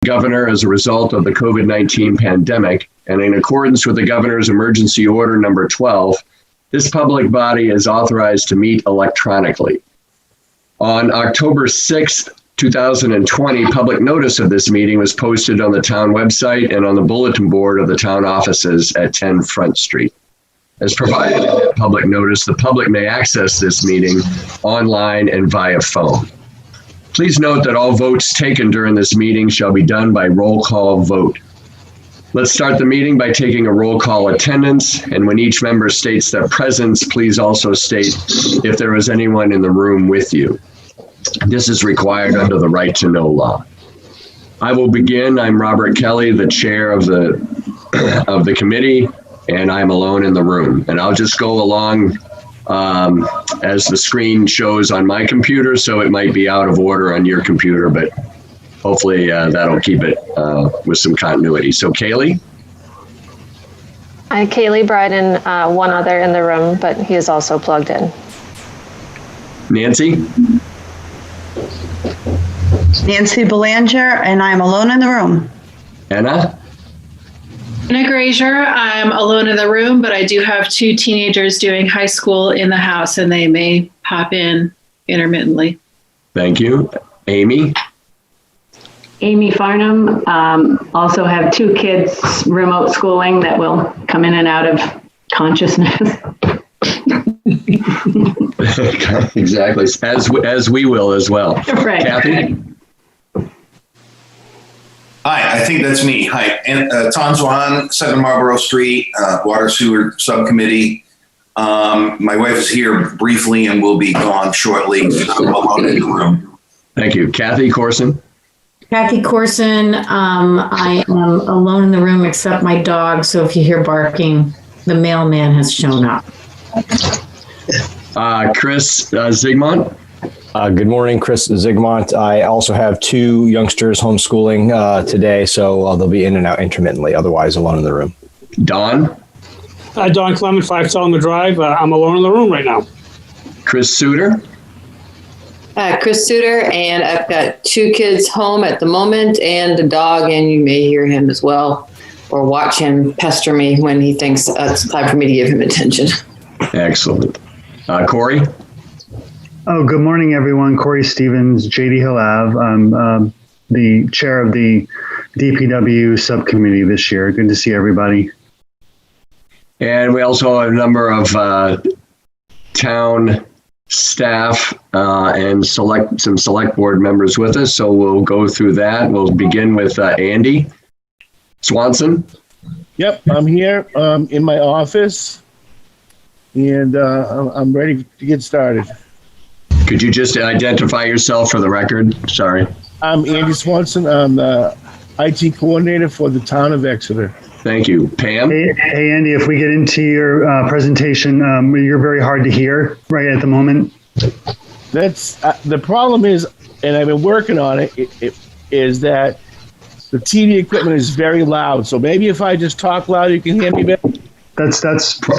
Governor as a result of the COVID-19 pandemic, and in accordance with the Governor's Emergency Order number 12, this public body is authorized to meet electronically. On October 6th, 2020, public notice of this meeting was posted on the town website and on the bulletin board of the town offices at 10 Front Street. As provided in that public notice, the public may access this meeting online and via phone. Please note that all votes taken during this meeting shall be done by roll call vote. Let's start the meeting by taking a roll call attendance, and when each member states their presence, please also state if there is anyone in the room with you. This is required under the right to know law. I will begin. I'm Robert Kelly, the chair of the committee, and I'm alone in the room. And I'll just go along as the screen shows on my computer, so it might be out of order on your computer, but hopefully that'll keep it with some continuity. So Kaylee? I'm Kaylee Bryden, one other in the room, but he is also plugged in. Nancy? Nancy Belanger, and I'm alone in the room. Anna? Anna Grazier, I'm alone in the room, but I do have two teenagers doing high school in the house, and they may pop in intermittently. Thank you. Amy? Amy Farnham, also have two kids remote schooling that will come in and out of consciousness. Exactly, as we will as well. Right. Kathy? Hi, I think that's me. Hi, and Tom Zwan, 7 Marlborough Street, Water Sewer Subcommittee. My wife is here briefly and will be gone shortly. I'm alone in the room. Thank you. Kathy Corson? Kathy Corson, I am alone in the room except my dog, so if you hear barking, the mailman has shown up. Chris Zigmont? Good morning, Chris Zigmont. I also have two youngsters homeschooling today, so they'll be in and out intermittently, otherwise alone in the room. Don? Don Clement, 5 Solomon Drive. I'm alone in the room right now. Chris Suter? Chris Suter, and I've got 2 kids home at the moment and a dog, and you may hear him as well or watch him pester me when he thinks it's time for me to give him attention. Excellent. Corey? Oh, good morning, everyone. Corey Stevens, JD Hill Ave. I'm the chair of the DPW subcommittee this year. Good to see everybody. And we also have a number of town staff and some select board members with us. So we'll go through that. We'll begin with Andy Swanson. Yep, I'm here in my office, and I'm ready to get started. Could you just identify yourself for the record? Sorry. I'm Andy Swanson. I'm the IT coordinator for the town of Exeter. Thank you. Pam? Hey, Andy, if we get into your presentation, you're very hard to hear right at the moment. That's the problem is, and I've been working on it, is that the TV equipment is very loud. So maybe if I just talk loud, you can hear me better. That's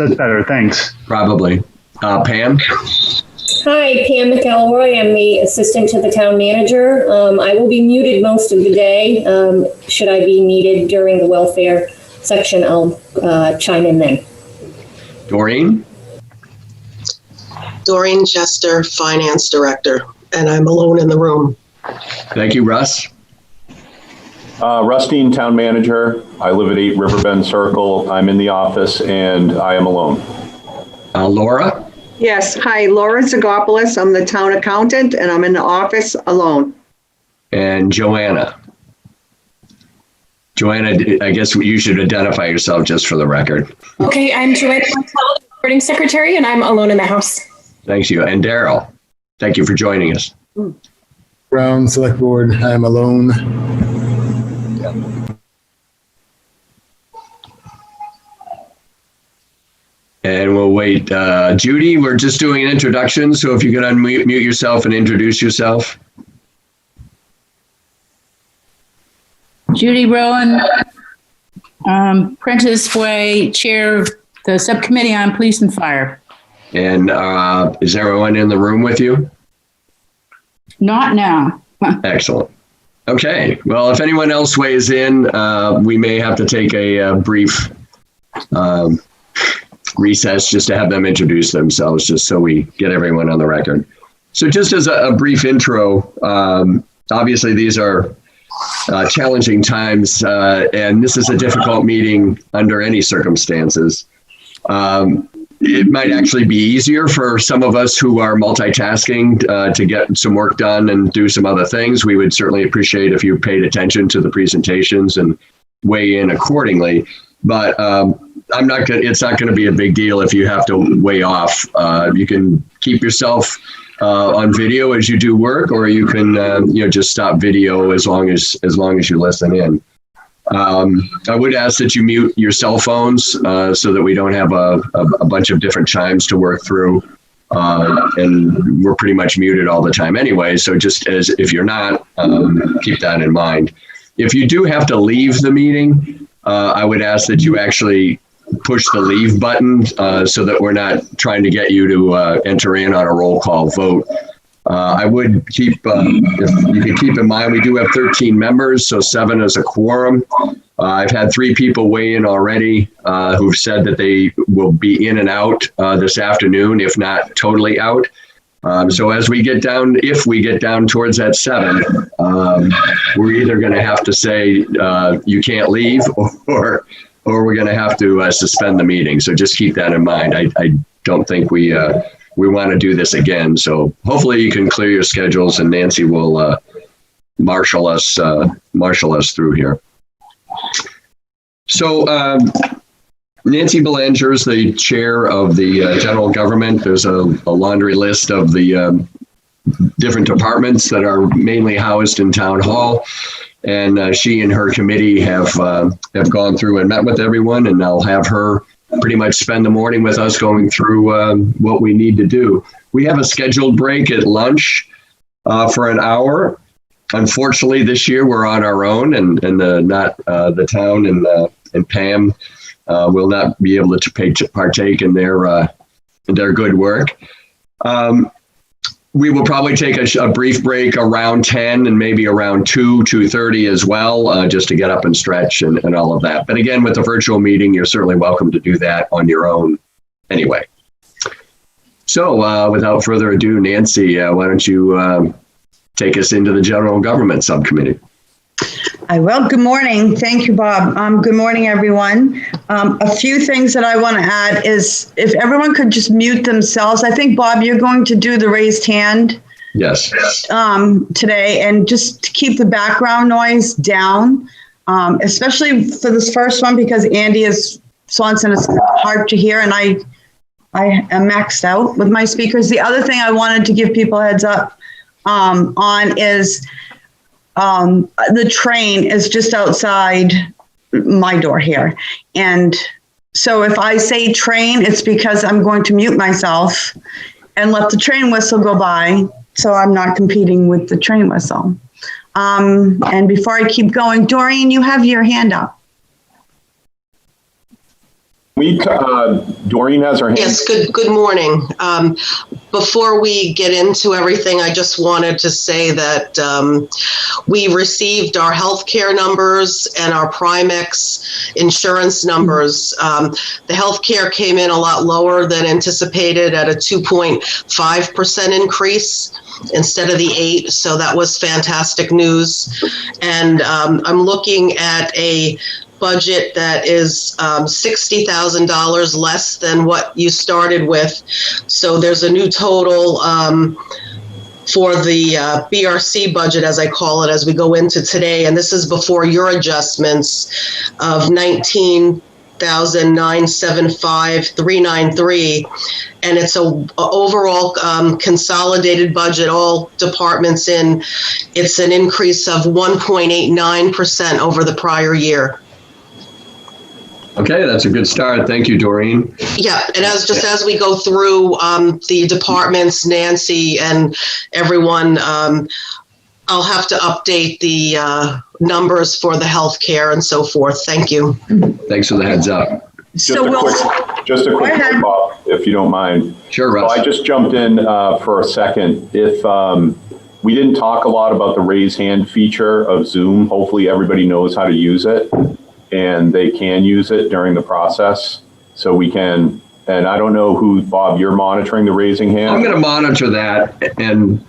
better. Thanks. Probably. Pam? Hi, Pam McElroy. I'm the assistant to the town manager. I will be muted most of the day. Should I be needed during the welfare section, I'll chime in then. Doreen? Doreen Chester, finance director, and I'm alone in the room. Thank you, Russ. Rustine, town manager. I live at 8 Riverbend Circle. I'm in the office and I am alone. Laura? Yes. Hi, Laura Zagopoulos. I'm the town accountant and I'm in the office alone. And Joanna. Joanna, I guess you should identify yourself just for the record. Okay, I'm Joanna, the recording secretary, and I'm alone in the house. Thanks you. And Daryl, thank you for joining us. Brown, select board, I'm alone. And we'll wait. Judy, we're just doing an introduction, so if you could unmute yourself and introduce yourself. Judy Rowan, Prentice Way, chair of the subcommittee on police and fire. And is everyone in the room with you? Not now. Excellent. Okay, well, if anyone else weighs in, we may have to take a brief recess just to have them introduce themselves, just so we get everyone on the record. So just as a brief intro, obviously these are challenging times, and this is a difficult meeting under any circumstances. It might actually be easier for some of us who are multitasking to get some work done and do some other things. We would certainly appreciate if you paid attention to the presentations and weigh in accordingly. But it's not going to be a big deal if you have to weigh off. You can keep yourself on video as you do work, or you can just stop video as long as you listen in. I would ask that you mute your cell phones so that we don't have a bunch of different chimes to work through. And we're pretty much muted all the time anyway. So just as if you're not, keep that in mind. If you do have to leave the meeting, I would ask that you actually push the leave button so that we're not trying to get you to enter in on a roll call vote. I would keep, if you can keep in mind, we do have 13 members, so 7 is a quorum. I've had 3 people weigh in already who've said that they will be in and out this afternoon, if not totally out. So as we get down, if we get down towards that 7, we're either going to have to say you can't leave, or we're going to have to suspend the meeting. So just keep that in mind. I don't think we want to do this again. So hopefully you can clear your schedules, and Nancy will marshal us through here. So Nancy Belanger is the chair of the general government. There's a laundry list of the different departments that are mainly housed in town hall. And she and her committee have gone through and met with everyone, and I'll have her pretty much spend the morning with us going through what we need to do. We have a scheduled break at lunch for an hour. Unfortunately, this year we're on our own, and the town and Pam will not be able to partake in their good work. We will probably take a brief break around 10 and maybe around 2:30 as well, just to get up and stretch and all of that. But again, with the virtual meeting, you're certainly welcome to do that on your own anyway. So without further ado, Nancy, why don't you take us into the General Government Subcommittee? I will. Good morning. Thank you, Bob. Good morning, everyone. A few things that I want to add is if everyone could just mute themselves. I think, Bob, you're going to do the raised hand. Yes. Today, and just to keep the background noise down, especially for this first one, because Andy Swanson is hard to hear, and I am maxed out with my speakers. The other thing I wanted to give people a heads up on is the train is just outside my door here. And so if I say train, it's because I'm going to mute myself and let the train whistle go by, so I'm not competing with the train whistle. And before I keep going, Doreen, you have your hand up. Doreen has her hand. Yes, good morning. Before we get into everything, I just wanted to say that we received our healthcare numbers and our Primex insurance numbers. The healthcare came in a lot lower than anticipated at a 2.5% increase instead of the 8%. So that was fantastic news. And I'm looking at a budget that is $60,000 less than what you started with. So there's a new total for the BRC budget, as I call it, as we go into today. And this is before your adjustments of $19,975,393. And it's a overall consolidated budget, all departments in. It's an increase of 1.89% over the prior year. Okay, that's a good start. Thank you, Doreen. Yeah, and as we go through the departments, Nancy and everyone, I'll have to update the numbers for the healthcare and so forth. Thank you. Thanks for the heads up. Just a quick Bob, if you don't mind. Sure, Russ. So I just jumped in for a second. If We didn't talk a lot about the raise hand feature of Zoom. Hopefully everybody knows how to use it and they can use it during the process. So we can, and I don't know who, Bob, you're monitoring the raising hand? I'm going to monitor that. And,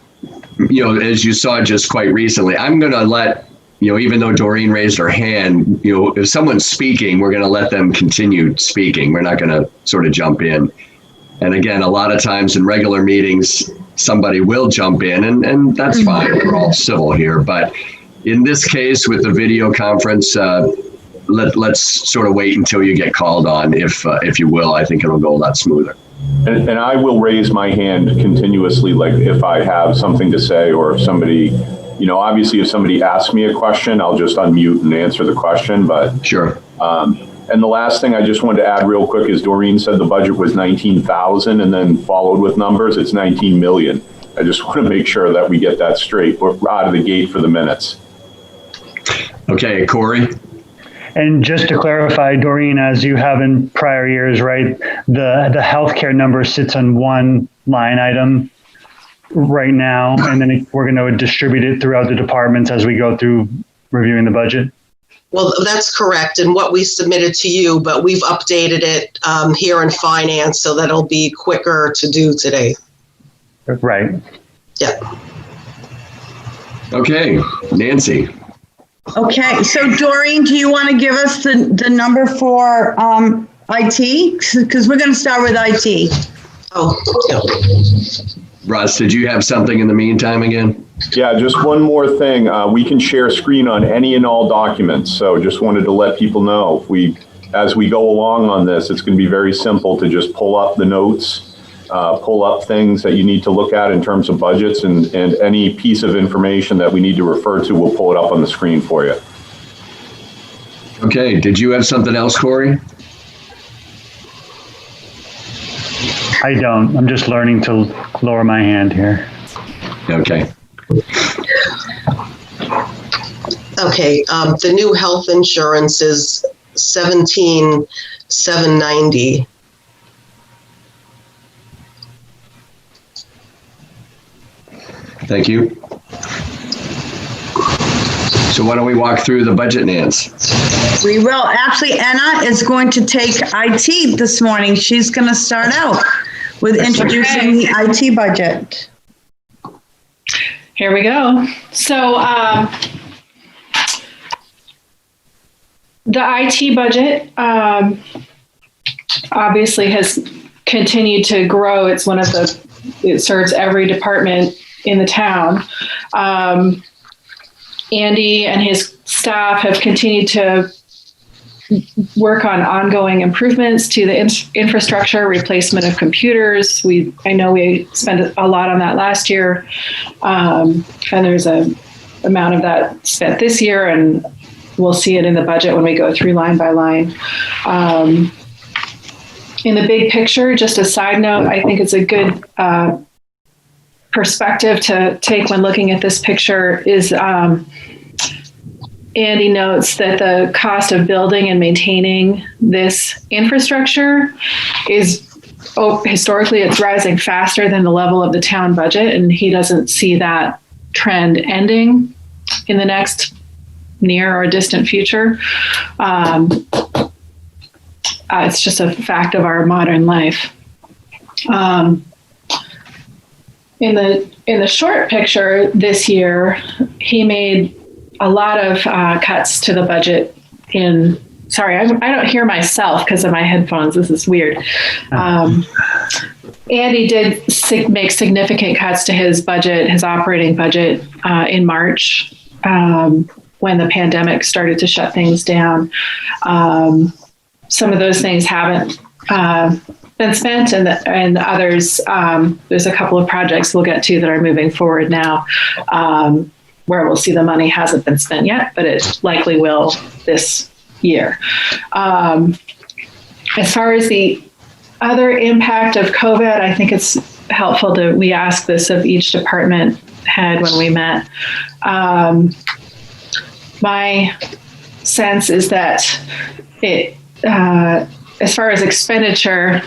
as you saw just quite recently, I'm going to let, even though Doreen raised her hand, if someone's speaking, we're going to let them continue speaking. We're not going to sort of jump in. And again, a lot of times in regular meetings, somebody will jump in, and that's fine. We're all civil here. But in this case, with the video conference, let's sort of wait until you get called on, if you will. I think it'll go a lot smoother. And I will raise my hand continuously, like if I have something to say, or if somebody, obviously if somebody asks me a question, I'll just unmute and answer the question. But sure. And the last thing I just wanted to add real quick is Doreen said the budget was 19,000 and then followed with numbers. It's 19 million. I just want to make sure that we get that straight. We're out of the gate for the minutes. Okay, Corey. And just to clarify, Doreen, as you have in prior years, right, the healthcare number sits on one line item right now, and then we're going to distribute it throughout the departments as we go through reviewing the budget. Well, that's correct, and what we submitted to you, but we've updated it here in finance so that it'll be quicker to do today. Right. Yeah. Okay, Nancy. Okay, so Doreen, do you want to give us the number for IT? Because we're going to start with IT. Oh, yeah. Russ, did you have something in the meantime again? Yeah, just one more thing. We can share screen on any and all documents. So just wanted to let people know, as we go along on this, it's going to be very simple to just pull up the notes, pull up things that you need to look at in terms of budgets, and any piece of information that we need to refer to, we'll pull it up on the screen for you. Okay, did you have something else, Corey? I don't. I'm just learning to lower my hand here. Okay. Okay, the new health insurance is $17,790. Thank you. So why don't we walk through the budget, Nance? We will. Actually, Anna is going to take IT this morning. She's going to start out with introducing the IT budget. Here we go. So the IT budget obviously has continued to grow. It's it serves every department in the town. Andy and his staff have continued to work on ongoing improvements to the infrastructure, replacement of computers. I know we spent a lot on that last year, and there's a amount of that spent this year, and we'll see it in the budget when we go through line by line. In the big picture, just a side note, I think it's a good perspective to take when looking at this picture is Andy notes that the cost of building and maintaining this infrastructure is historically it's rising faster than the level of the town budget, and he doesn't see that trend ending in the next near or distant future. It's just a fact of our modern life. In the short picture this year, he made a lot of cuts to the budget sorry, I don't hear myself because of my headphones. This is weird. Andy did make significant cuts to his budget, his operating budget in March when the pandemic started to shut things down. Some of those things haven't been spent, and others, there's a couple of projects we'll get to that are moving forward now, where we'll see the money hasn't been spent yet, but it likely will this year. As far as the other impact of COVID, I think it's helpful we ask this of each department head when we met. My sense is that as far as expenditure,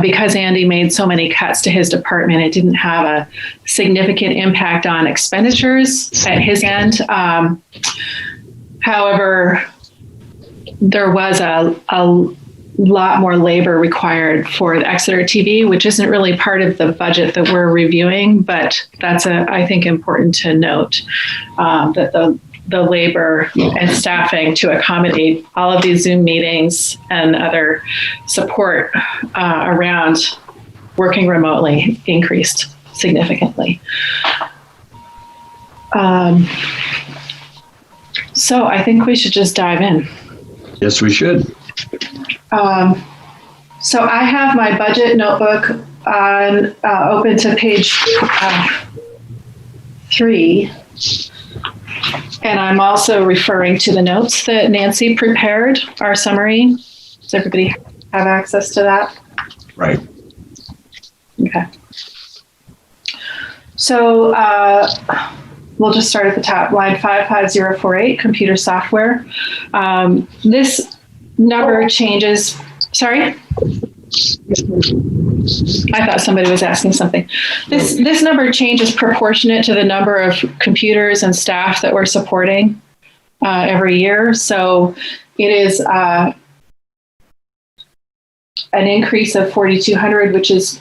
because Andy made so many cuts to his department, it didn't have a significant impact on expenditures at his end. However, there was a lot more labor required for the Exeter TV, which isn't really part of the budget that we're reviewing, but that's I think important to note that the labor and staffing to accommodate all of these Zoom meetings and other support around working remotely increased significantly. So I think we should just dive in. Yes, we should. So I have my budget notebook on open to page 3. And I'm also referring to the notes that Nancy prepared, our summary. Does everybody have access to that? Right. Okay. So we'll just start at the top, line 55048, computer software. This number changes. Sorry? I thought somebody was asking something. This number change is proportionate to the number of computers and staff that we're supporting every year. So it is an increase of 4,200, which is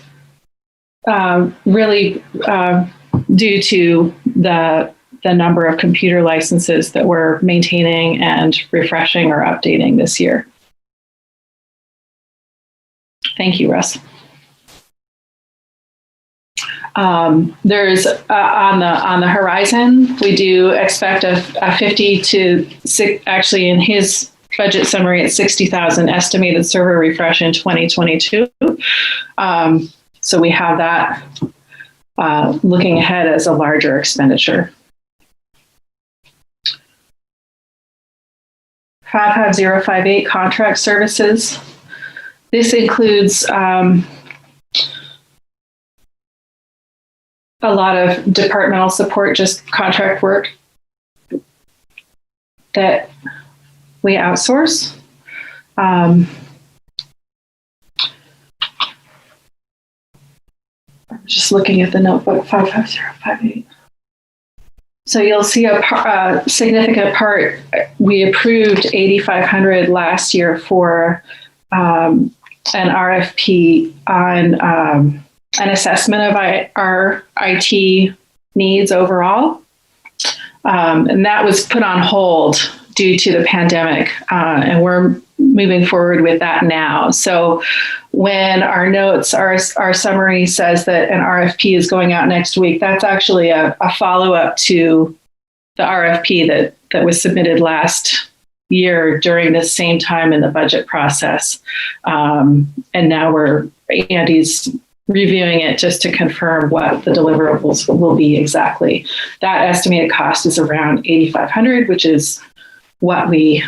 really due to the number of computer licenses that we're maintaining and refreshing or updating this year. Thank you, Russ. There's on the horizon, we do expect a 50 to 6, actually in his budget summary at 60,000 estimated server refresh in 2022. So we have that looking ahead as a larger expenditure. 55058 contract services. This includes a lot of departmental support, just contract work that we outsource. I'm just looking at the notebook, 55058. So you'll see a significant part. We approved 8,500 last year for an RFP on an assessment of our IT needs overall. And that was put on hold due to the pandemic. And we're moving forward with that now. So when our notes, our summary says that an RFP is going out next week, that's actually a follow-up to the RFP that was submitted last year during the same time in the budget process. And now Andy's reviewing it just to confirm what the deliverables will be exactly. That estimated cost is around 8,500, which is what we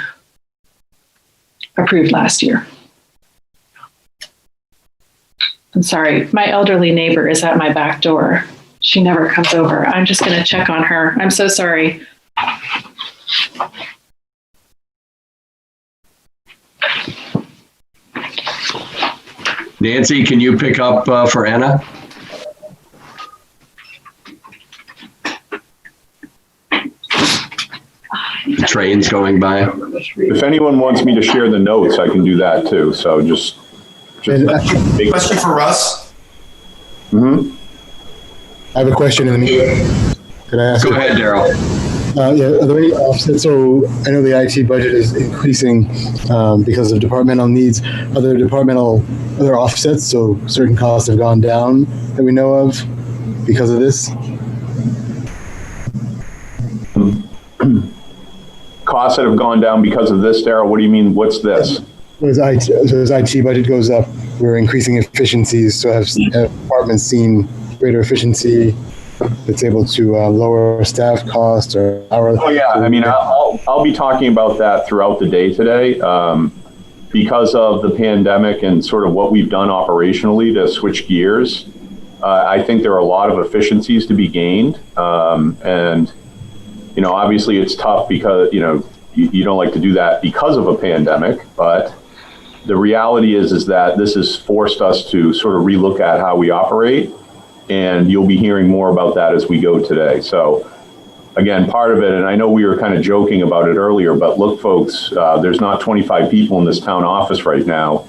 approved last year. I'm sorry, my elderly neighbor is at my back door. She never comes over. I'm just going to check on her. I'm so sorry. Nancy, can you pick up for Anna? The train's going by. If anyone wants me to share the notes, I can do that too. So just question for Russ. Mm-hmm. I have a question in the meeting. Could I ask? Go ahead, Daryl. Yeah, are there any offsets? So I know the IT budget is increasing because of departmental needs. Are there other offsets? So certain costs have gone down that we know of because of this? Costs that have gone down because of this, Daryl? What do you mean? What's this? As IT budget goes up, we're increasing efficiencies. So have departments seen greater efficiency that's able to lower staff costs or hourly? Oh yeah, I mean, I'll be talking about that throughout the day today. Because of the pandemic and sort of what we've done operationally to switch gears, I think there are a lot of efficiencies to be gained. And, you know, obviously it's tough because, you know, you don't like to do that because of a pandemic, but the reality is that this has forced us to sort of relook at how we operate, and you'll be hearing more about that as we go today. So again, part of it, and I know we were kind of joking about it earlier, but look, folks, there's not 25 people in this town office right now,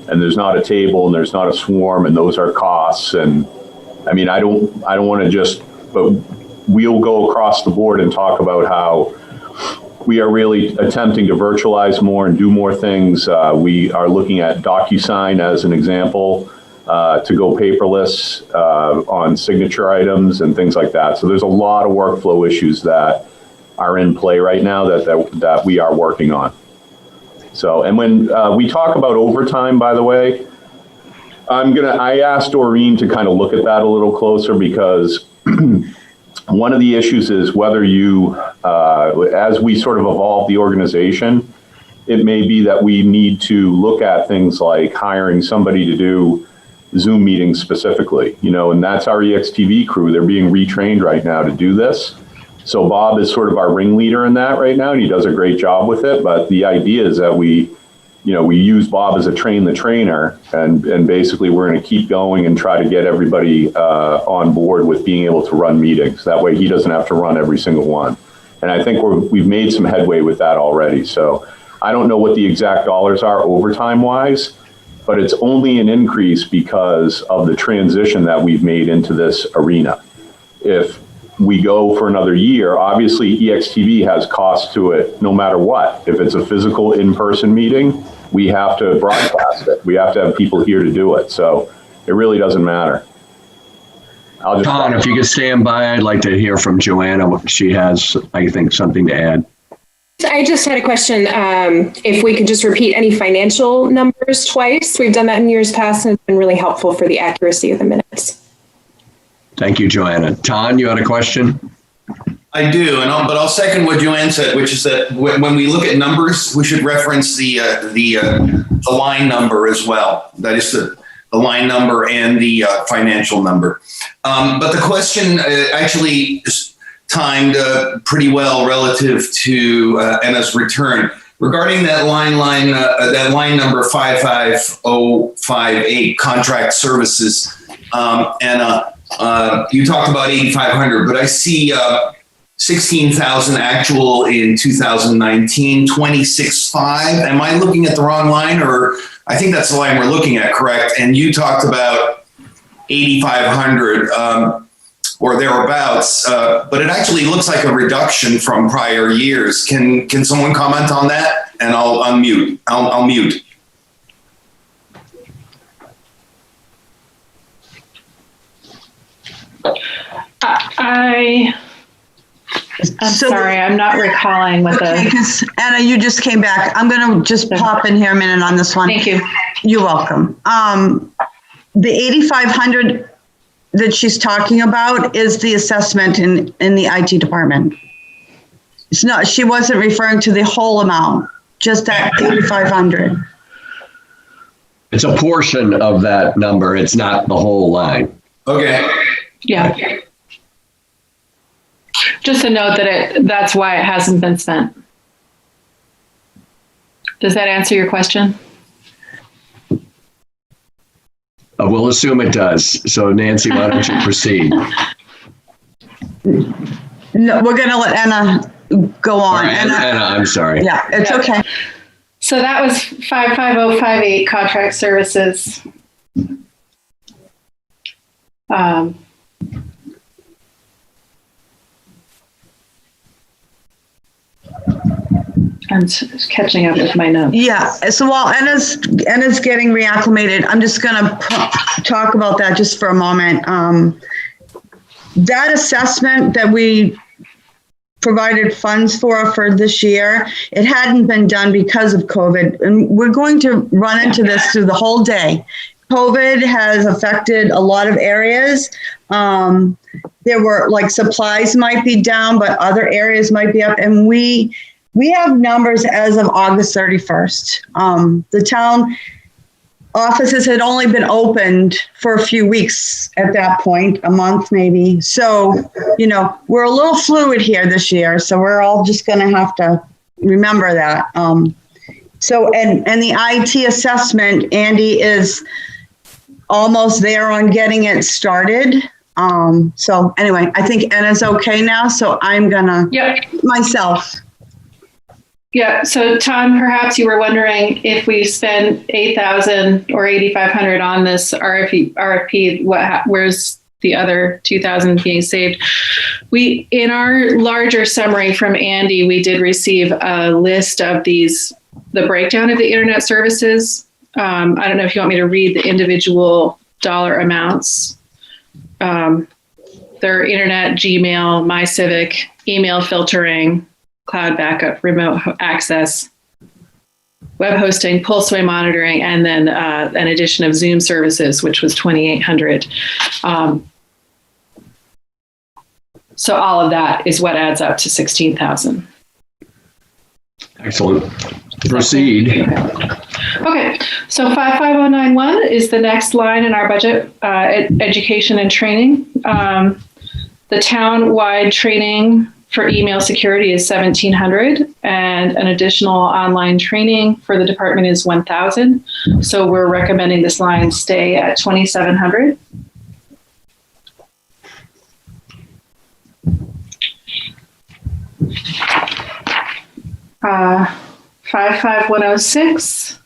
and there's not a table, and there's not a swarm, and those are costs. And I mean, I don't want to just, but we'll go across the board and talk about how we are really attempting to virtualize more and do more things. We are looking at DocuSign as an example, to go paperless on signature items and things like that. So there's a lot of workflow issues that are in play right now that we are working on. So, and when we talk about overtime, by the way, I asked Doreen to kind of look at that a little closer, because one of the issues is whether you, as we sort of evolve the organization, it may be that we need to look at things like hiring somebody to do Zoom meetings specifically, and that's our EXTV crew. They're being retrained right now to do this. So Bob is sort of our ringleader in that right now, and he does a great job with it. But the idea is that we use Bob as a train the trainer, and basically we're going to keep going and try to get everybody on board with being able to run meetings. That way he doesn't have to run every single one. And I think we've made some headway with that already. So I don't know what the exact dollars are overtime wise, but it's only an increase because of the transition that we've made into this arena. If we go for another year, obviously EXTV has cost to it no matter what. If it's a physical in-person meeting, we have to broadcast it. We have to have people here to do it. So it really doesn't matter. Tom, if you could stand by, I'd like to hear from Joanna. She has, I think, something to add. I just had a question. If we could just repeat any financial numbers twice. We've done that in years past, and it's been really helpful for the accuracy of the minutes. Thank you, Joanna. Ton, you had a question? I do, but I'll second what Joanne said, which is that when we look at numbers, we should reference the line number as well. That is the line number and the financial number. But the question actually is timed pretty well relative to Anna's return. Regarding that line number 55058, contract services, Anna, you talked about 8,500, but I see 16,000 actual in 2019, 26.5. Am I looking at the wrong line? Or I think that's the line we're looking at, correct? And you talked about 8,500 or thereabouts, but it actually looks like a reduction from prior years. Can someone comment on that? And I'll unmute. I'll mute. I'm sorry, I'm not recalling what the... Anna, you just came back. I'm going to just pop in here a minute on this one. Thank you. You're welcome. The 8,500 that she's talking about is the assessment in the IT department. It's not, she wasn't referring to the whole amount, just that 8,500. It's a portion of that number. It's not the whole line. Okay. Yeah. Just a note that that's why it hasn't been spent. Does that answer your question? We'll assume it does. So Nancy, why don't you proceed? No, we're going to let Anna go on. Right, Anna, I'm sorry. Yeah, it's okay. So that was 55058 contract services. I'm catching up with my notes. Yeah. So while Anna's getting reacclimated, I'm just going to talk about that just for a moment. That assessment that we provided funds for this year, it hadn't been done because of COVID. And we're going to run into this through the whole day. COVID has affected a lot of areas. There were like supplies might be down, but other areas might be up. And we have numbers as of August 31st. The town offices had only been opened for a few weeks at that point, a month maybe. So, we're a little fluid here this year. So we're all just going to have to remember that. So, and the IT assessment, Andy is almost there on getting it started. So anyway, I think Anna's okay now, so I'm gonna myself. Yeah, so Tom, perhaps you were wondering if we spend 8,000 or 8,500 on this RFP, where's the other 2,000 being saved? We, in our larger summary from Andy, we did receive a list of the breakdown of the internet services. I don't know if you want me to read the individual dollar amounts. They're internet, Gmail, MyCivic, email filtering, cloud backup, remote access, web hosting, pulse-wave monitoring, and then an addition of Zoom services, which was 2,800. So all of that is what adds up to 16,000. Excellent. Proceed. Okay, so 55091 is the next line in our budget, education and training. The town-wide training for email security is 1,700, and an additional online training for the department is 1,000. So we're recommending this line stay at 2,700. Uh, 55106,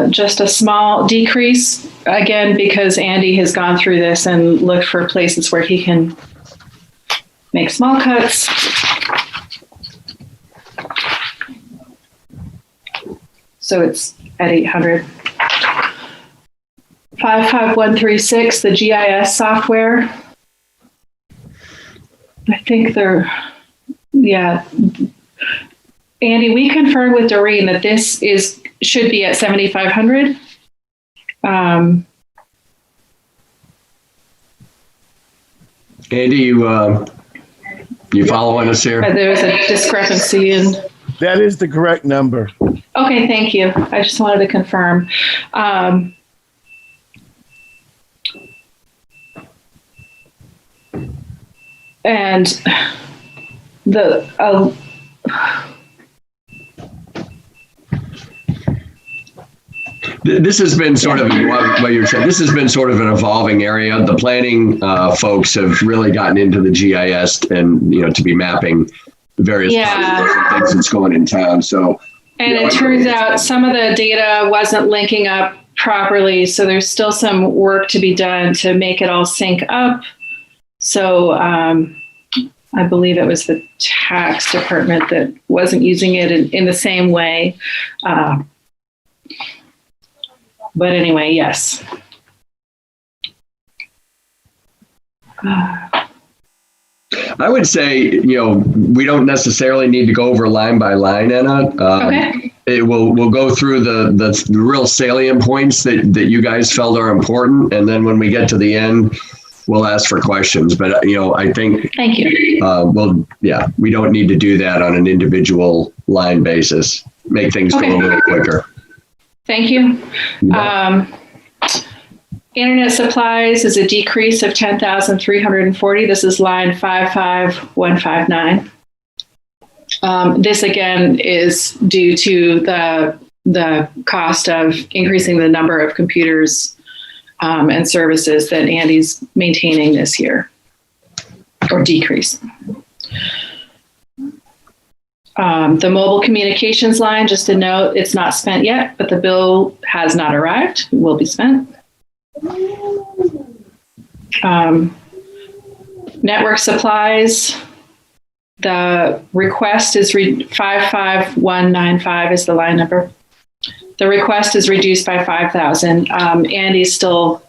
just a small decrease, again, because Andy has gone through this and looked for places where he can make small cuts. So it's at 800. 55136, the GIS software. I think Andy, we confirmed with Doreen that this should be at 7,500. Andy, you following us here? There was a discrepancy in. That is the correct number. Okay, thank you. I just wanted to confirm. And this has been sort of what you're saying. This has been sort of an evolving area. The planning folks have really gotten into the GIS and to be mapping various things that's going in town. So, and it turns out some of the data wasn't linking up properly, so there's still some work to be done to make it all sync up. So I believe it was the tax department that wasn't using it in the same way. But anyway, yes. I would say, we don't necessarily need to go over line by line, Anna. Okay. We'll go through the real salient points that you guys felt are important, and then when we get to the end, we'll ask for questions. But I think. Thank you. We don't need to do that on an individual line basis. Make things go a little quicker. Thank you. Internet supplies is a decrease of 10,340. This is line 55159. This again is due to the cost of increasing the number of computers and services that Andy's maintaining this year, or decrease. The mobile communications line, just a note, it's not spent yet, but the bill has not arrived. It will be spent. Network supplies, the request is 55195 is the line number. The request is reduced by 5,000. Andy's still,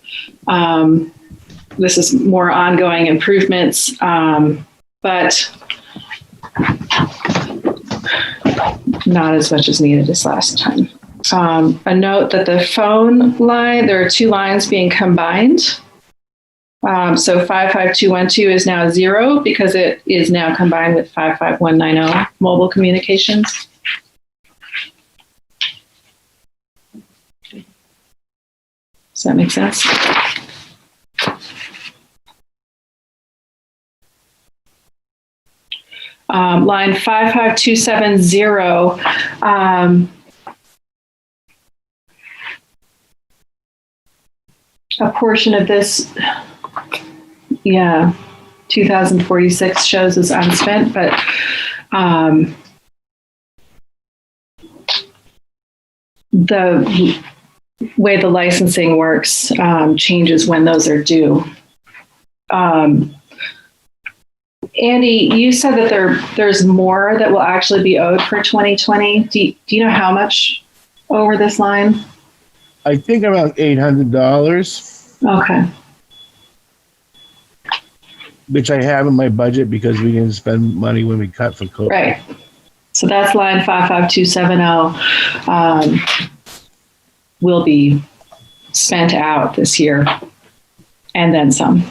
this is more ongoing improvements, but not as much as needed as last time. A note that the phone line, there are two lines being combined. So 55212 is now 0 because it is now combined with 55190 mobile communications. Does that make sense? Line 55270. A portion of this, 2046 shows as unspent, but the way the licensing works changes when those are due. Andy, you said that there's more that will actually be owed for 2020. Do you know how much over this line? I think around $800. Okay. Which I have in my budget because we didn't spend money when we cut for COVID. Right. So that's line 55270 will be spent out this year and then some.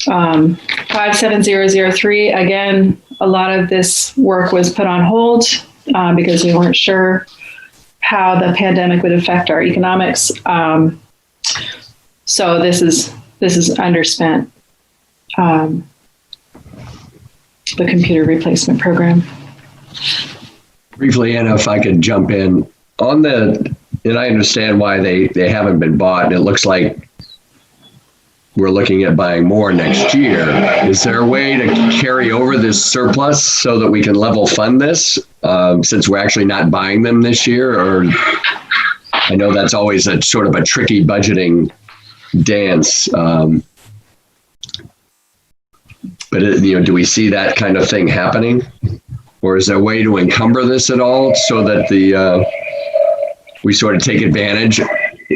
57003, again, a lot of this work was put on hold because we weren't sure how the pandemic would affect our economics. So this is underspent. The computer replacement program. Briefly, Anna, if I could jump in on and I understand why they haven't been bought, and it looks like we're looking at buying more next year. Is there a way to carry over this surplus so that we can level fund this since we're actually not buying them this year? Or I know that's always a sort of a tricky budgeting dance. But do we see that kind of thing happening? Or is there a way to encumber this at all so that we sort of take advantage,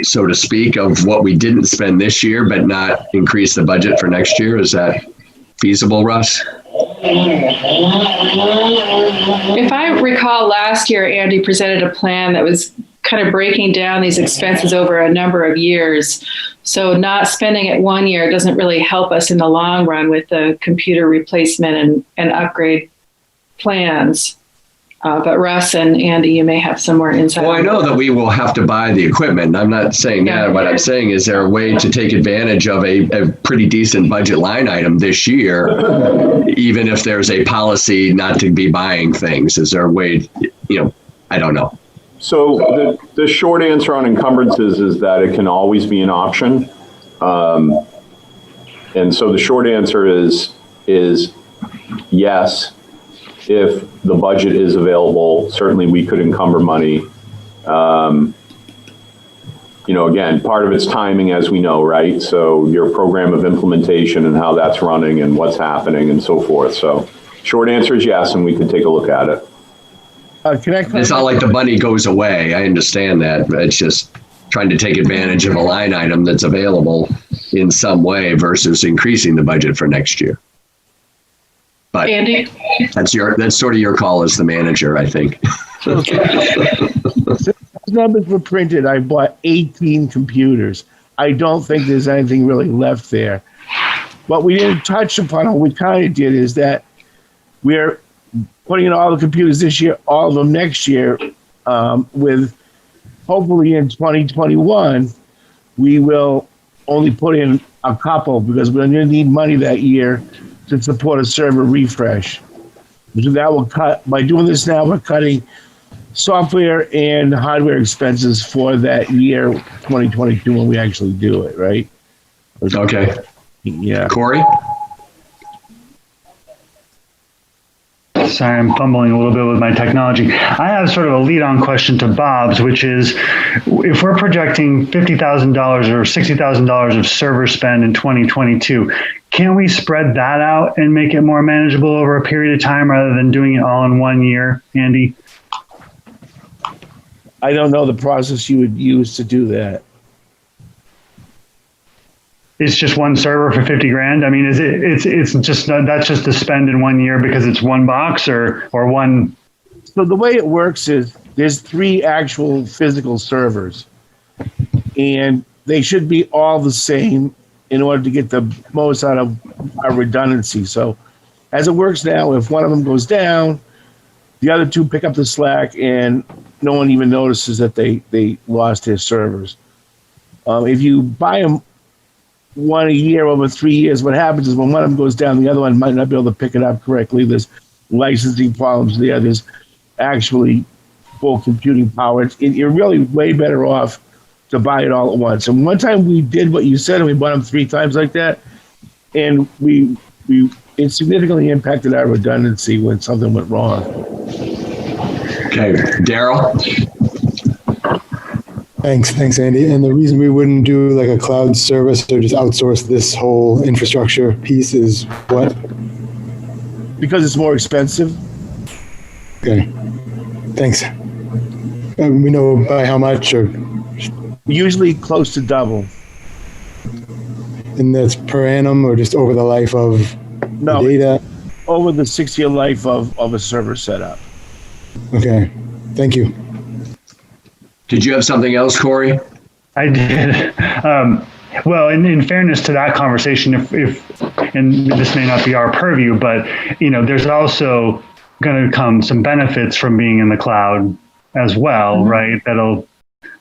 so to speak, of what we didn't spend this year, but not increase the budget for next year? Is that feasible, Russ? If I recall last year, Andy presented a plan that was kind of breaking down these expenses over a number of years. So not spending it one year doesn't really help us in the long run with the computer replacement and upgrade plans. But Russ and Andy, you may have some more insight. Well, I know that we will have to buy the equipment. I'm not saying that. What I'm saying is there a way to take advantage of a pretty decent budget line item this year, even if there's a policy not to be buying things? Is there a way, I don't know. So the short answer on encumbrances is that it can always be an option. And so the short answer is yes. If the budget is available, certainly we could encumber money. Again, part of it's timing, as we know, right? So your program of implementation and how that's running and what's happening and so forth. So short answer is yes, and we could take a look at it. It's not like the money goes away. I understand that, but it's just trying to take advantage of a line item that's available in some way versus increasing the budget for next year. But Andy? That's sort of your call as the manager, I think. Since numbers were printed, I bought 18 computers. I don't think there's anything really left there. What we didn't touch upon, what we kind of did, is that we're putting in all the computers this year, all of them next year, with hopefully in 2021, we will only put in a couple because we're going to need money that year to support a server refresh. So that will cut, by doing this now, we're cutting software and hardware expenses for that year, 2022, when we actually do it, right? Okay. Yeah. Corey? Sorry, I'm fumbling a little bit with my technology. I have sort of a lead-on question to Bob's, which is, if we're projecting $50,000 or $60,000 of server spend in 2022, can we spread that out and make it more manageable over a period of time rather than doing it all in 1 year, Andy? I don't know the process you would use to do that. It's just one server for 50 grand. I mean, it's just, that's just the spend in 1 year because it's one box or one. So the way it works is there's 3 actual physical servers and they should be all the same in order to get the most out of our redundancy. So as it works now, if one of them goes down, the other 2 pick up the slack and no one even notices that they lost their servers. If you buy them one a year over 3 years. What happens is when one of them goes down, the other one might not be able to pick it up correctly. There's licensing problems there. There's actually full computing power. You're really way better off to buy it all at once. And one time we did what you said, and we bought them 3 times like that, and it significantly impacted our redundancy when something went wrong. Okay, Daryl. Thanks, Andy. And the reason we wouldn't do like a cloud service or just outsource this whole infrastructure piece is what? Because it's more expensive. Okay, thanks. We know by how much, or usually close to double. And that's per annum or just over the life of the data? Over the 6-year life of a server setup. Okay, thank you. Did you have something else, Corey? I did. Well, in fairness to that conversation, if and this may not be our purview, but there's also going to come some benefits from being in the cloud as well, right? That'll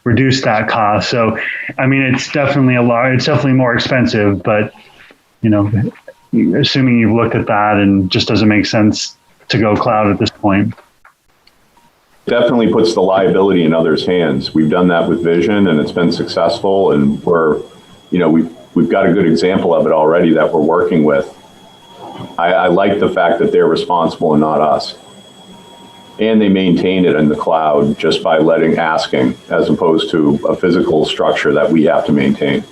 reduce that cost. So, I mean, it's definitely it's definitely more expensive, but assuming you've looked at that and just doesn't make sense to go cloud at this point. Definitely puts the liability in others' hands. We've done that with Vision, and it's been successful. And we've got a good example of it already that we're working with. I like the fact that they're responsible and not us, and they maintain it in the cloud just by asking, as opposed to a physical structure that we have to maintain.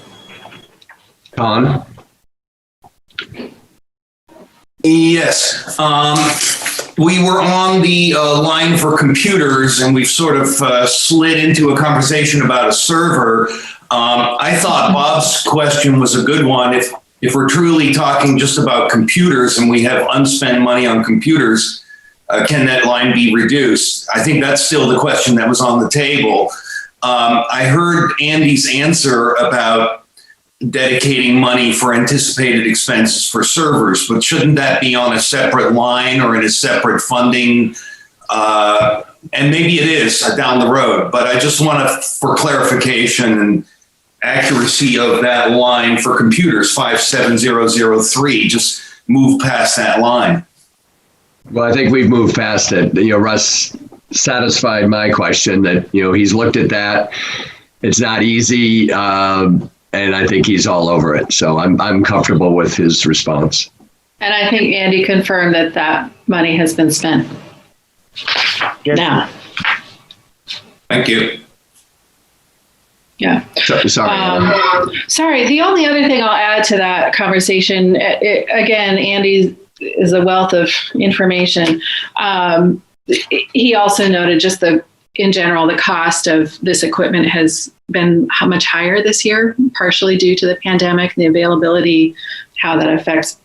Con? Yes. We were on the line for computers, and we've sort of slid into a conversation about a server. I thought Bob's question was a good one. If we're truly talking just about computers and we have unspent money on computers, can that line be reduced? I think that's still the question that was on the table. I heard Andy's answer about dedicating money for anticipated expenses for servers, but shouldn't that be on a separate line or in a separate funding? And maybe it is down the road, but I just want for clarification and accuracy of that line for computers, 57003, just move past that line. Well, I think we've moved past it. Russ satisfied my question that, he's looked at that. It's not easy. And I think he's all over it. So I'm comfortable with his response. And I think Andy confirmed that money has been spent. Yes. Now. Thank you. Yeah. Sorry. Sorry. The only other thing I'll add to that conversation, again, Andy is a wealth of information. He also noted just in general, the cost of this equipment has been much higher this year, partially due to the pandemic and the availability, how that affects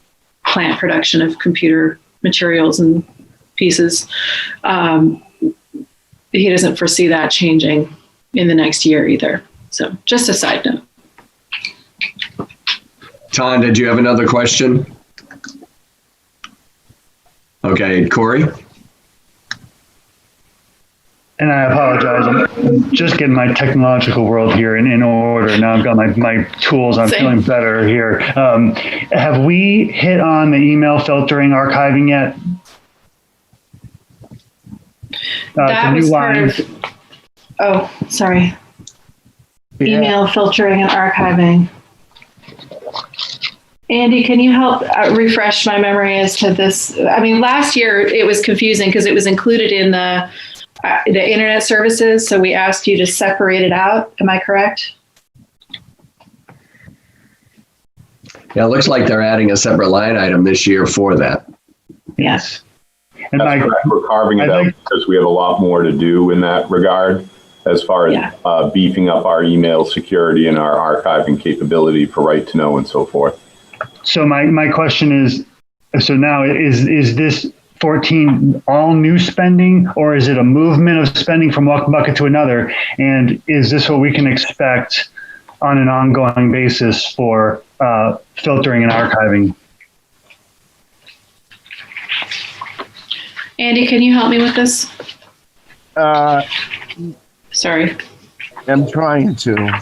plant production of computer materials and pieces. He doesn't foresee that changing in the next year either. So just a side note. Ton, did you have another question? Okay, Corey? And I apologize. I'm just getting my technological world here in order. Now I've got my tools. I'm feeling better here. Have we hit on the email filtering archiving yet? That was part of, oh, sorry. Yeah. Email filtering and archiving. Andy, can you help refresh my memory as to this? I mean, last year it was confusing because it was included in the internet services. So we asked you to separate it out. Am I correct? Yeah, it looks like they're adding a separate line item this year for that. Yes. And that's correct. We're carving it out because we have a lot more to do in that regard as far as beefing up our email security and our archiving capability for right to know and so forth. So my question is, so now is this 14 all new spending, or is it a movement of spending from one bucket to another? And is this what we can expect on an ongoing basis for filtering and archiving? Andy, can you help me with this? Sorry. I'm trying to.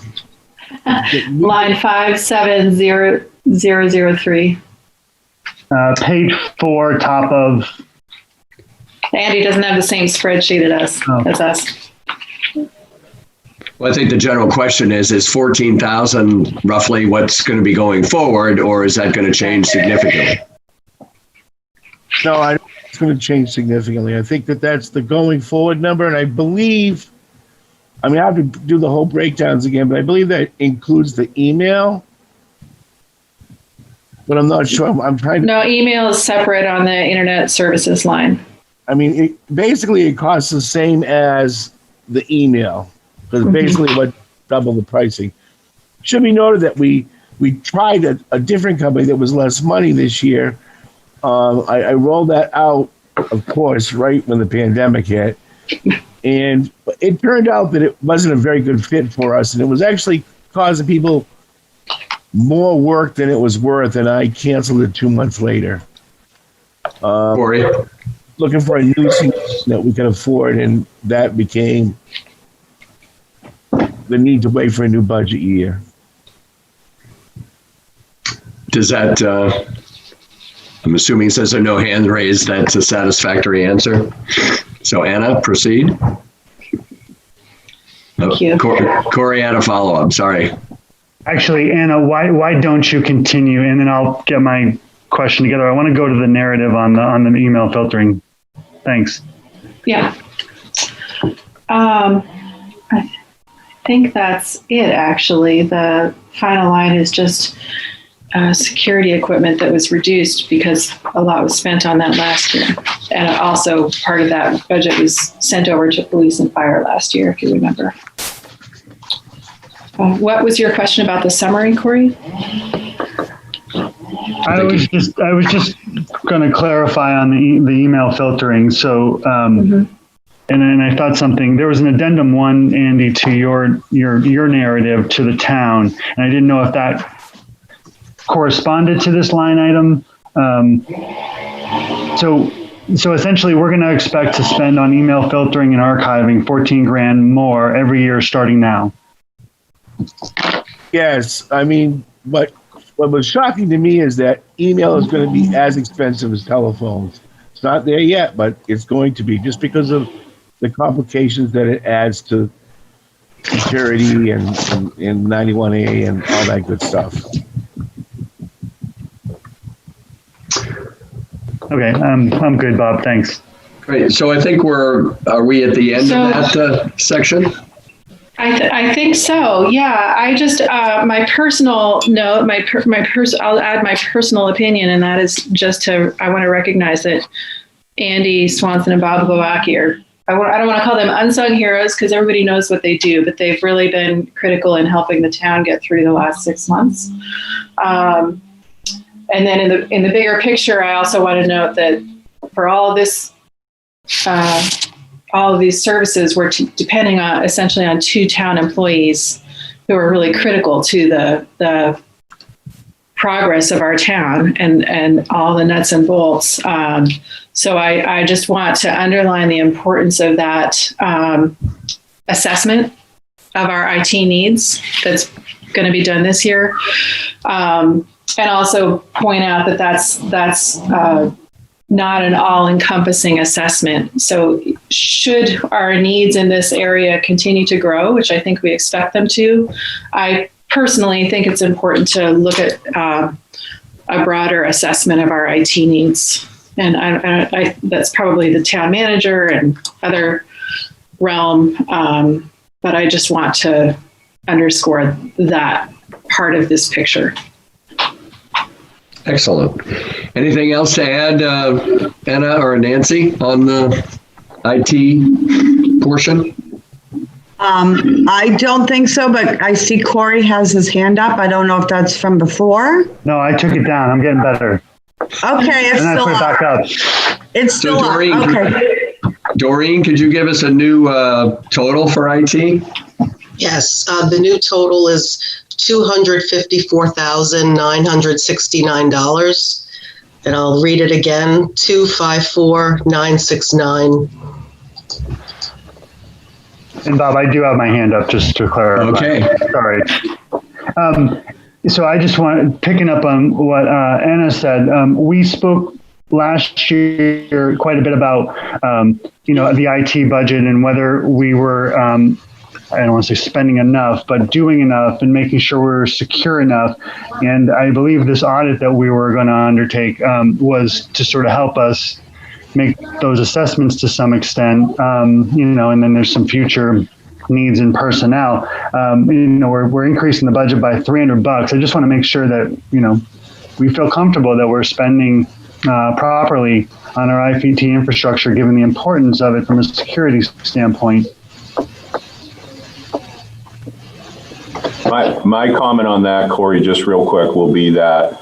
Line 570003. Page 4, top of. Andy doesn't have the same spreadsheet as us. Well, I think the general question is 14,000 roughly what's going to be going forward, or is that going to change significantly? No, I don't think it's going to change significantly. I think that's the going forward number, and I believe, I have to do the whole breakdowns again, but I believe that includes the email. But I'm not sure. I'm trying to. No, email is separate on the internet services line. Basically, it costs the same as the email. Because basically what double the pricing. Should be noted that we tried a different company that was less money this year. I rolled that out, of course, right when the pandemic hit. And it turned out that it wasn't a very good fit for us. And it was actually causing people more work than it was worth. And I canceled it 2 months later. Looking for a new solution that we could afford. And that became the need to wait for a new budget year. Does that, I'm assuming since there are no hands raised, that's a satisfactory answer. So Anna, proceed. Thank you. Corey had a follow-up, sorry. Actually, Anna, why don't you continue? And then I'll get my question together. I want to go to the narrative on the email filtering. Thanks. Yeah. I think that's it, actually. The final line is just security equipment that was reduced because a lot was spent on that last year. And also part of that budget was sent over to police and fire last year, if you remember. What was your question about the summary, Corey? I was just going to clarify on the email filtering. So, and then I thought there was an addendum 1, Andy, to your narrative to the town, and I didn't know if that corresponded to this line item. So essentially, we're going to expect to spend on email filtering and archiving $14,000 more every year starting now. Yes, what was shocking to me is that email is going to be as expensive as telephones. It's not there yet, but it's going to be, just because of the complications that it adds to security and 91A and all that good stuff. Okay, I'm good, Bob. Thanks. Great. So I think are we at the end of that section? I think so. Yeah. I just my personal note, I'll add my personal opinion, and that is just I want to recognize that Andy Swanson and Bob Glowacki are. I don't want to call them unsung heroes because everybody knows what they do, but they've really been critical in helping the town get through the last 6 months. And then in the bigger picture, I also want to note that for all of this, all of these services, we're depending on essentially on 2 town employees who are really critical to the progress of our town and all the nuts and bolts. So I just want to underline the importance of that assessment of our IT needs that's going to be done this year. And also point out that that's not an all-encompassing assessment. So should our needs in this area continue to grow, which I think we expect them to, I personally think it's important to look at a broader assessment of our IT needs. And I that's probably the town manager and other realm. But I just want to underscore that part of this picture. Excellent. Anything else to add, Anna or Nancy, on the IT portion? I don't think so, but I see Corey has his hand up. I don't know if that's from before. No, I took it down. I'm getting better. Okay, it's still up. Back up. It's still up. Okay. Doreen, could you give us a new total for IT? Yes, the new total is $254,969. And I'll read it again, 254,969. And Bob, I do have my hand up just to clarify. Okay. Sorry. So I just picking up on what Anna said, we spoke last year quite a bit about, the IT budget and whether we were, I don't want to say spending enough, but doing enough and making sure we were secure enough. And I believe this audit that we were going to undertake was to sort of help us make those assessments to some extent, and then there's some future needs in personnel. We're increasing the budget by $300. I just want to make sure that, we feel comfortable that we're spending properly on our IT infrastructure, given the importance of it from a security standpoint. My comment on that, Corey, just real quick, will be that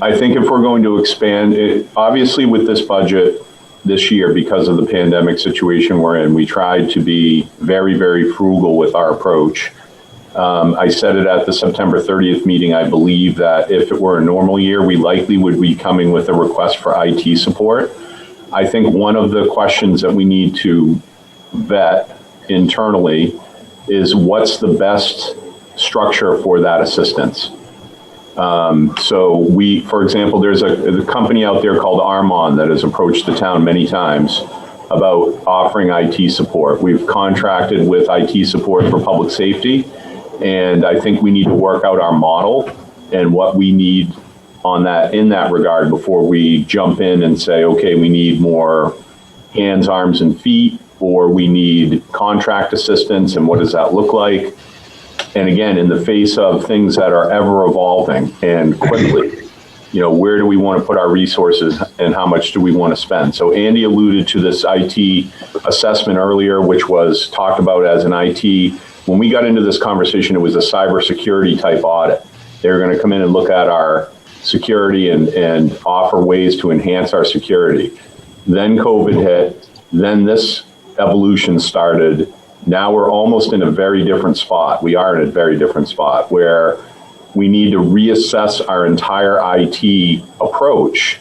I think if we're going to expand it, obviously with this budget this year, because of the pandemic situation we're in, we tried to be very, very frugal with our approach. I said it at the September 30th meeting. I believe that if it were a normal year, we likely would be coming with a request for IT support. I think one of the questions that we need to vet internally is what's the best structure for that assistance. So for example, there's a company out there called Armon that has approached the town many times about offering IT support. We've contracted with IT support for public safety, and I think we need to work out our model and what we need in that regard before we jump in and say, okay, we need more hands, arms, and feet, or we need contract assistance, and what does that look like? And again, in the face of things that are ever evolving and quickly, where do we want to put our resources and how much do we want to spend? So Andy alluded to this IT assessment earlier, which was talked about as an IT. When we got into this conversation, it was a cybersecurity type audit. They were going to come in and look at our security and offer ways to enhance our security. Then COVID hit, then this evolution started. Now we're almost in a very different spot. We are in a very different spot where we need to reassess our entire IT approach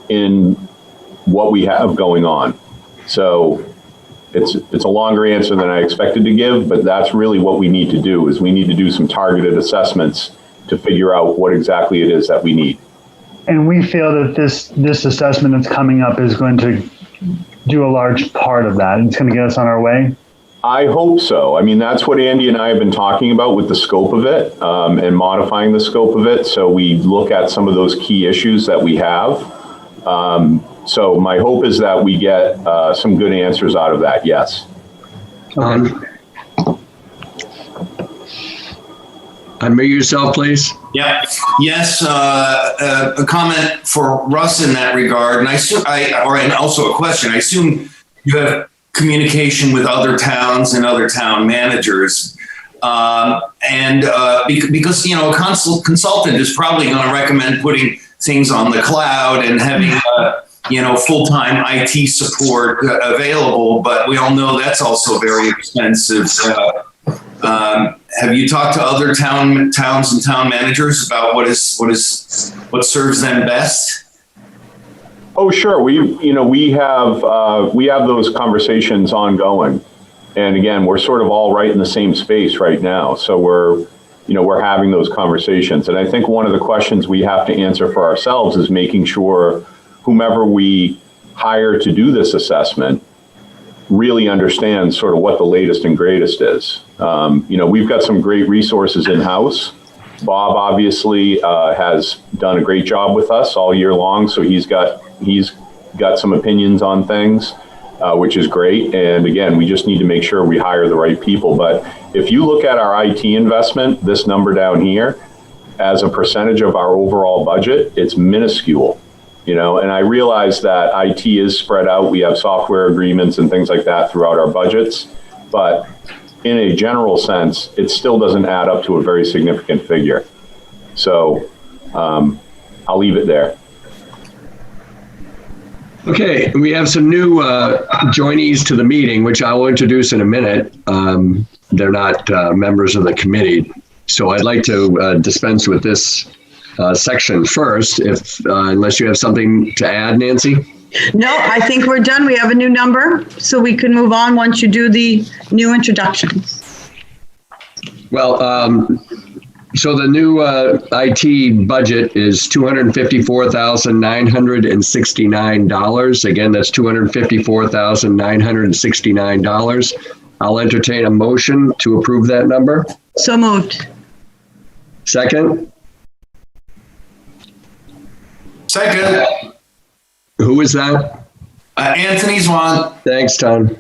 in what we have going on. So it's a longer answer than I expected to give, but that's really what we need to do, is we need to do some targeted assessments to figure out what exactly it is that we need. And we feel that this assessment that's coming up is going to do a large part of that. It's going to get us on our way. I hope so. I mean, that's what Andy and I have been talking about with the scope of it, and modifying the scope of it. So we look at some of those key issues that we have. So my hope is that we get some good answers out of that. Yes. Unmute yourself, please. Yeah. Yes. A comment for Russ in that regard, and also a question. I assume you have communication with other towns and other town managers, because a consultant is probably going to recommend putting things on the cloud and having full-time IT support available, but we all know that's also very expensive. Have you talked to other towns and town managers about what serves them best? Oh, sure. We have those conversations ongoing, and again, we're sort of all right in the same space right now. So we're having those conversations, and I think one of the questions we have to answer for ourselves is making sure whomever we hire to do this assessment really understands sort of what the latest and greatest is. We've got some great resources in-house. Bob obviously has done a great job with us all year long, so he's got some opinions on things, which is great. And again, we just need to make sure we hire the right people. But if you look at our IT investment, this number down here, as a percentage of our overall budget, it's minuscule. And I realize that IT is spread out. We have software agreements and things like that throughout our budgets, but in a general sense, it still doesn't add up to a very significant figure. So I'll leave it there. Okay, we have some new joinees to the meeting, which I will introduce in a minute. They're not members of the committee, so I'd like to dispense with this section first, unless you have something to add, Nancy? No, I think we're done. We have a new number, so we can move on once you do the new introductions. Well, So the new IT budget is $254,969. Again, that's $254,969. I'll entertain a motion to approve that number. So moved. Second? Second. Who is that? Anthony Swan. Thanks, Tom.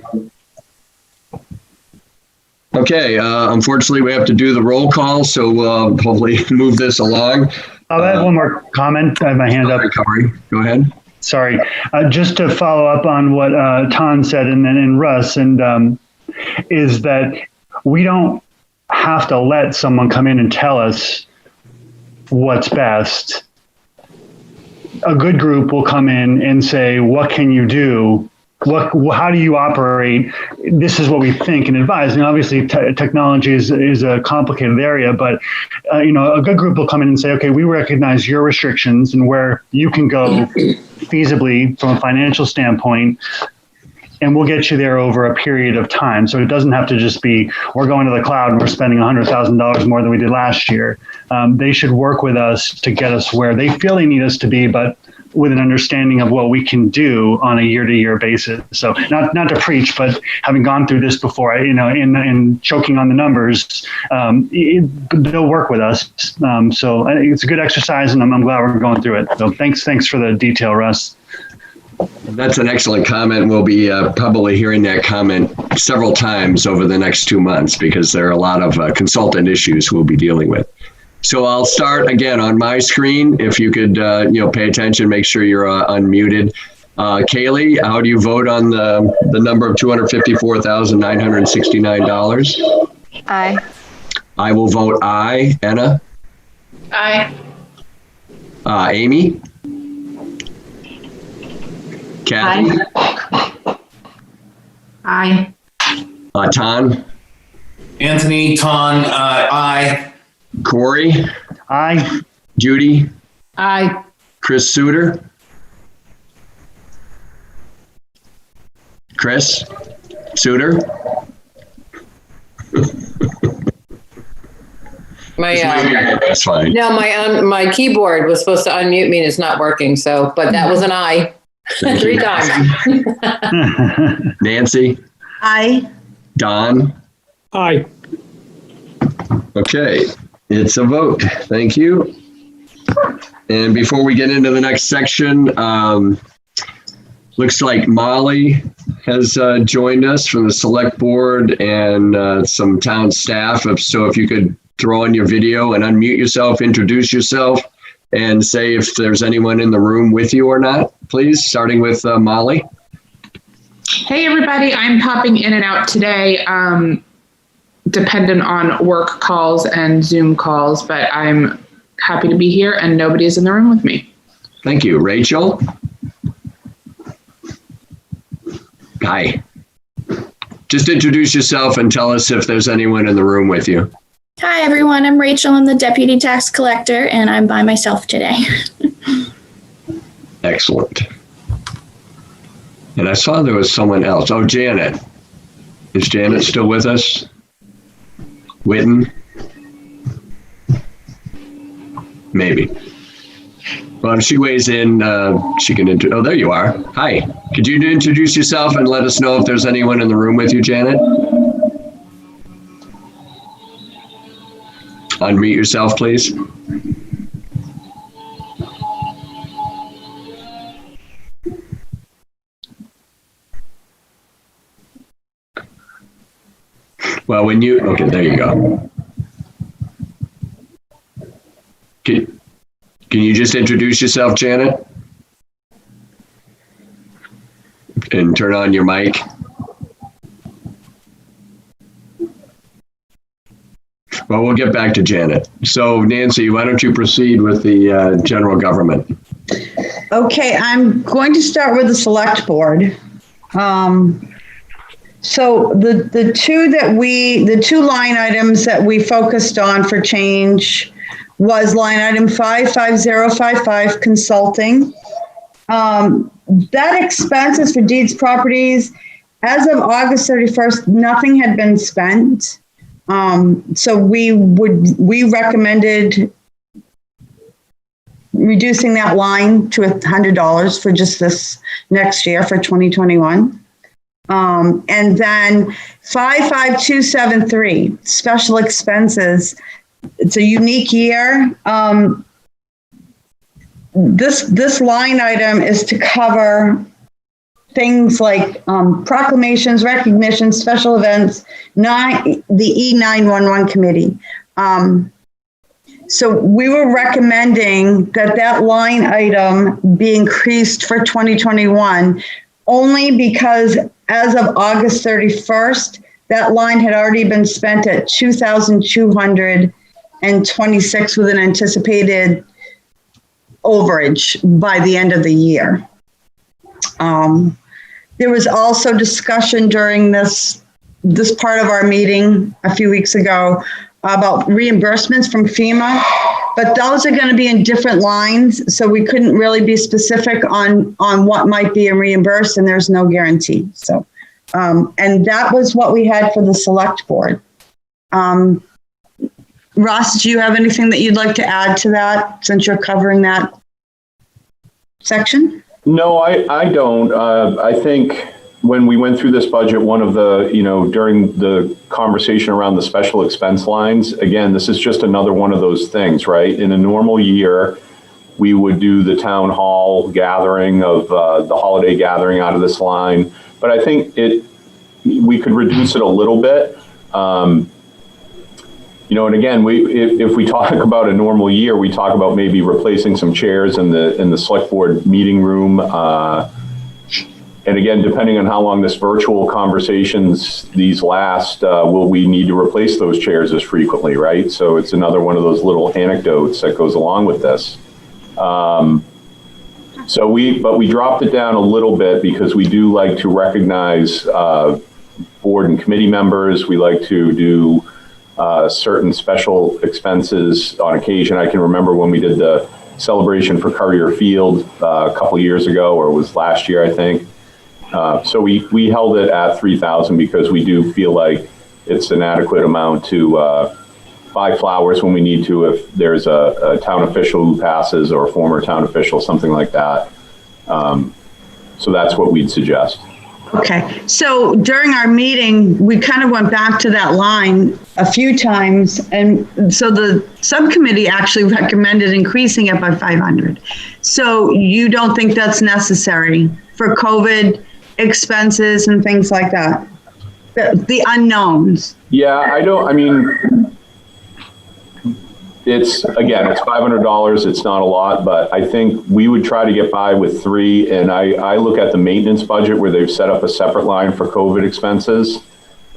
Okay, unfortunately, we have to do the roll call, so we'll hopefully move this along. I'll add one more comment. I have my hand up. Corey, go ahead. Sorry. Just to follow up on what Ton said and Russ, is that we don't have to let someone come in and tell us what's best. A good group will come in and say, what can you do? How do you operate? This is what we think and advise. And obviously technology is a complicated area, but a good group will come in and say, okay, we recognize your restrictions and where you can go feasibly from a financial standpoint, and we'll get you there over a period of time. So it doesn't have to just be, we're going to the cloud and we're spending $100,000 more than we did last year. They should work with us to get us where they feel they need us to be, but with an understanding of what we can do on a year-to-year basis. So not to preach, but having gone through this before, in choking on the numbers, they'll work with us. So it's a good exercise, and I'm glad we're going through it. So thanks for the detail, Russ. That's an excellent comment. We'll be probably hearing that comment several times over the next 2 months because there are a lot of consultant issues we'll be dealing with. So I'll start again on my screen. If you could, pay attention, make sure you're unmuted. Kaylee, how do you vote on the number of $254,969? Aye. I will vote aye. Anna? Aye. Amy? Kathy? Aye. Ton? Anthony, Ton, aye. Corey? Aye. Judy? Aye. Chris Suter? Chris Suter? That's fine. No, my keyboard was supposed to unmute me and it's not working. So, but that was an aye. 3 times. Nancy? Aye. Don? Aye. Okay, it's a vote. Thank you. And before we get into the next section, looks like Molly has joined us from the select board and some town staff. So if you could throw on your video and unmute yourself, introduce yourself, and say if there's anyone in the room with you or not, please, starting with Molly. Hey, everybody. I'm popping in and out today, dependent on work calls and Zoom calls, but I'm happy to be here and nobody is in the room with me. Thank you. Rachel? Hi. Just introduce yourself and tell us if there's anyone in the room with you. Hi, everyone. I'm Rachel. I'm the deputy tax collector, and I'm by myself today. Excellent. And I saw there was someone else. Oh, Janet. Is Janet still with us? Witten? Maybe. Well, if she weighs in, she can oh, there you are. Hi. Could you introduce yourself and let us know if there's anyone in the room with you, Janet? Unmute yourself, please. Well, okay, there you go. Can you just introduce yourself, Janet? And turn on your mic. Well, we'll get back to Janet. So, Nancy, why don't you proceed with the general government? Okay, I'm going to start with the select board. So the two line items that we focused on for change was line item 55055 consulting. That expense is for deeds properties. As of August 31st, nothing had been spent. So we recommended reducing that line to $100 for just this next year for 2021. And then 55273, special expenses. It's a unique year. This line item is to cover things like proclamations, recognitions, special events, the E911 committee. So we were recommending that line item be increased for 2021 only because as of August 31st, that line had already been spent at 2,226 with an anticipated overage by the end of the year. There was also discussion during this part of our meeting a few weeks ago about reimbursements from FEMA, but those are going to be in different lines, so we couldn't really be specific on what might be reimbursed, and there's no guarantee. So, and that was what we had for the select board. Ross, do you have anything that you'd like to add to that since you're covering that section? No, I don't. I think when we went through this budget, one of the, during the conversation around the special expense lines, again, this is just another one of those things, right? In a normal year, we would do the town hall gathering of the holiday gathering out of this line. But I think we could reduce it a little bit. And again, if we talk about a normal year, we talk about maybe replacing some chairs in the select board meeting room. And again, depending on how long this virtual conversations these last, will we need to replace those chairs as frequently, right? So it's another one of those little anecdotes that goes along with this. But we dropped it down a little bit because we do like to recognize board and committee members. We like to do certain special expenses on occasion. I can remember when we did the celebration for Currier Field a couple years ago, or it was last year, I think. So we held it at 3,000 because we do feel like it's an adequate amount to buy flowers when we need to, if there's a town official who passes or a former town official, something like that. So that's what we'd suggest. Okay, so during our meeting, we kind of went back to that line a few times, and so the subcommittee actually recommended increasing it by 500. So you don't think that's necessary for COVID expenses and things like that? The unknowns. Yeah, it's $500. It's not a lot, but I think we would try to get by with 3. And I look at the maintenance budget where they've set up a separate line for COVID expenses.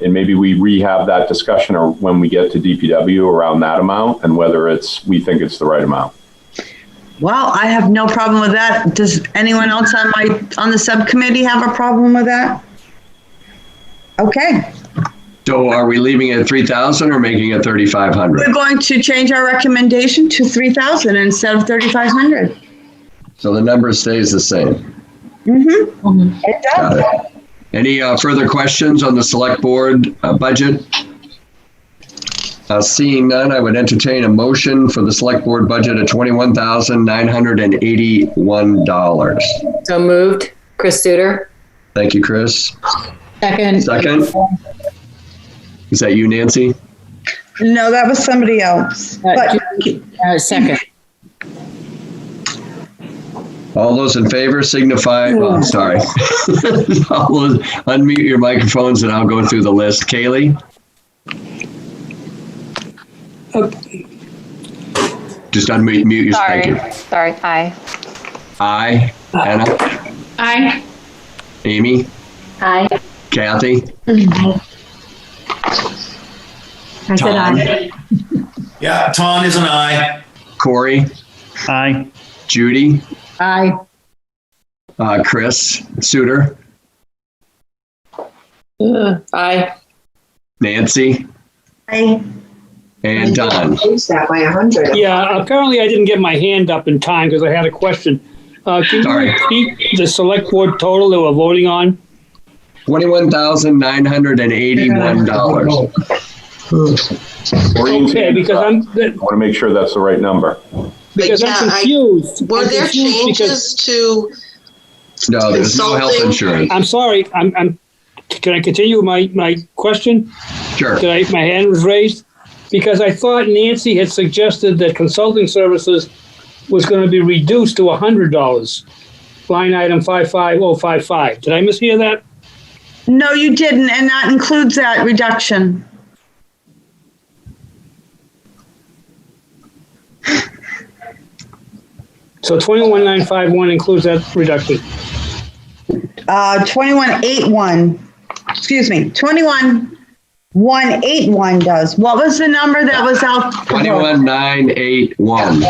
And maybe we rehab that discussion or when we get to DPW around that amount and whether we think it's the right amount. Well, I have no problem with that. Does anyone else on the subcommittee have a problem with that? Okay. So are we leaving it at 3,000 or making it 3,500? We're going to change our recommendation to 3,000 instead of 3,500. So the number stays the same. Mm-hmm. It does. Got it. Any further questions on the select board budget? Seeing none, I would entertain a motion for the select board budget of $21,981. So moved. Chris Suter. Thank you, Chris. Second. Is that you, Nancy? No, that was somebody else. Second. All those in favor signify, well, sorry. All those, unmute your microphones and I'll go through the list. Kaylee? Just unmute yourself. Thank you. Sorry. Aye. Aye. Anna? Aye. Amy? Aye. Kathy? Aye. I said aye. Yeah, Tom is an aye. Corey? Aye. Judy? Aye. Chris Suter? Aye. Nancy? Aye. And Don? That by 100. Yeah, apparently I didn't get my hand up in time because I had a question. Can you repeat the select board total that we're voting on? $21,981. Okay, because I want to make sure that's the right number. Because I'm confused. Were there changes to No, there's no health consulting? insurance. I'm sorry. Can I continue my question? Sure. My hand was raised because I thought Nancy had suggested that consulting services was going to be reduced to $100. Line item 55055. Did I mishear that? No, you didn't, and that includes that reduction. So 21951 includes that reduction. 2181, excuse me, 21181 does. What was the number that was out? 21981.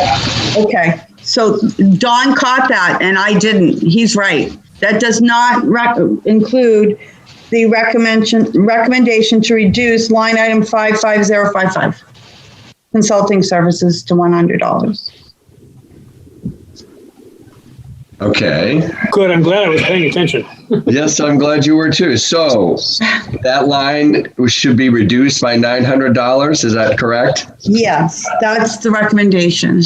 Okay, so Don caught that and I didn't. He's right. That does not include the recommendation to reduce line item 55055, consulting services to $100. Okay. Good. I'm glad I was paying attention. Yes, I'm glad you were too. So that line should be reduced by $900. Is that correct? Yes, that's the recommendation.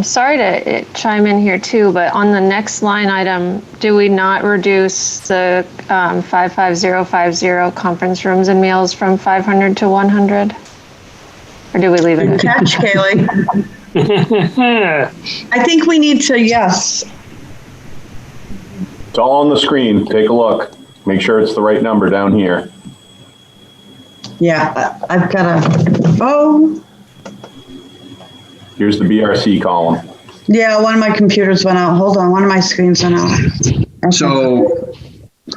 Sorry to chime in here too, but on the next line item, do we not reduce the 55050 conference rooms and meals from 500 to 100? Or do we leave it? Good catch, Kaylee. I think we need to, yes. It's all on the screen. Take a look. Make sure it's the right number down here. Yeah, I've got to, Here's the BRC column. yeah, one of my computers went out. Hold on, one of my screens went out. Okay. So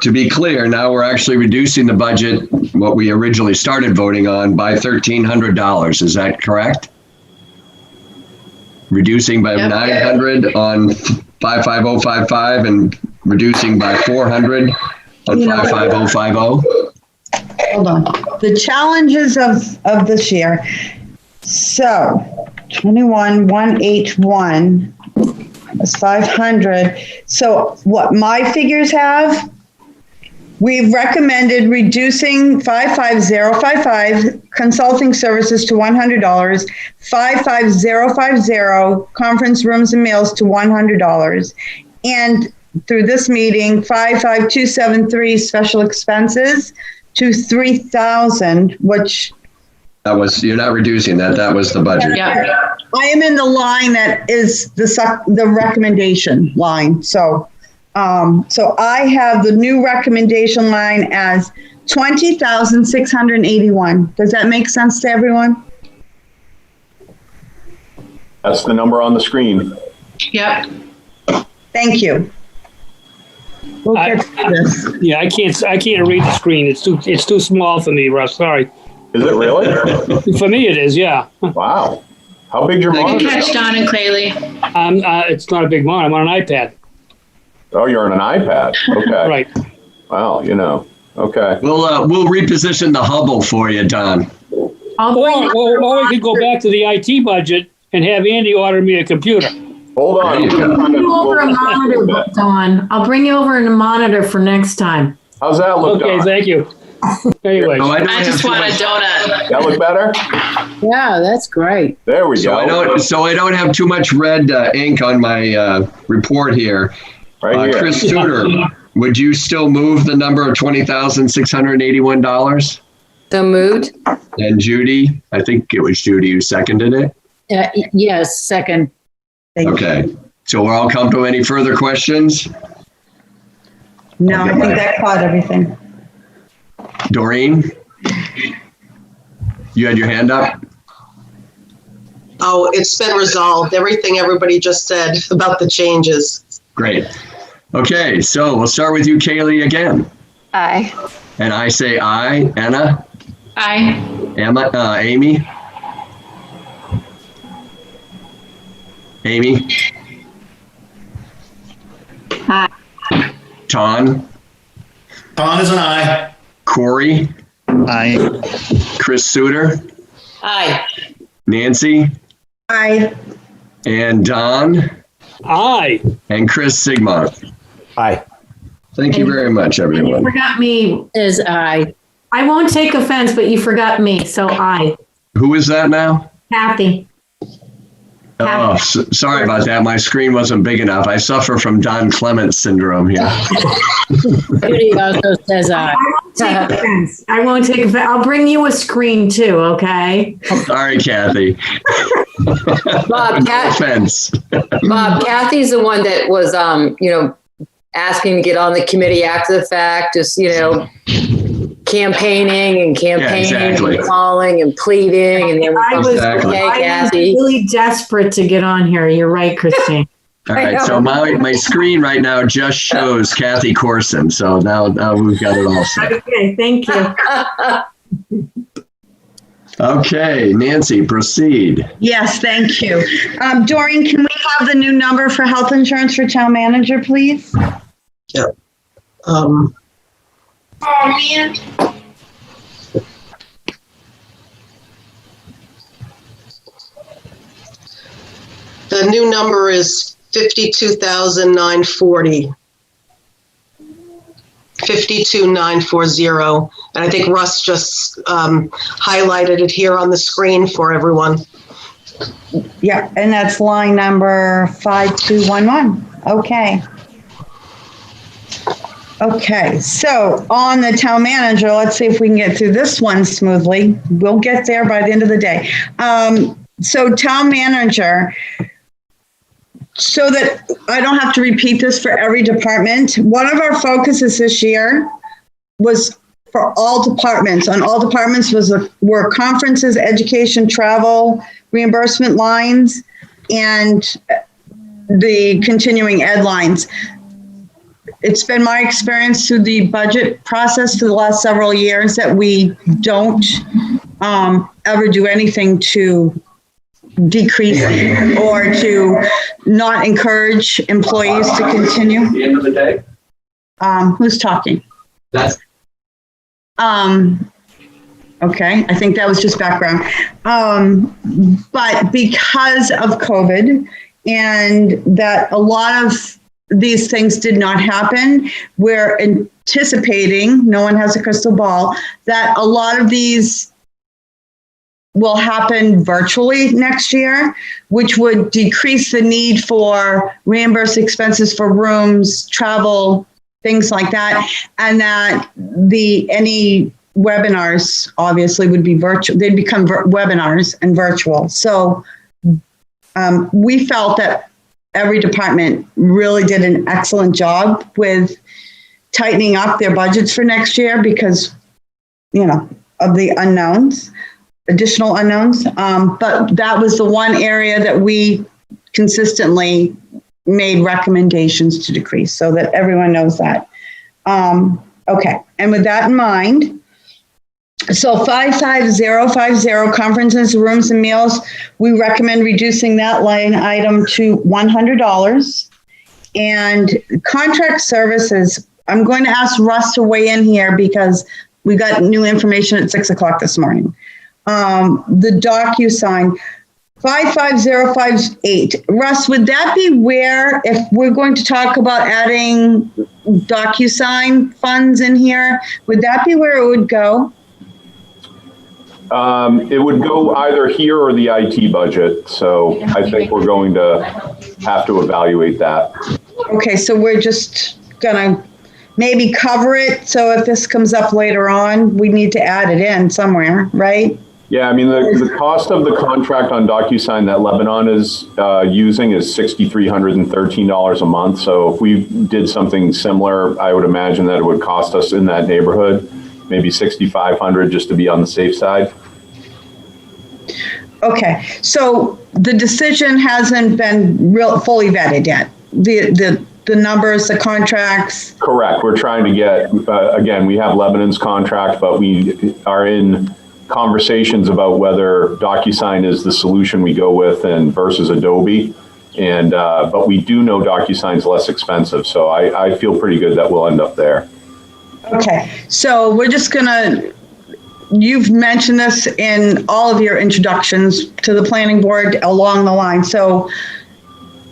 to be clear, now we're actually reducing the budget, what we originally started voting on, by $1,300. Is that correct? Reducing by 900 on 55055 and reducing by 400 on 55050. Hold on. The challenges of this year. So 21181 is 500. So what my figures have, we've recommended reducing 55055 consulting services to $100, 55050 conference rooms and meals to $100, and through this meeting, 55273 special expenses to 3,000, which That was, you're not reducing that. That was the budget. I am in the line that is the recommendation line. So I have the new recommendation line as 20,681. Does that make sense to everyone? That's the number on the screen. Yep. Thank you. We'll get through this. Yeah, I can't read the screen. It's too small for me, Russ. Sorry. Is it really? For me, it is. Yeah. Wow. How big's your monitor? Good catch, Don and Claylee. It's not a big monitor. I'm on an iPad. Oh, you're on an iPad. Okay. Right. Wow. Okay. We'll reposition the Hubble for you, Don. Or we could go back to the IT budget and have Andy order me a computer. Hold on. I'll bring you over a monitor, Dawn. I'll bring you over a monitor for next time. How's that look? Okay, thank you. Anyway, I just want a donut. That look better? Yeah, that's great. There we go. I don't have too much red ink on my report here. Right here. Chris Tudor, would you still move the number of $20,681? So moved. And Judy, I think it was Judy who seconded it. Yes, second. Okay. So we're all comfortable. Any further questions? No, I think that caught everything. Doreen? You had your hand up? Oh, it's been resolved. Everything everybody just said about the changes. Great. Okay, so we'll start with you, Kaylee, again. Aye. And I say aye. Anna? Aye. Amy? Amy? Aye. Ton? Ton is an aye. Corey? Aye. Chris Suter? Aye. Nancy? Aye. And Don? Aye. And Chris Sigmont? Aye. Thank you very much, And you everyone. forgot me as aye. I won't take offense, but you forgot me, so I. Who is that now? Kathy. Oh, sorry about that. My screen wasn't big enough. I suffer from Don Clement syndrome here. Judy also says I won't take offense. I won't take offense. I'll bring you a screen too, okay? Sorry, Kathy. Bob, No offense. Bob, Kathy's the one that was, asking to get on the committee after the fact, just, campaigning and exactly. and calling and pleading. And then I was Kathy. really desperate to get on here. You're right, Christine. All right, so my screen right now just shows Kathy Corson. So now we've got it all set. Okay, thank you. Okay, Nancy, proceed. Yes, thank you. Doreen, can we have the new number for health insurance for town manager, please? Yeah. Oh, man. The new number is 52,940. 52,940. And I think Russ just highlighted it here on the screen for everyone. Yeah, and that's line number 5211. Okay. Okay, so on the town manager, let's see if we can get through this one smoothly. We'll get there by the end of the day. So town manager, so that I don't have to repeat this for every department, one of our focuses this year was for all departments. On all departments were conferences, education, travel, reimbursement lines, and the continuing ed lines. It's been my experience through the budget process for the last several years that we don't ever do anything to decrease or to not encourage employees to continue. At the end of the day? Who's talking? That's okay, I think that was just background. But because of COVID and that a lot of these things did not happen, we're anticipating, no one has a crystal ball, that a lot of these will happen virtually next year, which would decrease the need for reimbursed expenses for rooms, travel, things like that, and that any webinars obviously would be virtual. They'd become webinars and virtual. So we felt that every department really did an excellent job with tightening up their budgets for next year because, of the unknowns, additional unknowns. But that was the one area that we consistently made recommendations to decrease so that everyone knows that. Okay, and with that in mind, so 55050 conferences, rooms and meals, we recommend reducing that line item to $100. And contract services, I'm going to ask Russ to weigh in here because we got new information at 6:00 this morning. The DocuSign, 55058. Russ, would that be where, if we're going to talk about adding DocuSign funds in here, would that be where it would go? It would go either here or the IT budget. So I think we're going to have to evaluate that. Okay, so we're just gonna maybe cover it. So if this comes up later on, we need to add it in somewhere, right? Yeah, I mean, the cost of the contract on DocuSign that Lebanon is using is $6,313 a month. So if we did something similar, I would imagine that it would cost us in that neighborhood, maybe $6,500 just to be on the safe side. Okay, so the decision hasn't been fully vetted yet. The numbers, the contracts. Correct. We're trying to get, again, we have Lebanon's contract, but we are in conversations about whether DocuSign is the solution we go with and versus Adobe. And, but we do know DocuSign's less expensive. So I feel pretty good that we'll end up there. Okay, so we're just gonna, you've mentioned this in all of your introductions to the planning board along the line. So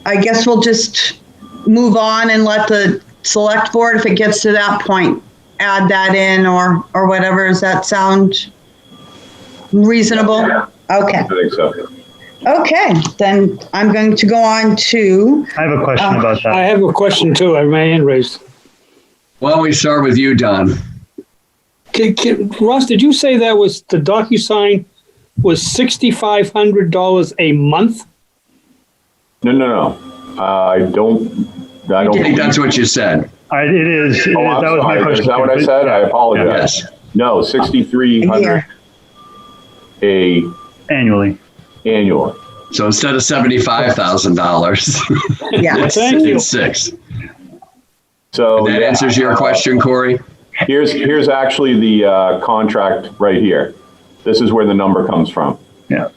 I guess we'll just move on and let the select board, if it gets to that point, add that in or whatever. Does that sound reasonable? Okay. I think so. Okay, then I'm going to go on to. I have a question about that. I have a question too. I have my hand raised. Why don't we start with you, Don? Ross, did you say that was the DocuSign was $6,500 a month? No. I don't think that's what you said. It is. Oh, I'm that was my sorry. question. Is that what I said? I apologize. Yes. No, 6,300 annually. So instead of $75,000, Yes. it's $6,000. So And that answers your question, Corey? Here's actually the contract right here. This is where the number comes from. Yeah.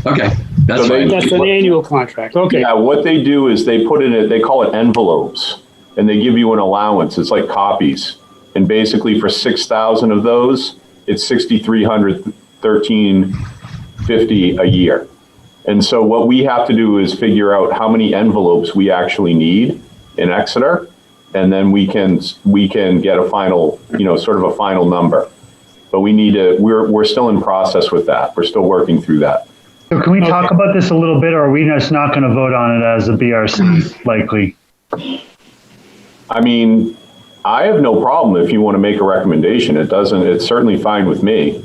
Okay, that's fine. That's an annual contract. Okay. Yeah, what they do is they put in it, they call it envelopes, and they give you an allowance. It's like copies. And basically for 6,000 of those, it's $6,300, $1,350 a year. And so what we have to do is figure out how many envelopes we actually need in Exeter, and then we can get a final, sort of a final number. But we need to, we're still in process with that. We're still working through that. So can we talk about this a little bit, or are we just not going to vote on it as a BRC likely? I mean, I have no problem if you want to make a recommendation. It's certainly fine with me.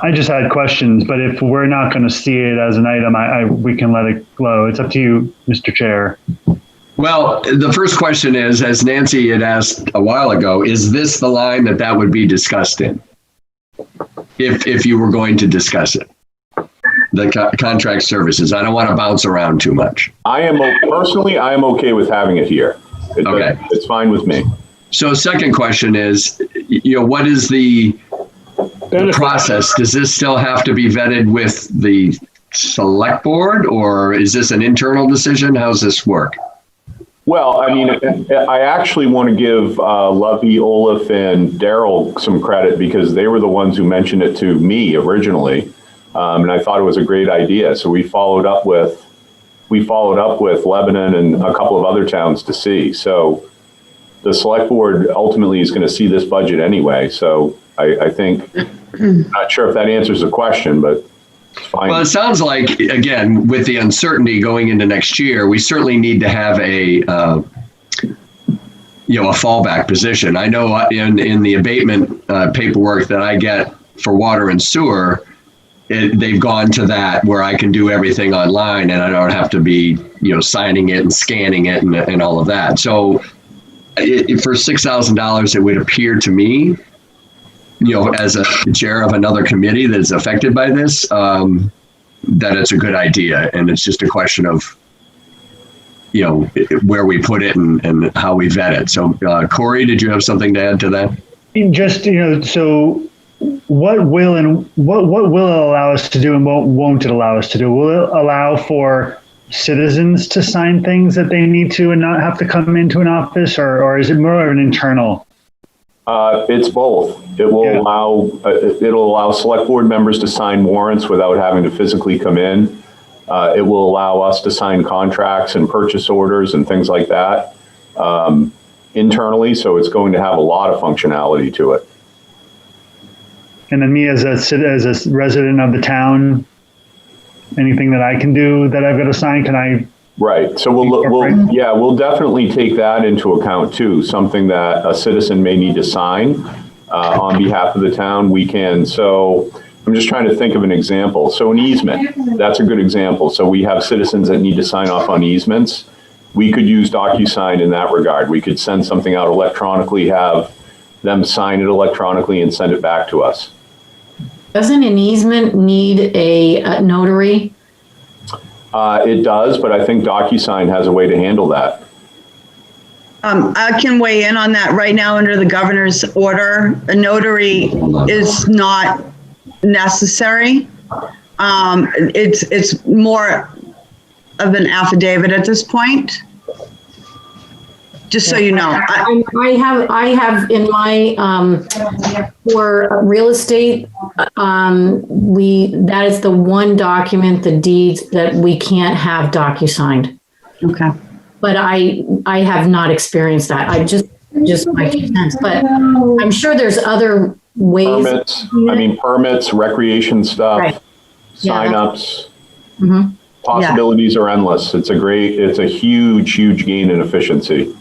I just had questions, but if we're not going to see it as an item, we can let it go. It's up to you, Mr. Chair. Well, the first question is, as Nancy had asked a while ago, is this the line that would be discussed in? If you were going to discuss it, the contract services. I don't want to bounce around too much. I am okay with having it here. Okay. It's fine with me. So second question is, what is the process? Does this still have to be vetted with the select board, or is this an internal decision? How does this work? Well, I mean, I actually want to give Lovey, Olaf, and Daryl some credit because they were the ones who mentioned it to me originally, and I thought it was a great idea. So we followed up with Lebanon and a couple of other towns to see. So the select board ultimately is going to see this budget anyway. So I think, not sure if that answers the question, but it's fine. Well, it sounds like, again, with the uncertainty going into next year, we certainly need to have a fallback position. I know in the abatement paperwork that I get for water and sewer, they've gone to that where I can do everything online and I don't have to be, signing it and scanning it and all of that. So for $6,000, it would appear to me, as a chair of another committee that is affected by this, that it's a good idea. And it's just a question of, where we put it and how we vet it. So Corey, did you have something to add to that? Just, so what will it allow us to do and what won't it allow us to do? Will it allow for citizens to sign things that they need to and not have to come into an office, or is it more of an internal? It's both. It will it'll allow select board members to sign warrants without having to physically come in. It will allow us to sign contracts and purchase orders and things like that internally. So it's going to have a lot of functionality to it. And then me as a resident of the town, anything that I can do that I've got to sign, can I? Right. So we'll definitely take that into account too. Something that a citizen may need to sign on behalf of the town. We can. So I'm just trying to think of an example. So an easement, that's a good example. So we have citizens that need to sign off on easements. We could use DocuSign in that regard. We could send something out electronically, have them sign it electronically and send it back to us. Doesn't an easement need a notary? It does, but I think DocuSign has a way to handle that. I can weigh in on that right now under the governor's order. A notary is not necessary. It's more of an affidavit at this point. Just so you know. I have in my, for real estate, that is the one document, the deeds, that we can't have DocuSigned. Okay. But I have not experienced that. just my 2 cents, but I'm sure there's other ways. Permits, recreation stuff, Right. signups. Mm-hmm. Possibilities are endless. It's a huge gain in efficiency.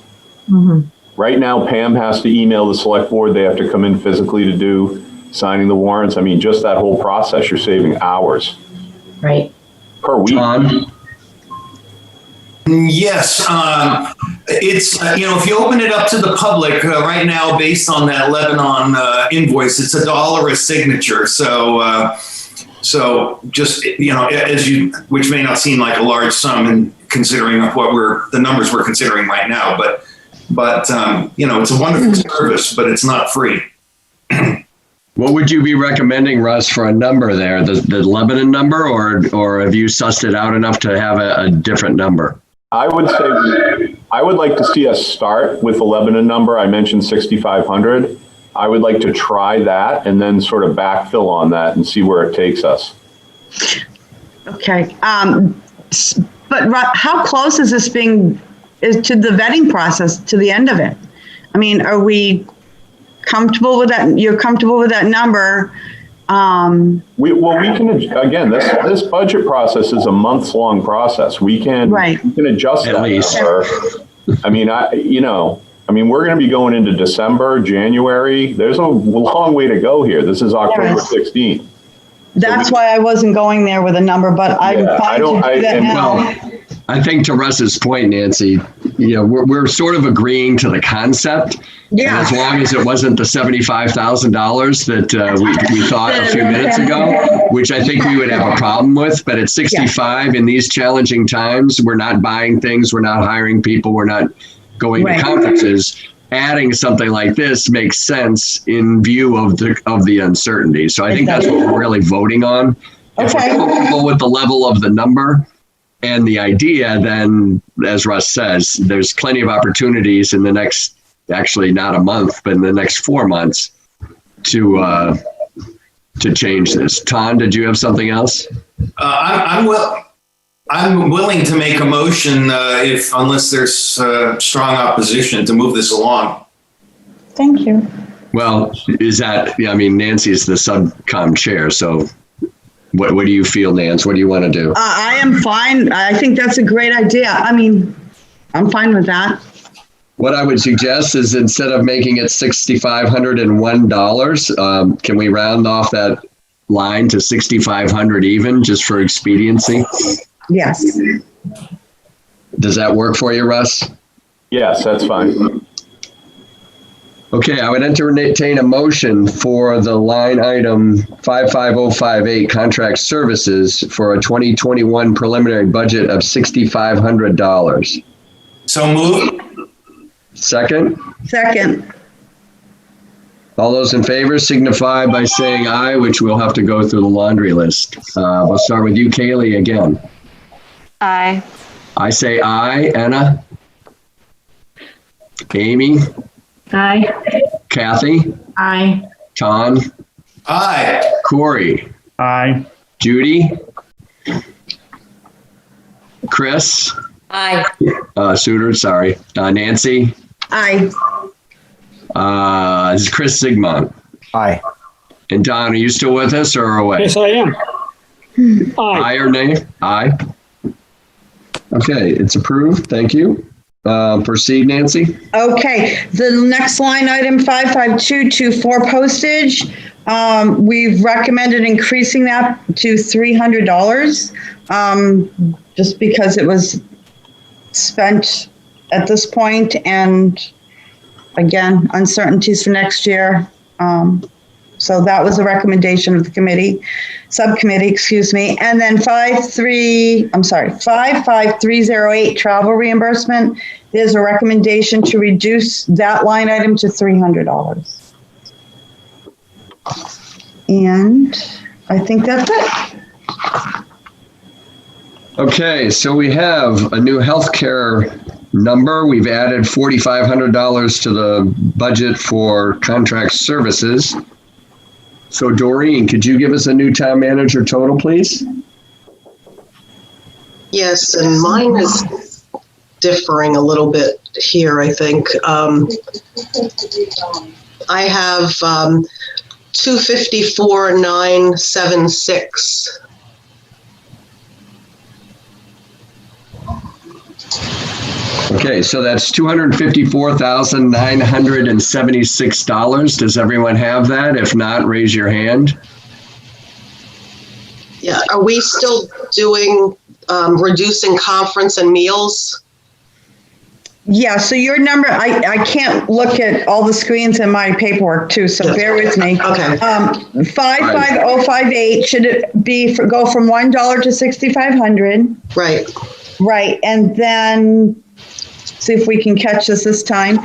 Mm-hmm. Right now, Pam has to email the select board. They have to come in physically to do signing the warrants. I mean, just that whole process, you're saving hours. Right. Per week. Yes, it's, if you open it up to the public right now, based on that Lebanon invoice, it's $1 a signature. So just, which may not seem like a large sum in considering the numbers we're considering right now, but it's a wonderful service, but it's not free. What would you be recommending, Russ, for a number there? The Lebanon number, or have you sussed it out enough to have a different number? I would say I would like to see us start with the Lebanon number. I mentioned 6,500. I would like to try that and then sort of backfill on that and see where it takes us. Okay. But how close is this to the vetting process, to the end of it? I mean, are we comfortable with that? You're comfortable with that number? We can, again, this budget process is a months-long process. We can adjust that number. I mean, we're going to be going into December, January. There's a long way to go here. This is October 16th. That's why I wasn't going there with a number, but I'm fine to do that now. I think to Russ's point, Nancy, we're sort of agreeing to the concept. Yeah. And as long as it wasn't the $75,000 that we thought a few minutes ago, which I think we would have a problem with. But at 65 in these challenging times, we're not buying things, we're not hiring people, we're not going to conferences. Adding something like this makes sense in view of the uncertainty. So I think that's what we're really voting on. If we're comfortable with the level of the number and the idea, then as Russ says, there's plenty of opportunities in the next, actually not a month, but in the next 4 months to change this. Ton, did you have something else? I'm willing to make a motion unless there's strong opposition to move this along. Thank you. Well, Nancy is the subcom chair, so what do you feel, Nance? What do you want to do? I am fine. I think that's a great idea. I mean, I'm fine with that. What I would suggest is instead of making it $6,501, can we round off that line to 6,500 even, just for expediency? Yes. Does that work for you, Russ? Yes, that's fine. Okay, I would entertain a motion for the line item 55058 contract services for a 2021 preliminary budget of $6,500. So moved. Second? Second. All those in favor signify by saying aye, which we'll have to go through the laundry list. We'll start with you, Kaylee, again. Aye. I say aye. Anna? Amy? Aye. Kathy? Aye. Ton? Aye. Corey? Aye. Judy? Chris? Aye. Suter, sorry. Nancy? Aye. This is Chris Sigmund. Aye. And Don, are you still with us or away? Yes, I am. Aye. Aye or nay? Aye. Okay, it's approved. Thank you. Proceed, Nancy. Okay, the next line item 55224 postage. We've recommended increasing that to $300 just because it was spent at this point, and again, uncertainties for next year. So that was a recommendation of the subcommittee, excuse me. And then 55308 travel reimbursement. There's a recommendation to reduce that line item to $300. And I think that's it. Okay, so we have a new healthcare number. We've added $4,500 to the budget for contract services. So Doreen, could you give us a new town manager total, please? Yes, and mine is differing a little bit here, I think. I have 254,976. Okay, so that's $254,976. Does everyone have that? If not, raise your hand. Yeah, are we still doing reducing conference and meals? Yeah, so your number, I can't look at all the screens in my paperwork too, so bear with me. Okay. 55058, should it be, go from $1 to 6,500? Right. Right, and then, see if we can catch this time.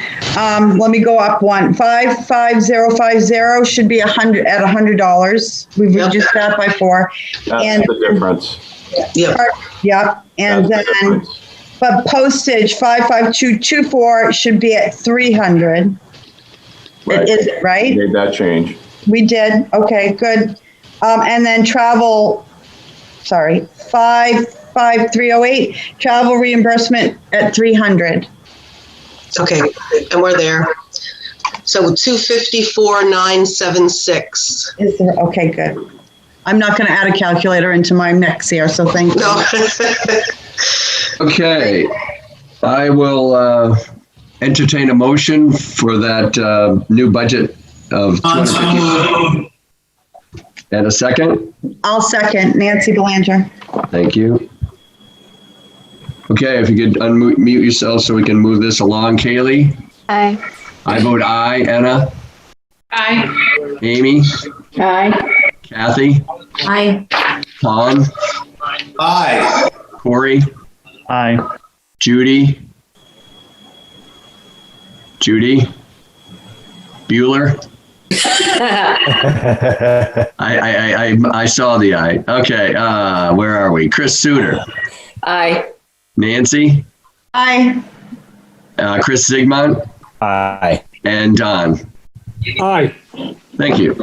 Let me go up one. 55050 should be $100. We've reduced that by 4. That's the difference. Yep. Yep, and then, but postage 55224 should be at 300. Right. Is it right? Made that change. We did. Okay, good. And then travel, 55308, travel reimbursement at 300. Okay, and we're there. So 254,976. Is there, okay, good. I'm not going to add a calculator into my mix here, so thank you. No. Okay, I will entertain a motion for that new budget of 250. And a second? I'll second. Nancy Belanger. Thank you. Okay, if you could unmute yourself so we can move this along. Kaylee? Aye. I vote aye. Anna? Aye. Amy? Aye. Kathy? Aye. Tom? Aye. Corey? Aye. Judy? Bueller? I saw the eye. Okay, where are we? Chris Suter? Aye. Nancy? Aye. Chris Zigmont? Aye. And Don? Aye. Thank you.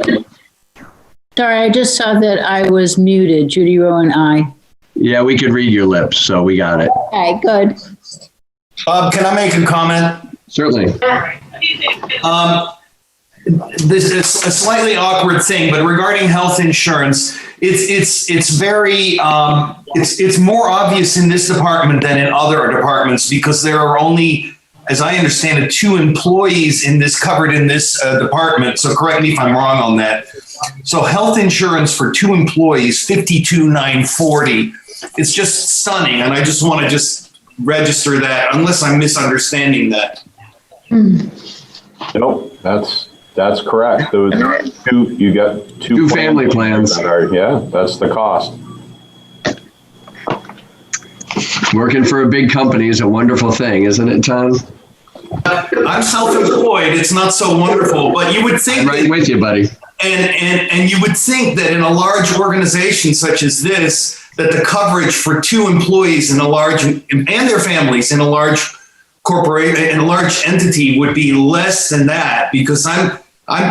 Sorry, I just saw that I was muted. Judy Rowan, aye. Yeah, we could read your lips, so we got it. Okay, good. Bob, can I make a comment? Certainly. This is a slightly awkward thing, but regarding health insurance, it's very it's more obvious in this department than in other departments because there are only, as I understand it, 2 employees covered in this department. So correct me if I'm wrong on that. So health insurance for 2 employees, $52,940. It's just stunning, and I just want to register that, unless I'm misunderstanding that. Nope, that's correct. Those you got 2 family plans. That's the cost. Working for a big company is a wonderful thing, isn't it, Tom? I'm self-employed. It's not so wonderful, but you would think. I'm right with you, buddy. And you would think that in a large organization such as this, that the coverage for 2 employees in a large and their families in a large corporation, in a large entity, would be less than that, because I'm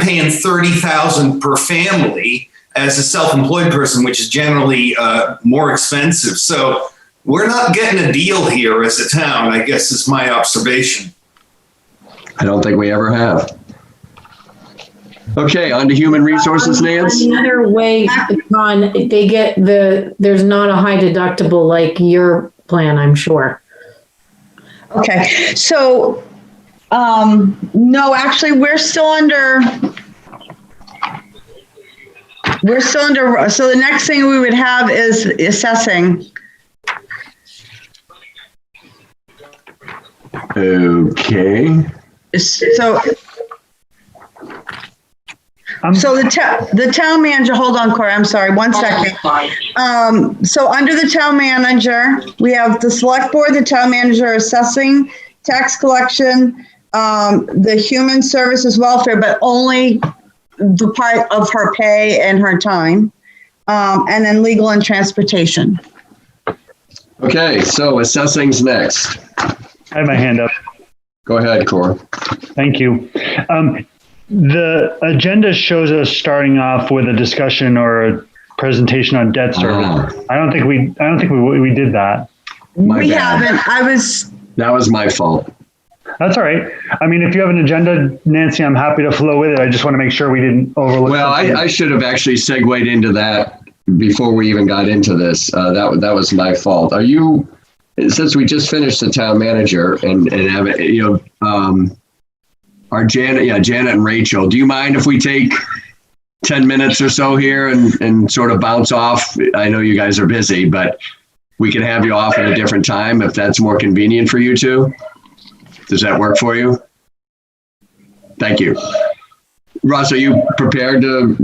paying $30,000 per family as a self-employed person, which is generally more expensive. So we're not getting a deal here as a town, I guess is my observation. I don't think we ever have. Okay, on to human resources, Nance. Another way, Ron, they get there's not a high deductible like your plan, I'm sure. Okay, so, no, actually, we're still under, so the next thing we would have is assessing. Okay. So the town manager, hold on, Corey, I'm sorry, 1 second. So under the town manager, we have the select board, the town manager, assessing, tax collection, the human services welfare, but only the part of her pay and her time, and then legal and transportation. Okay, so assessing's next. I have my hand up. Go ahead, Cor. Thank you. The agenda shows us starting off with a discussion or a presentation on debt service. I don't think we did that. We haven't. That was my fault. That's all right. I mean, if you have an agenda, Nancy, I'm happy to flow with it. I just want to make sure we didn't overlook. Well, I should have actually segued into that before we even got into this. That was my fault. Are you, since we just finished the town manager and have it, our Janet and Rachel, do you mind if we take 10 minutes or so here and sort of bounce off? I know you guys are busy, but we can have you off at a different time if that's more convenient for you two. Does that work for you? Thank you. Russ, are you prepared to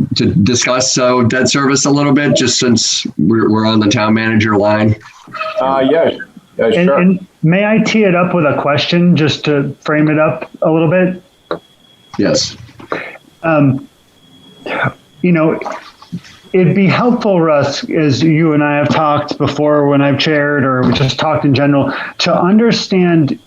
discuss debt service a little bit, just since we're on the town manager line? Yeah, sure. And may I tee it up with a question just to frame it up a little bit? Yes. It'd be helpful, Russ, as you and I have talked before when I've chaired or we just talked in general, to understand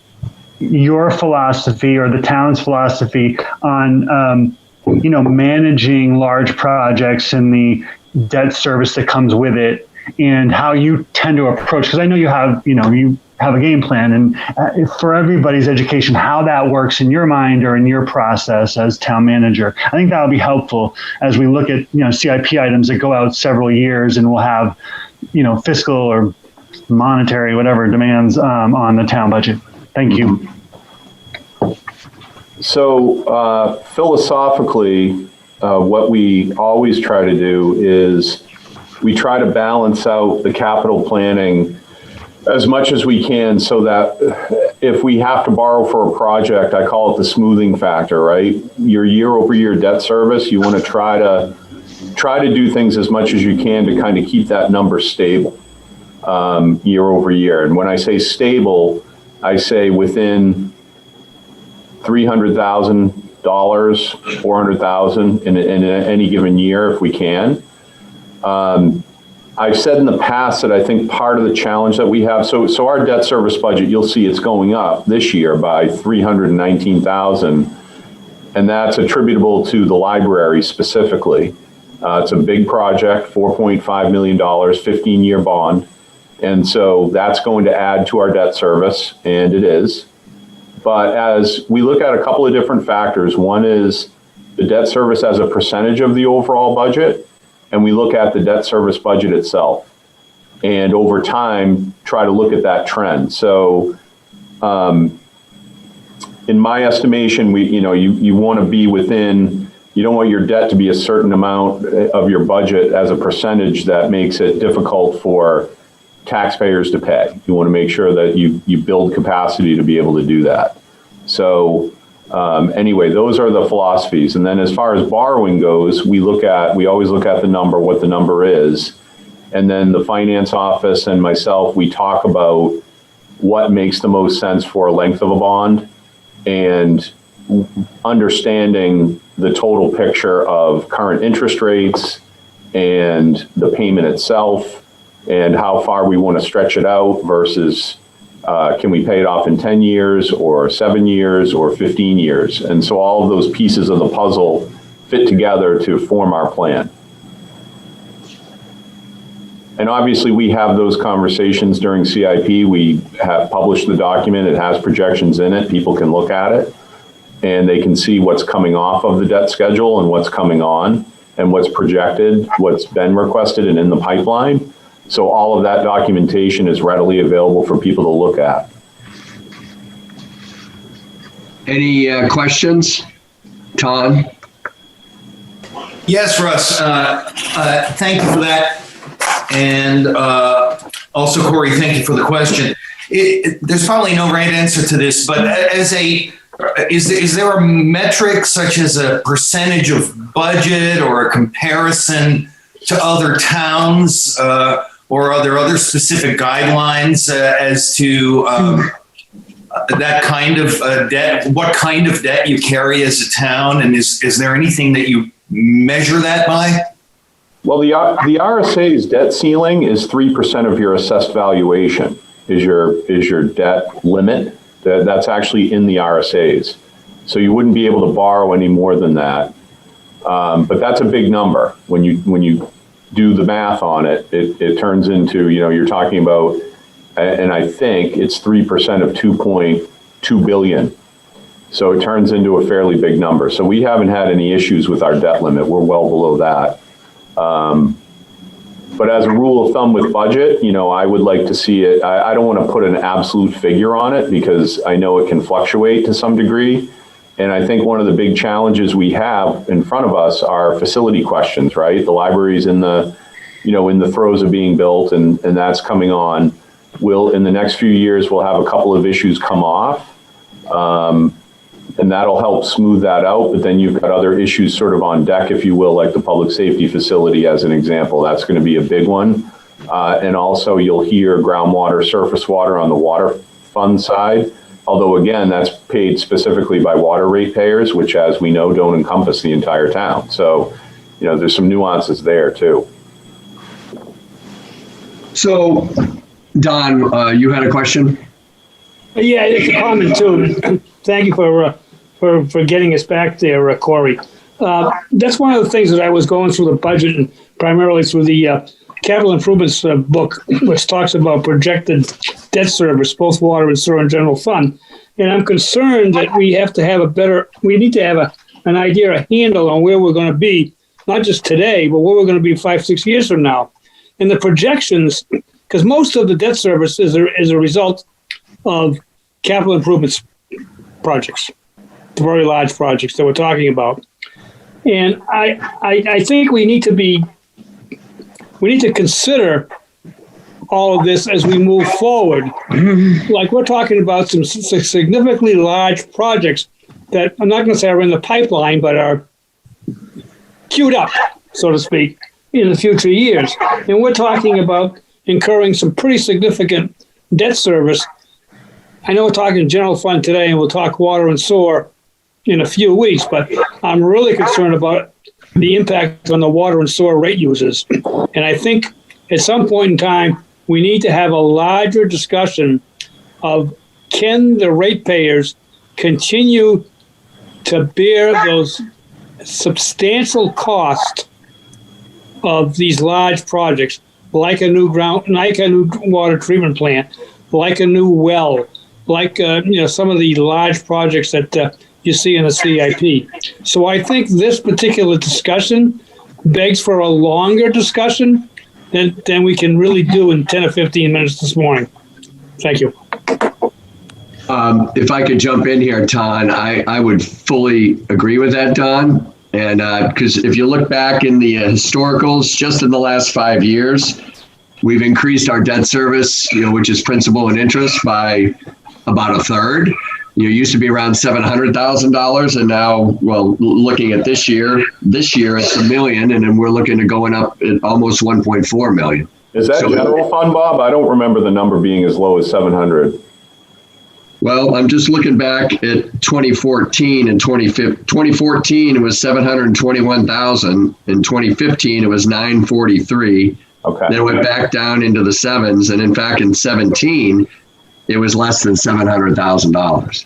your philosophy or the town's philosophy on, managing large projects and the debt service that comes with it, and how you tend to approach, because I know you have a game plan, and for everybody's education, how that works in your mind or in your process as town manager. I think that would be helpful as we look at, CIP items that go out several years and we'll have, fiscal or monetary, whatever demands on the town budget. Thank you. So philosophically, what we always try to do is we try to balance out the capital planning as much as we can, so that if we have to borrow for a project, I call it the smoothing factor, right? Your year-over-year debt service, you want to try to do things as much as you can to kind of keep that number stable year over year. And when I say stable, I say within $300,000, $400,000 in any given year if we can. I've said in the past that I think part of the challenge that we have, so our debt service budget, you'll see it's going up this year by $319,000, and that's attributable to the library specifically. It's a big project, $4.5 million, 15-year bond, and so that's going to add to our debt service, and it is. But as we look at a couple of different factors, one is the debt service as a percentage of the overall budget, and we look at the debt service budget itself, and over time try to look at that trend. So in my estimation, you want to be within, you don't want your debt to be a certain amount of your budget as a percentage that makes it difficult for taxpayers to pay. You want to make sure that you build capacity to be able to do that. So anyway, those are the philosophies. And then as far as borrowing goes, we always look at the number, what the number is. And then the finance office and myself, we talk about what makes the most sense for a length of a bond, and understanding the total picture of current interest rates and the payment itself, and how far we want to stretch it out versus can we pay it off in 10 years or 7 years or 15 years? And so all of those pieces of the puzzle fit together to form our plan. And obviously we have those conversations during CIP. We have published the document. It has projections in it. People can look at it and they can see what's coming off of the debt schedule and what's coming on and what's projected, what's been requested and in the pipeline. So all of that documentation is readily available for people to look at. Any questions? Tom? Yes, Russ. Thank you for that. And also, Corey, thank you for the question. There's probably no right answer to this, but is there a metric such as a percentage of budget or a comparison to other towns? Or are there other specific guidelines as to that kind of debt? What kind of debt you carry as a town, and is there anything that you measure that by? Well, the RSA's debt ceiling is 3% of your assessed valuation is your debt limit. That's actually in the RSA's, so you wouldn't be able to borrow any more than that. But that's a big number when you do the math on it. It turns into, you're talking about and I think it's 3% of 2.2 billion. So it turns into a fairly big number. So we haven't had any issues with our debt limit. We're well below that. But as a rule of thumb with budget, I would like to see it. I don't want to put an absolute figure on it because I know it can fluctuate to some degree. And I think one of the big challenges we have in front of us are facility questions, right? The library's in the throes of being built, and that's coming on. In the next few years, we'll have a couple of issues come off. And that'll help smooth that out. But then you've got other issues sort of on deck, if you will, like the public safety facility as an example. That's going to be a big one. And also you'll hear groundwater, surface water on the water fund side. Although, again, that's paid specifically by water ratepayers, which, as we know, don't encompass the entire town. So, there's some nuances there, too. So, Don, you had a question? Yeah, it's a comment, too. Thank you for getting us back there, Corey. That's one of the things that I was going through the budget and primarily through the capital improvements book, which talks about projected debt service, both water and sewer and general fund. And I'm concerned that we need to have an idea, a handle on where we're going to be, not just today, but where we're going to be 5-6 years from now. And the projections, because most of the debt service is a result of capital improvements projects, the very large projects that we're talking about. And I think we need to consider all of this as we move forward. Like we're talking about some significantly large projects that I'm not going to say are in the pipeline, but are queued up, so to speak, in the future years. And we're talking about incurring some pretty significant debt service. I know we're talking general fund today, and we'll talk water and sewer in a few weeks, but I'm really concerned about the impact on the water and sewer rate users. And I think at some point in time, we need to have a larger discussion of can the ratepayers continue to bear those substantial costs of these large projects, like a new water treatment plant, like a new well, like some of the large projects that you see in the CIP. So I think this particular discussion begs for a longer discussion than we can really do in 10 or 15 minutes this morning. Thank you. If I could jump in here, Ton, I would fully agree with that, Don. And because if you look back in the historicals, just in the last 5 years, we've increased our debt service, which is principal and interest, by about a third. It used to be around $700,000, and now, looking at this year it's $1 million, and then we're looking at going up at almost $1.4 million. Is that general fund, Bob? I don't remember the number being as low as 700. Well, I'm just looking back at 2014 and 2015. 2014 it was 721,000. In 2015 it was 943. Okay. Then it went back down into the sevens, and in fact in 17 it was less than $700,000.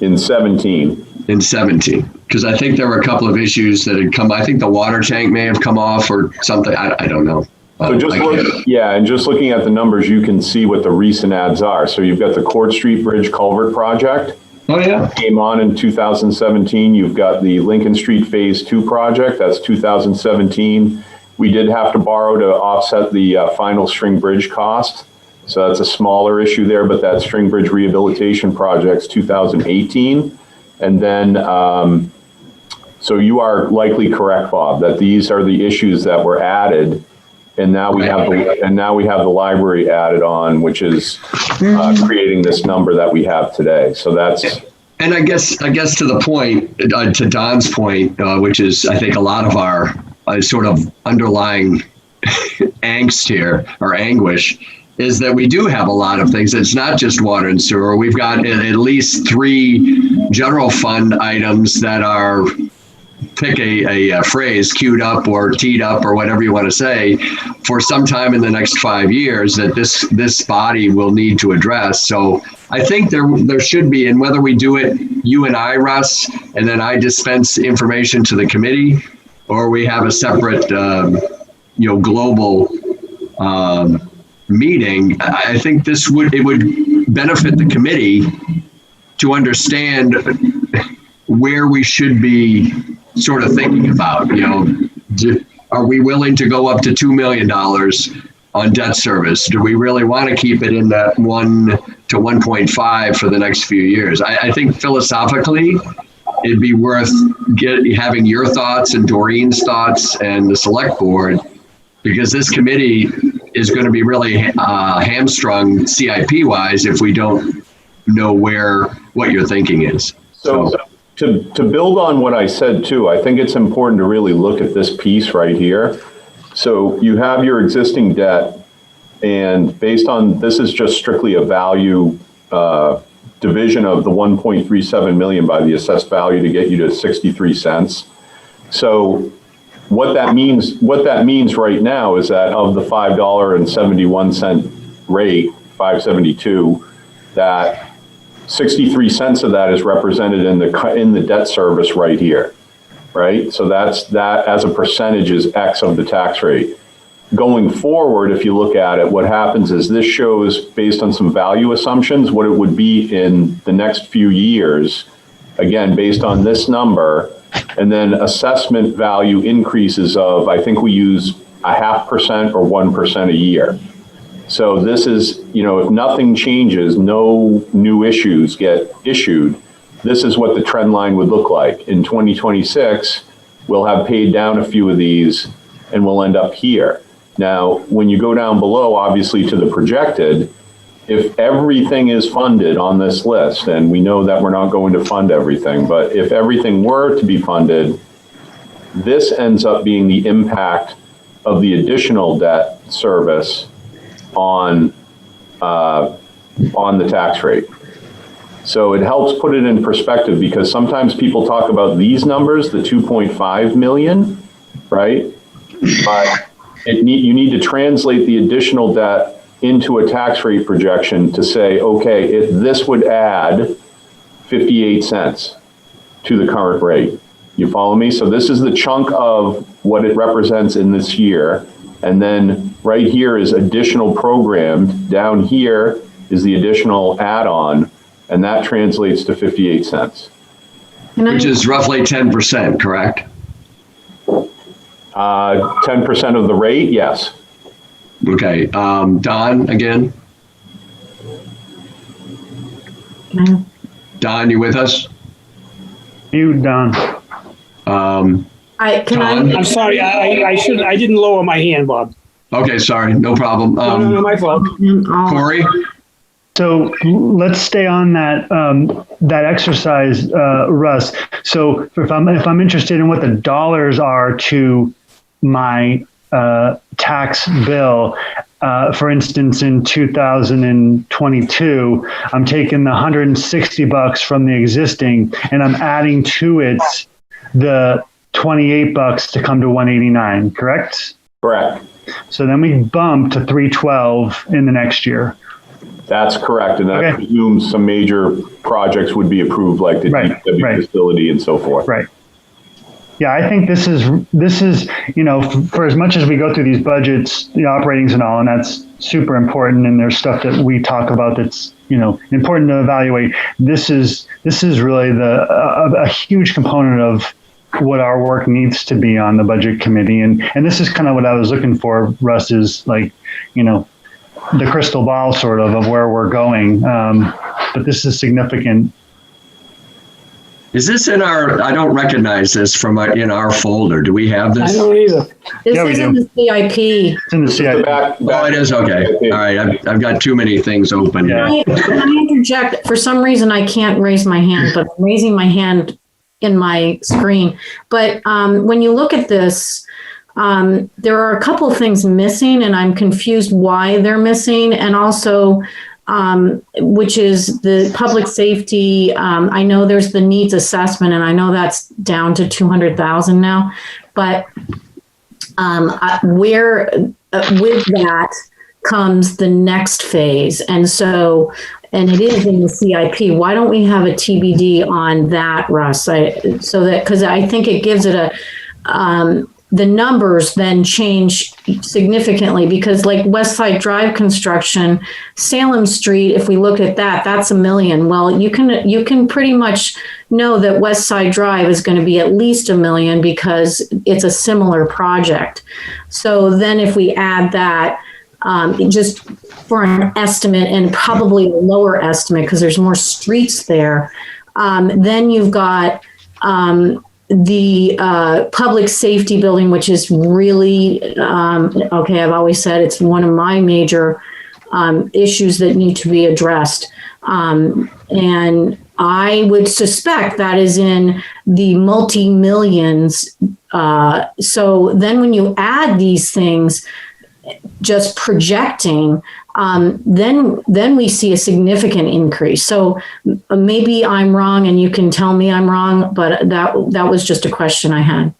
In 17. In 17, because I think there were a couple of issues that had come. I think the water tank may have come off or something. I don't know. So just looking at the numbers, you can see what the recent adds are. So you've got the Court Street Bridge Culvert Project. Oh yeah. Came on in 2017. You've got the Lincoln Street Phase 2 project. That's 2017. We did have to borrow to offset the final String Bridge cost. So that's a smaller issue there, but that String Bridge Rehabilitation Project's 2018. And then, so you are likely correct, Bob, that these are the issues that were added. And now we have the library added on, which is creating this number that we have today. So that's. And I guess to the point, to Don's point, which is I think a lot of our sort of underlying angst here or anguish, is that we do have a lot of things. It's not just water and sewer. We've got at least 3 general fund items that are, pick a phrase, queued up or teed up or whatever you want to say, for some time in the next 5 years that this body will need to address. So I think there should be, and whether we do it, you and I, Russ, and then I dispense information to the committee, or we have a separate, global meeting, I think it would benefit the committee to understand where we should be sort of thinking about, are we willing to go up to $2 million on debt service? Do we really want to keep it in that 1 to 1.5 for the next few years? I think philosophically, it'd be worth having your thoughts and Doreen's thoughts and the select board, because this committee is going to be really hamstrung CIP wise if we don't know what your thinking is. So to build on what I said too, I think it's important to really look at this piece right here. So you have your existing debt, and based on, this is just strictly a value division of the 1.37 million by the assessed value to get you to 63 cents. So what that means right now is that of the $5.71 rate, 572, that 63 cents of that is represented in the debt service right here, right? So that as a percentage is X of the tax rate. Going forward, if you look at it, what happens is this shows, based on some value assumptions, what it would be in the next few years, again, based on this number, and then assessment value increases of, I think we use 0.5% or 1% a year. So this is, if nothing changes, no new issues get issued, this is what the trend line would look like. In 2026, we'll have paid down a few of these and we'll end up here. Now, when you go down below, obviously to the projected, if everything is funded on this list, and we know that we're not going to fund everything, but if everything were to be funded, this ends up being the impact of the additional debt service on the tax rate. So it helps put it in perspective, because sometimes people talk about these numbers, the 2.5 million, right? But you need to translate the additional debt into a tax rate projection to say, okay, if this would add 58 cents to the current rate. You follow me? So this is the chunk of what it represents in this year. And then right here is additional programmed. Down here is the additional add-on, and that translates to 58 cents. Which is roughly 10%, correct? 10% of the rate, yes. Okay, Don, again? Don, you with us? You, Don. Tom? I'm sorry, I didn't lower my hand, Bob. Okay, sorry, no problem. No, my fault. Corey? So let's stay on that exercise, Russ. So if I'm interested in what the dollars are to my tax bill, for instance, in 2022, I'm taking the $160 from the existing, and I'm adding to it the $28 to come to 189. Correct? Correct. So then we bump to 312 in the next year. That's correct, and that presumes some major projects would be approved, like the DPW facility and so forth. Right. Yeah, I think this is for as much as we go through these budgets, the operatings and all, and that's super important, and there's stuff that we talk about that's important to evaluate. This is really a huge component of what our work needs to be on the budget committee, and this is kind of what I was looking for, Russ, is like the crystal ball sort of where we're going, but this is significant. Is this in our, I don't recognize this from in our folder. Do we have this? I don't either. This is in the CIP. It's in the CIP. Oh, it is? Okay. All right. I've got too many things open. Can I interject? For some reason, I can't raise my hand, but I'm raising my hand in my screen. But when you look at this, there are a couple of things missing, and I'm confused why they're missing. And also, which is the public safety. I know there's the needs assessment, and I know that's down to 200,000 now, but where with that comes the next phase. And so, and it is in the CIP. Why don't we have a TBD on that, Russ? Because I think it gives it the numbers then change significantly, because like West Side Drive construction, Salem Street, if we look at that, that's $1 million. Well, you can pretty much know that West Side Drive is going to be at least $1 million because it's a similar project. So then if we add that, just for an estimate, and probably a lower estimate because there's more streets there, then you've got the public safety building, which is really, okay, I've always said it's one of my major issues that need to be addressed. And I would suspect that is in the multi-millions. So then when you add these things, just projecting, then we see a significant increase. So maybe I'm wrong, and you can tell me I'm wrong, but that was just a question I had.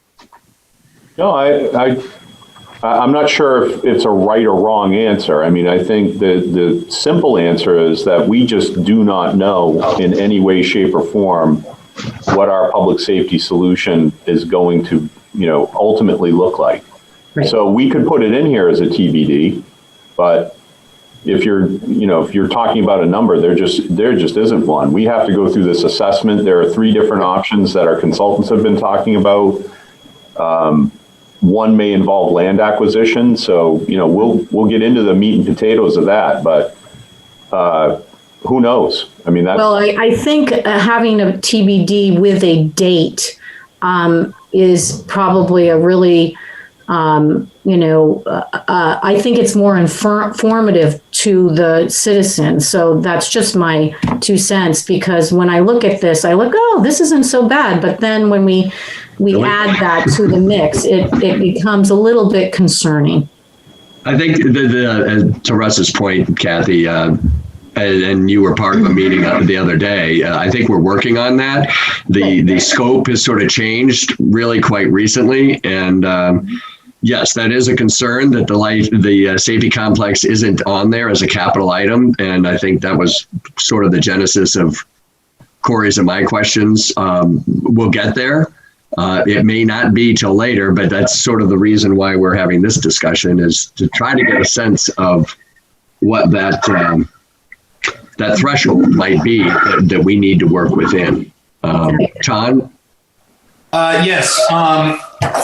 No, I'm not sure if it's a right or wrong answer. I mean, I think the simple answer is that we just do not know in any way, shape, or form what our public safety solution is going to, ultimately look like. Right. So we could put it in here as a TBD, but if you're talking about a number, there just isn't one. We have to go through this assessment. There are 3 different options that our consultants have been talking about. One may involve land acquisition, so we'll get into the meat and potatoes of that, but who knows? I mean, well, I think having a TBD with a date is probably a really I think it's more informative to the citizens. So that's just my 2 cents, because when I look at this, I look, oh, this isn't so bad. But then when we add that to the mix, it becomes a little bit concerning. I think to Russ's point, Kathy, and you were part of a meeting the other day. I think we're working on that. The scope has sort of changed really quite recently, and yes, that is a concern that the safety complex isn't on there as a capital item, and I think that was sort of the genesis of Corey's and my questions. We'll get there. It may not be till later, but that's sort of the reason why we're having this discussion, is to try to get a sense of what that threshold might be that we need to work within. John? Yes.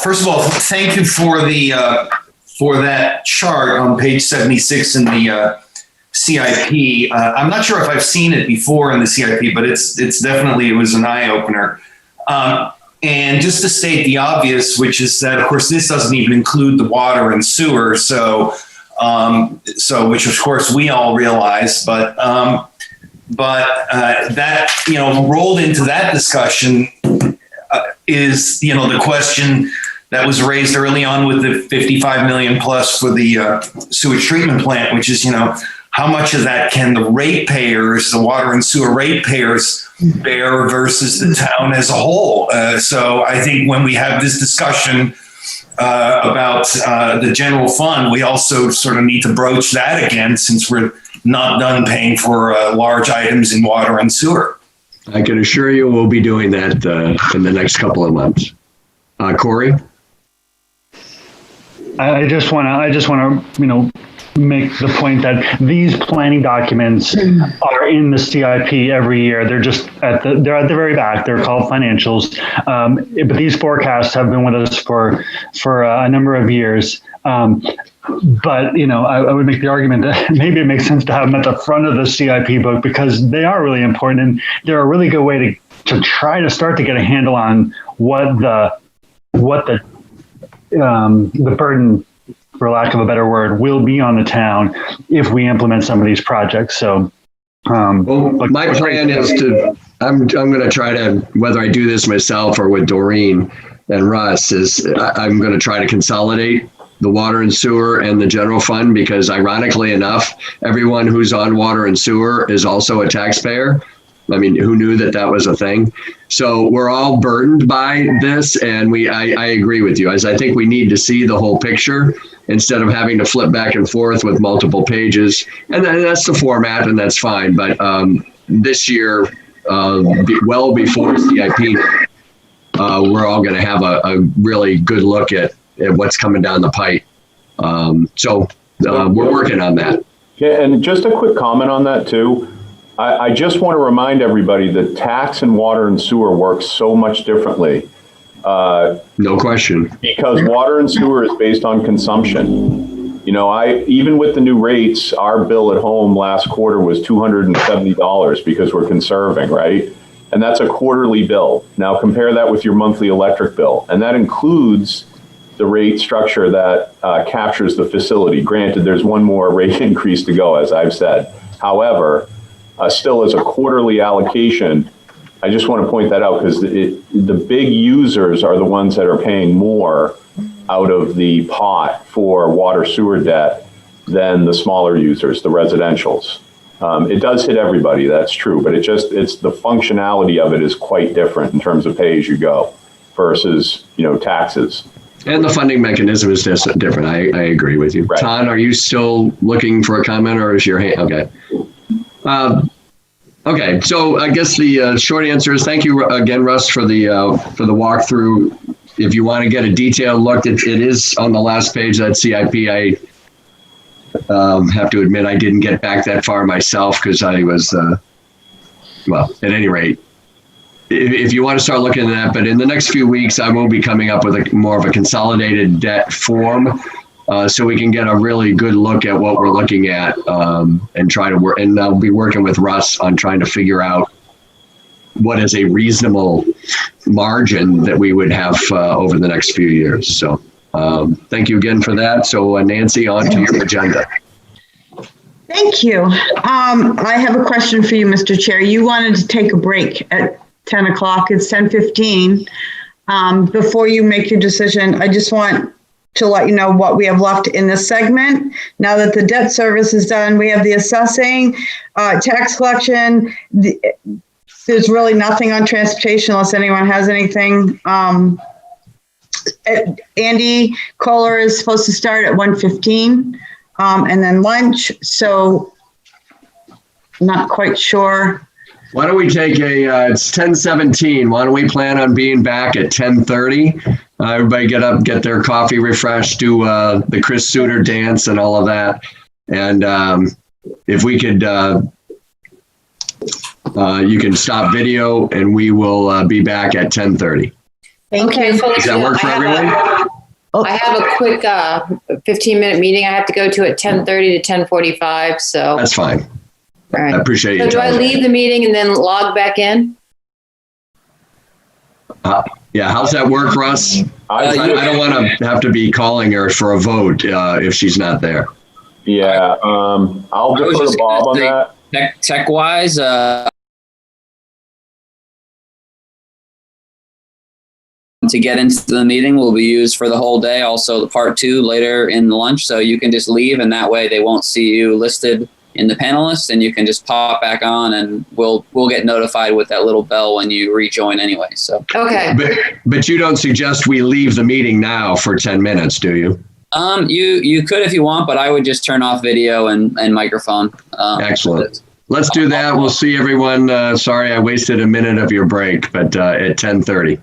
First of all, thank you for that chart on page 76 in the CIP. I'm not sure if I've seen it before in the CIP, but it was an eye opener. And just to state the obvious, which is that, of course, this doesn't even include the water and sewer. So which of course we all realize, but that, rolled into that discussion is, the question that was raised early on with the 55 million plus for the sewage treatment plant, which is, how much of that can the ratepayers, the water and sewer ratepayers, bear versus the town as a whole? So I think when we have this discussion about the general fund, we also sort of need to broach that again, since we're not done paying for large items in water and sewer. I can assure you we'll be doing that in the next couple of months. Corey? I just want to, make the point that these planning documents are in the CIP every year. They're just they're at the very back. They're called financials. But these forecasts have been with us for a number of years. But, I would make the argument that maybe it makes sense to have them at the front of the CIP book, because they are really important, and they're a really good way to try to start to get a handle on what the burden, for lack of a better word, will be on the town if we implement some of these projects. So, my plan is I'm going to try to, whether I do this myself or with Doreen and Russ, is I'm going to try to consolidate the water and sewer and the general fund, because ironically enough, everyone who's on water and sewer is also a taxpayer. I mean, who knew that was a thing? So we're all burdened by this, and I agree with you, as I think we need to see the whole picture instead of having to flip back and forth with multiple pages. And that's the format, and that's fine. But this year, well before CIP, we're all going to have a really good look at at what's coming down the pipe. So we're working on that. Yeah, and just a quick comment on that too. I just want to remind everybody that tax and water and sewer work so much differently. No question. Because water and sewer is based on consumption. You know, even with the new rates, our bill at home last quarter was $270 because we're conserving, right? And that's a quarterly bill. Now compare that with your monthly electric bill. And that includes the rate structure that captures the facility. Granted, there's one more rate increase to go, as I've said. However, still as a quarterly allocation, I just want to point that out because the big users are the ones that are paying more out of the pot for water sewer debt than the smaller users, the residentials. It does hit everybody, that's true, but it's the functionality of it is quite different in terms of pay as you go versus, taxes. And the funding mechanism is different. I agree with you. Right. Todd, are you still looking for a comment, or is your hand? Okay. Okay, so I guess the short answer is thank you again, Russ, for the walkthrough. If you want to get a detailed look, it is on the last page of that CIP. I have to admit I didn't get back that far myself because I was, well, at any rate, if you want to start looking at that, but in the next few weeks, I will be coming up with more of a consolidated debt form so we can get a really good look at what we're looking at and try to work. And I'll be working with Russ on trying to figure out what is a reasonable margin that we would have over the next few years. So thank you again for that. So Nancy, on to your agenda. Thank you. I have a question for you, Mr. Chair. You wanted to take a break at 10 o'clock. It's 10:15. Before you make your decision, I just want to let you know what we have left in this segment. Now that the debt service is done, we have the assessing, tax collection. There's really nothing on transportation unless anyone has anything. Andy Kohler is supposed to start at 1:15 and then lunch. So not quite sure. Why don't we take it's 10:17. Why don't we plan on being back at 10:30? Everybody get up, get their coffee refreshed, do the Chris Suter dance and all of that. And if we could, you can stop video and we will be back at 10:30. Okay, folks, does that work for everyone? I have a quick 15-minute meeting I have to go to at 10:30 to 10:45. So that's fine. All right. I appreciate so you. Do I leave the meeting and then log back in? Yeah, how's that work, Russ? I don't want to have to be calling her for a vote if she's not there. Yeah, I'll defer to Bob on that. Tech-wise, to get into the meeting will be used for the whole day. Also, the part 2 later in the lunch, so you can just leave, and that way they won't see you listed in the panelists, and you can just pop back on, and we'll get notified with that little bell when you rejoin anyway. So okay. But you don't suggest we leave the meeting now for 10 minutes, do you? You could if you want, but I would just turn off video and microphone. Excellent. Let's do that. We'll see everyone. Sorry, I wasted a minute of your break, but at 10:30.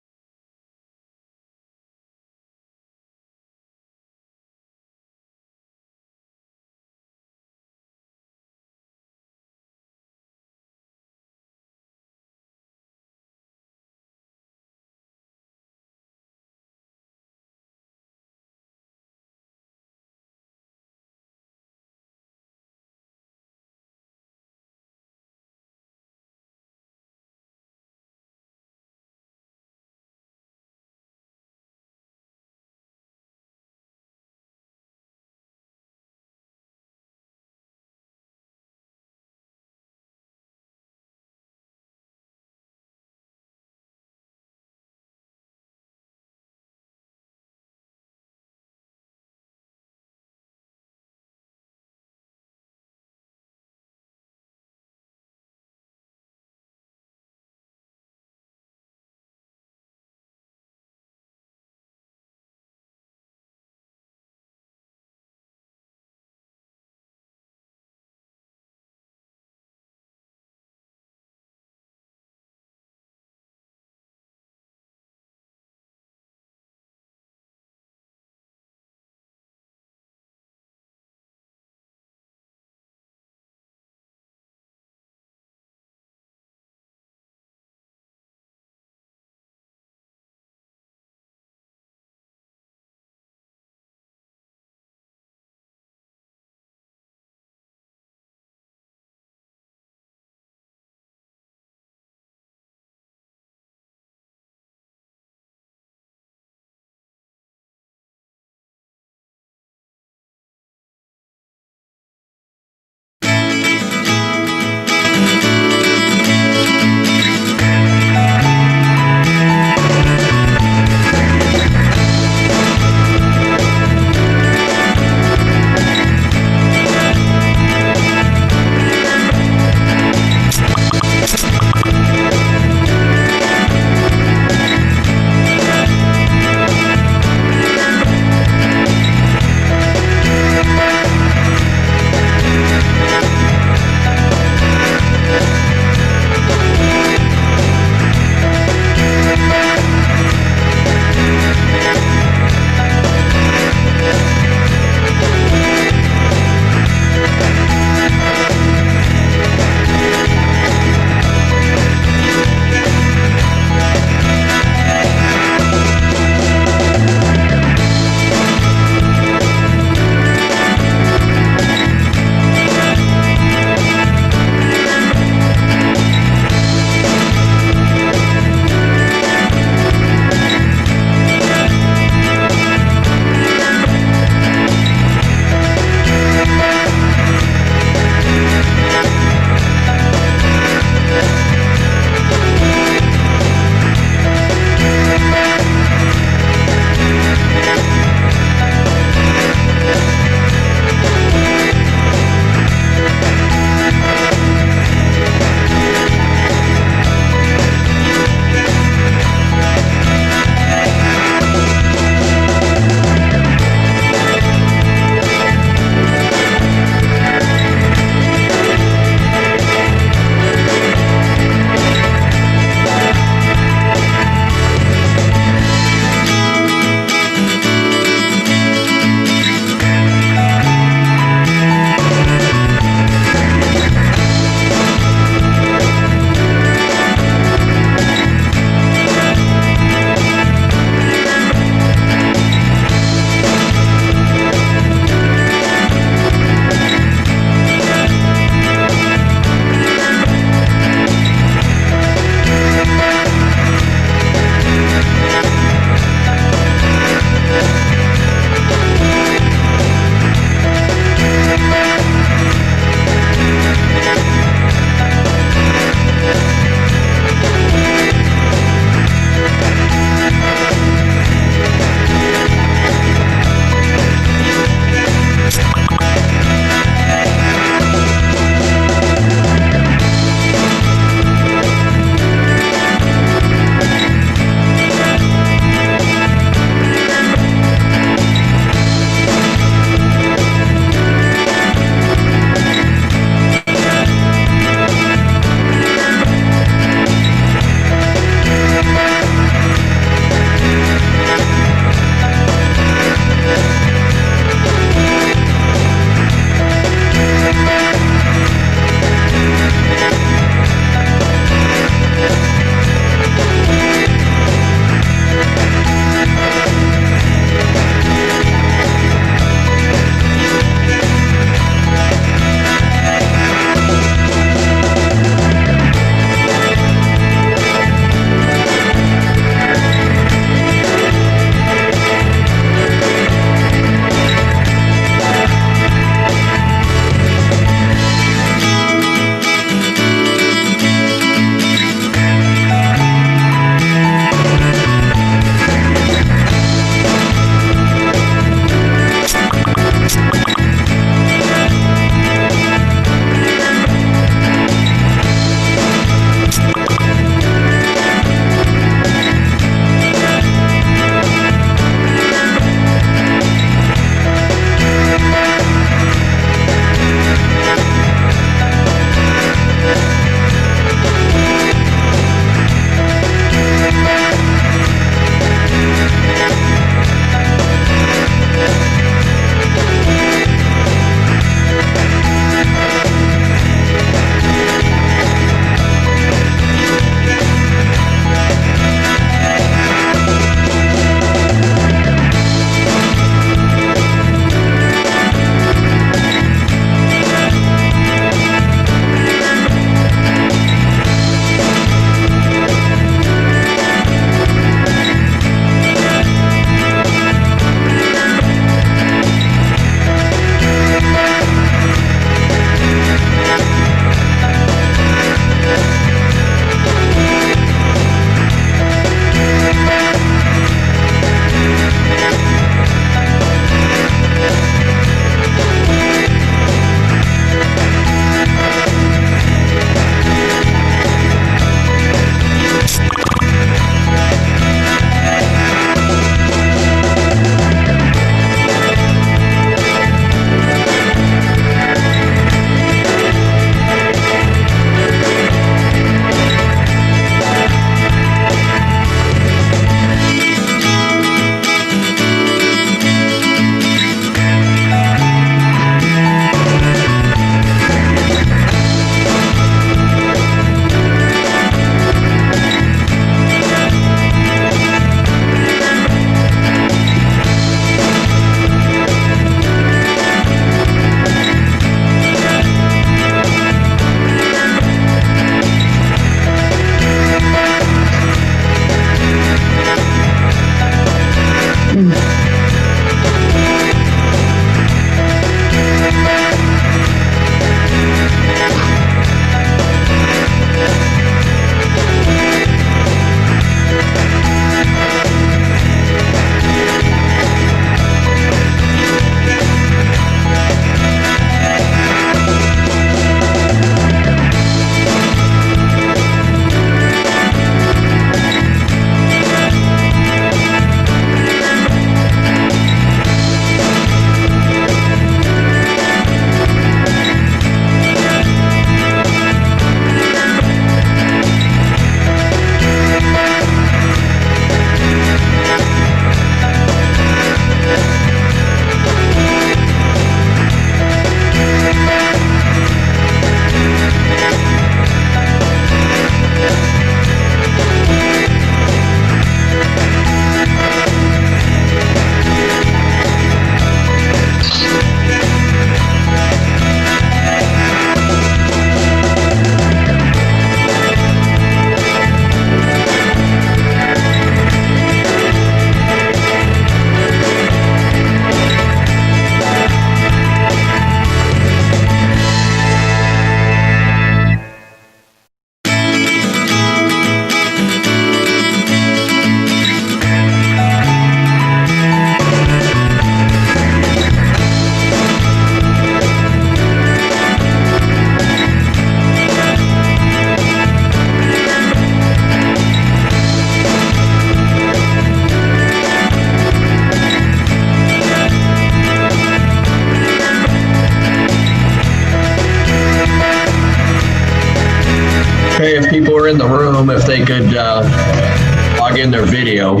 Okay, if people are in the room, if they could log in their video,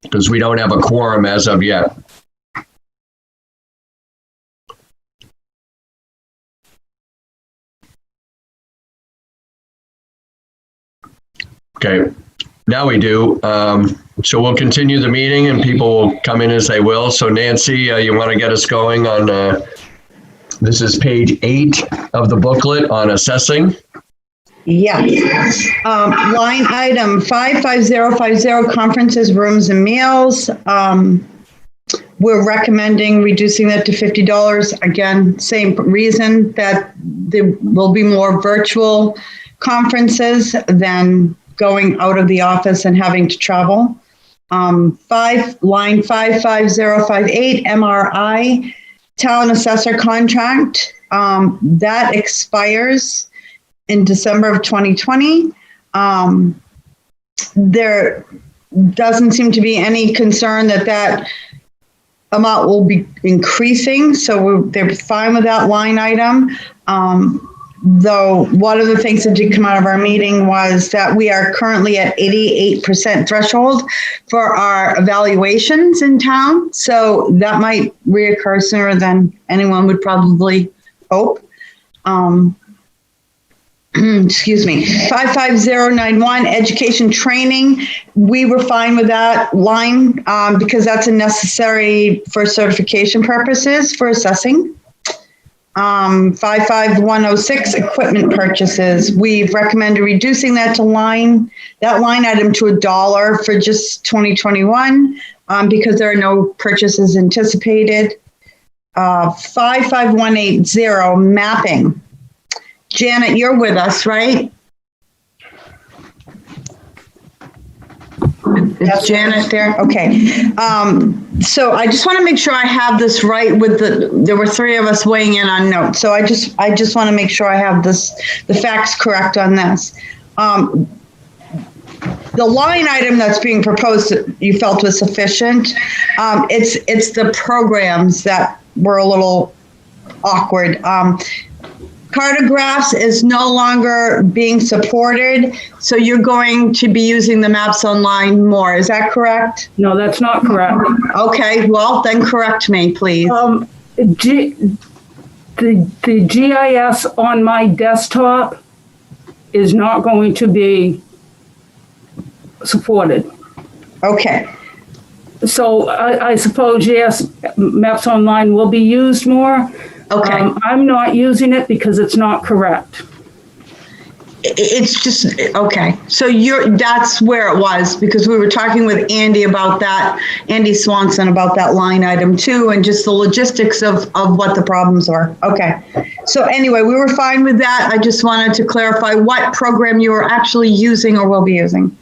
because we don't have a quorum as of yet. Okay, now we do. So we'll continue the meeting and people will come in as they will. So Nancy, you want to get us going on, this is page 8 of the booklet on assessing. Yes. Line item 55050, conferences, rooms and meals. We're recommending reducing that to $50. Again, same reason that there will be more virtual conferences than going out of the office and having to travel. Line 55058, MRI, town assessor contract. That expires in December of 2020. There doesn't seem to be any concern that amount will be increasing, so they're fine with that line item. Though one of the things that did come out of our meeting was that we are currently at 88% threshold for our evaluations in town. So that might reoccur sooner than anyone would probably hope. Excuse me, 55091, education training. We were fine with that line because that's a necessary for certification purposes for assessing. 55106, equipment purchases. We've recommended reducing that line item to $1 for just 2021 because there are no purchases anticipated. 55180, mapping. Janet, you're with us, right? Is Janet there? Okay. So I just want to make sure I have this right with there were 3 of us weighing in on notes. So I just want to make sure I have the facts correct on this. The line item that's being proposed you felt was sufficient. It's the programs that were a little awkward. Cartographs is no longer being supported, so you're going to be using the maps online more. Is that correct? No, that's not correct. Okay, well, then correct me, please. The GIS on my desktop is not going to be supported. Okay. So I suppose, yes, Maps Online will be used more. Okay. I'm not using it because it's not correct. It's just, okay. So that's where it was, because we were talking with Andy about that, Andy Swanson, about that line item too, and just the logistics of what the problems are. Okay. So anyway, we were fine with that. I just wanted to clarify what program you are actually using or will be using.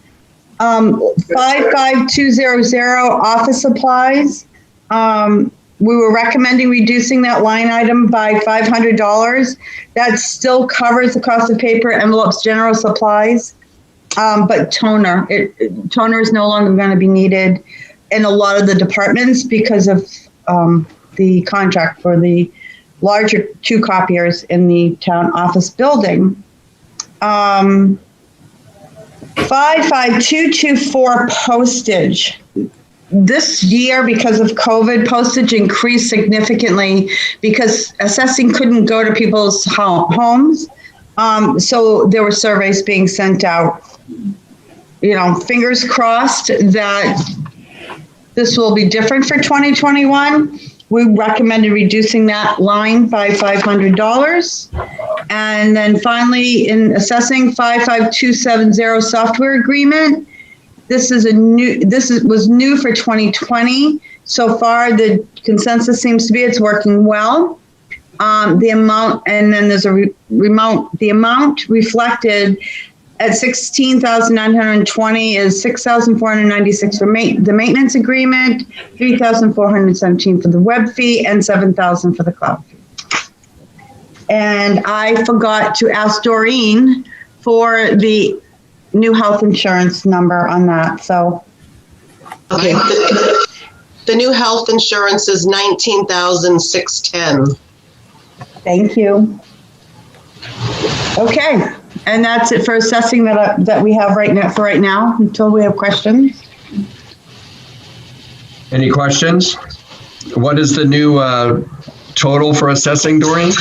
55200, office supplies. We were recommending reducing that line item by $500. That still covers the cost of paper, envelopes, general supplies, but toner is no longer going to be needed in a lot of the departments because of the contract for the larger 2 copiers in the town office building. 55224, postage. This year, because of COVID, postage increased significantly because assessing couldn't go to people's homes. So there were surveys being sent out. Fingers crossed that this will be different for 2021. We recommended reducing that line by $500. And then finally, in assessing, 55270 software agreement. This was new for 2020. So far, the consensus seems to be it's working well. The amount, and then there's the amount reflected at $16,920 is $6,496 for the maintenance agreement, $3,417 for the web fee, and $7,000 for the cloud fee. And I forgot to ask Doreen for the new health insurance number on that. So, okay. The new health insurance is $19,610. Thank you. Okay, And that's it for assessing that we have right now until we have questions. Any questions? What is the new total for assessing, Doreen?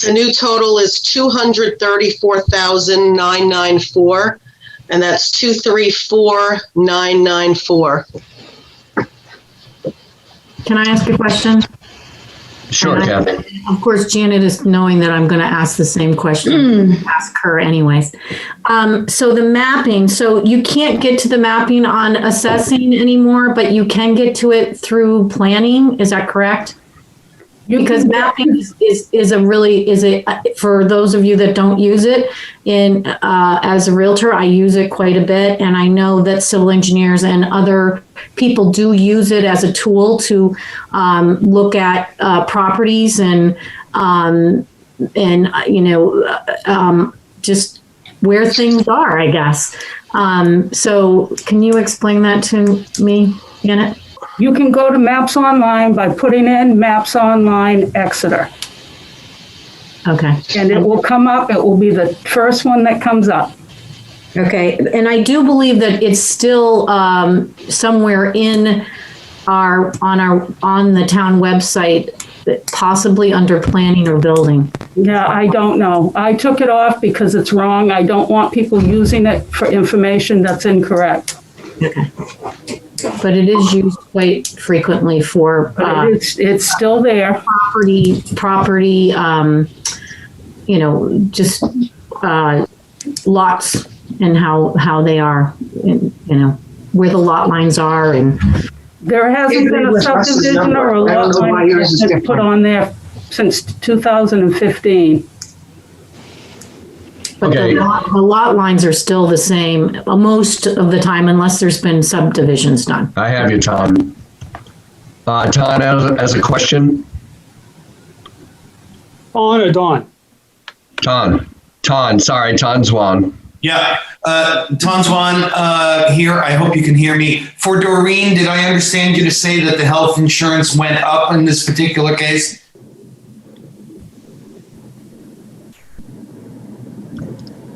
The new total is 234,994, and that's 234,994. Can I ask a question? Sure, Kathy. Of course, Janet is knowing that I'm going to ask the same question. Ask her anyways. So the mapping, so you can't get to the mapping on assessing anymore, but you can get to it through planning. Is that correct? Because mapping is for those of you that don't use it, as a realtor, I use it quite a bit, and I know that civil engineers and other people do use it as a tool to look at properties and just where things are, I guess. So can you explain that to me, Janet? You can go to Maps Online by putting in Maps Online Exeter. Okay. And it will come up. It will be the first one that comes up. Okay. And I do believe that it's still somewhere in on the town website, possibly under planning or building. Yeah, I don't know. I took it off because it's wrong. I don't want people using it for information that's incorrect. Okay. But it is used quite frequently for. It's still there. Property. Just lots and how they are. Where the lot lines are, and there hasn't been a subdivision or a lot line that's been put on there since 2015. But the lot lines are still the same most of the time, unless there's been subdivisions done. I have you, Tom. Tom, as a question. On or Dawn? Ton, sorry, Ton Zwan. Yeah, Ton Zwan here. I hope you can hear me. For Doreen, did I understand you to say that the health insurance went up in this particular case?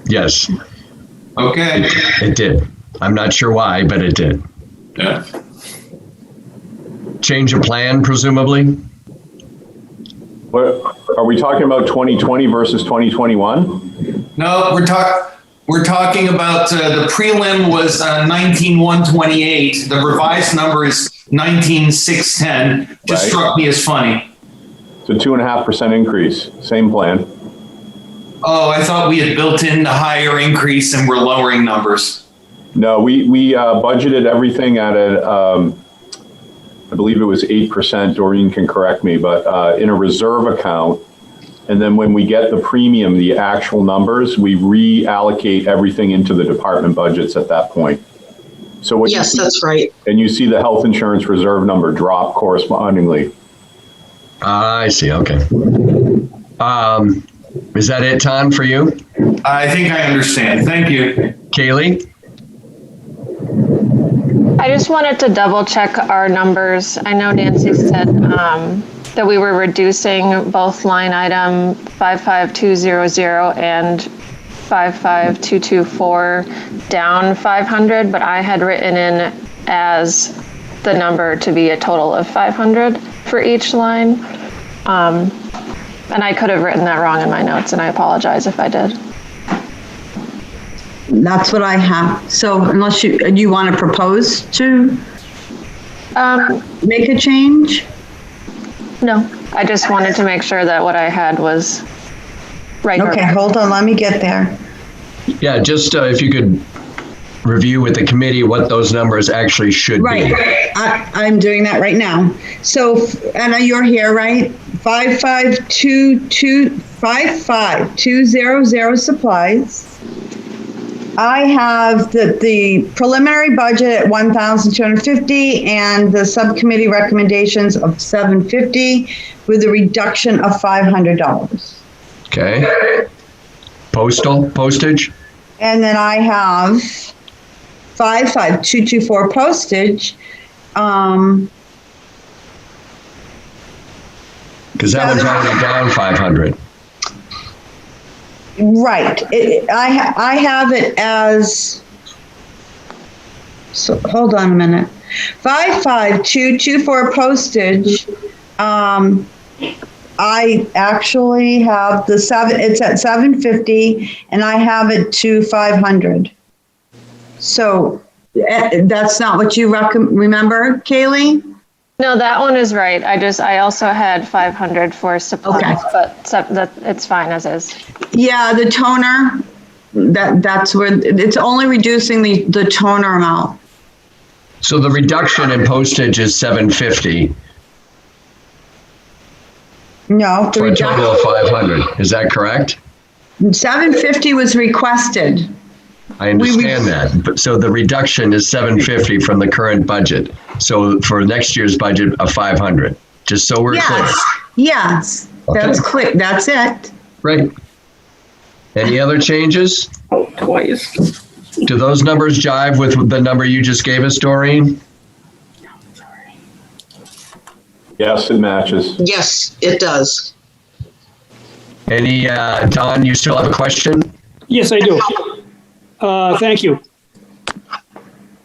Yes. Okay. It did. I'm not sure why, but it did. Yeah. Change of plan, presumably? What, are we talking about 2020 versus 2021? No, we're talking about the prelim was 19,128. The revised number is 19,610. Just struck me as funny. It's a 2.5% increase. Same plan. Oh, I thought we had built in the higher increase and we're lowering numbers. No, we budgeted everything at I believe it was 8%. Doreen can correct me, but in a reserve account. And then when we get the premium, the actual numbers, we reallocate everything into the department budgets at that point. So what yes, that's right. And you see the health insurance reserve number drop correspondingly. I see. Okay. Is that it, Ton, for you? I think I understand. Thank you. Kaylee? I just wanted to double check our numbers. I know Nancy said that we were reducing both line item 55200 and 55224 down 500, but I had written in as the number to be a total of 500 for each line. And I could have written that wrong in my notes, and I apologize if I did. That's what I have. So unless you want to propose to make a change? No, I just wanted to make sure that what I had was right. Okay, hold on. Let me get there. Yeah, just if you could review with the committee what those numbers actually should be. I'm doing that right now. So, Anna, you're here, right? 55200 supplies. I have the preliminary budget at 1,250 and the subcommittee recommendations of 750 with a reduction of $500. Okay. Postage? And then I have 55224 postage. Because that one's already down 500. Right. I have it as, so hold on a minute. 55224 postage. I actually have it's at 750 and I have it to 500. So that's not what you remember, Kaylee? No, that one is right. I also had 500 for supplies, Okay. but it's fine as is. Yeah, the toner, that's where, it's only reducing the toner amount. So the reduction in postage is 750 No, for a total of 500. Is that correct? 750 was requested. I understand that. But so the reduction is 750 from the current budget. So for next year's budget of 500, just so we're clear. Yes, that's clear. That's it. Right. Any other changes? Twice. Do those numbers jive with the number you just gave us, Doreen? Yes, it matches. Yes, it does. Any, Don, you still have a question? Yes, I do. Thank you.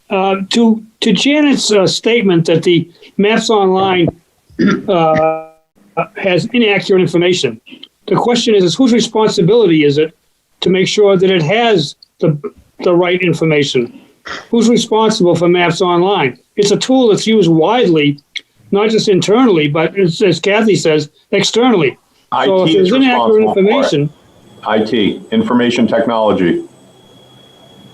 To Janet's statement that the Maps Online has inaccurate information, the question is whose responsibility is it to make sure that it has the right information? Who's responsible for Maps Online? It's a tool that's used widely, not just internally, but as Kathy says, externally. So if there's inaccurate information. IT, information technology.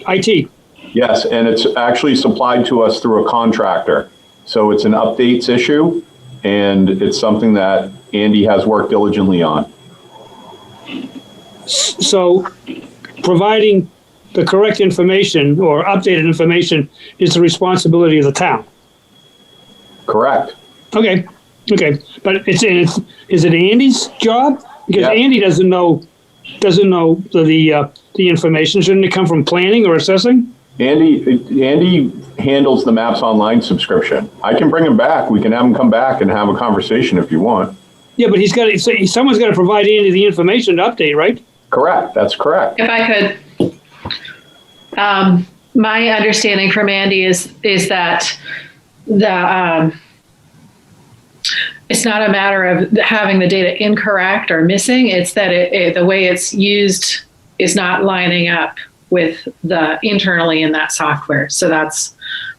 IT. Yes, and it's actually supplied to us through a contractor. So it's an updates issue, and it's something that Andy has worked diligently on. So providing the correct information or updated information is the responsibility of the town. Correct. Okay. But is it Andy's job? Because Andy doesn't know the information. Shouldn't it come from planning or assessing? Andy handles the Maps Online subscription. I can bring him back. We can have him come back and have a conversation if you want. Yeah, but someone's got to provide Andy the information to update, right? Correct. That's correct. If I could, my understanding from Andy is that it's not a matter of having the data incorrect or missing. It's that the way it's used is not lining up with the internally in that software. So that's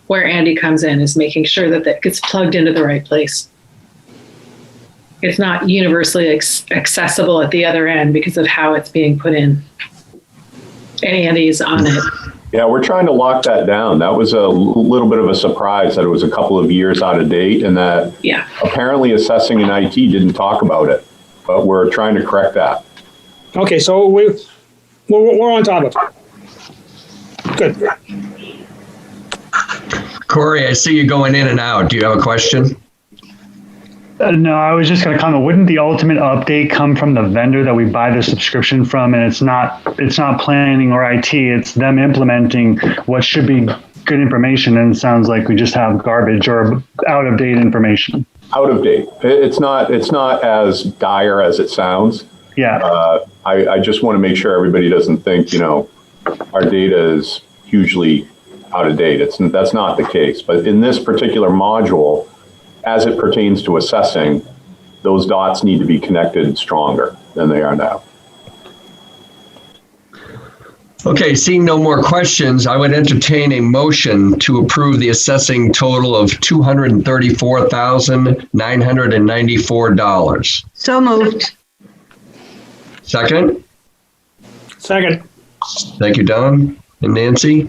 where Andy comes in, is making sure that that gets plugged into the right place. It's not universally accessible at the other end because of how it's being put in. And Andy's on it. Yeah, we're trying to lock that down. That was a little bit of a surprise that it was a couple of years out of date, and that apparently assessing in IT didn't talk about it, but we're trying to correct that. Okay, so we're on top of it. Good. Corey, I see you going in and out. Do you have a question? No, I was just going to comment. Wouldn't the ultimate update come from the vendor that we buy the subscription from? And it's not planning or IT. It's them implementing what should be good information. And it sounds like we just have garbage or out of date information. Out of date. It's not as dire as it sounds. Yeah. I just want to make sure everybody doesn't think, our data is hugely out of date. That's not the case. But in this particular module, as it pertains to assessing, those dots need to be connected stronger than they are now. Okay, seeing no more questions, I would entertain a motion to approve the assessing total of $234,994. So moved. Second? Second. Thank you, Don and Nancy.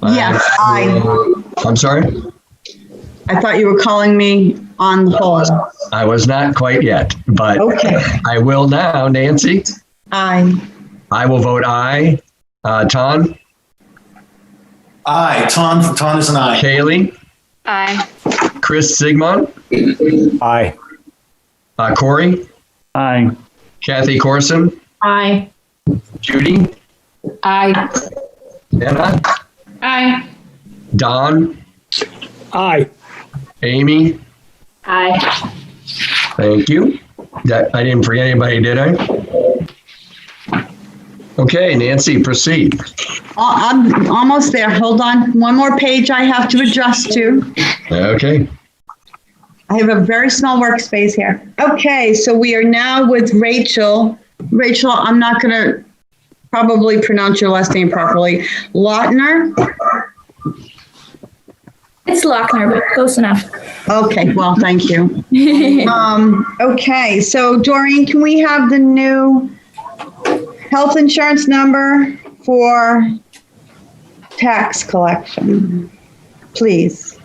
Yes, I'm sorry? I thought you were calling me on the hold. I was not quite yet, but I will now. Nancy? Aye. I will vote aye. Ton? Aye. Ton is an aye. Kaylee? Aye. Chris Sigmund? Aye. Corey? Aye. Kathy Corson? Aye. Judy? Aye. Anna? Aye. Don? Aye. Amy? Aye. Thank you. I didn't forget anybody, did I? Okay, Nancy, proceed. I'm almost there. Hold on. One more page I have to adjust to. Okay. I have a very small workspace here. Okay, so we are now with Rachel. Rachel, I'm not going to probably pronounce your last name properly. Lautner? It's Lochner, but close enough. Okay, well, thank you. Okay, so Doreen, can we have the new health insurance number for tax collection, please?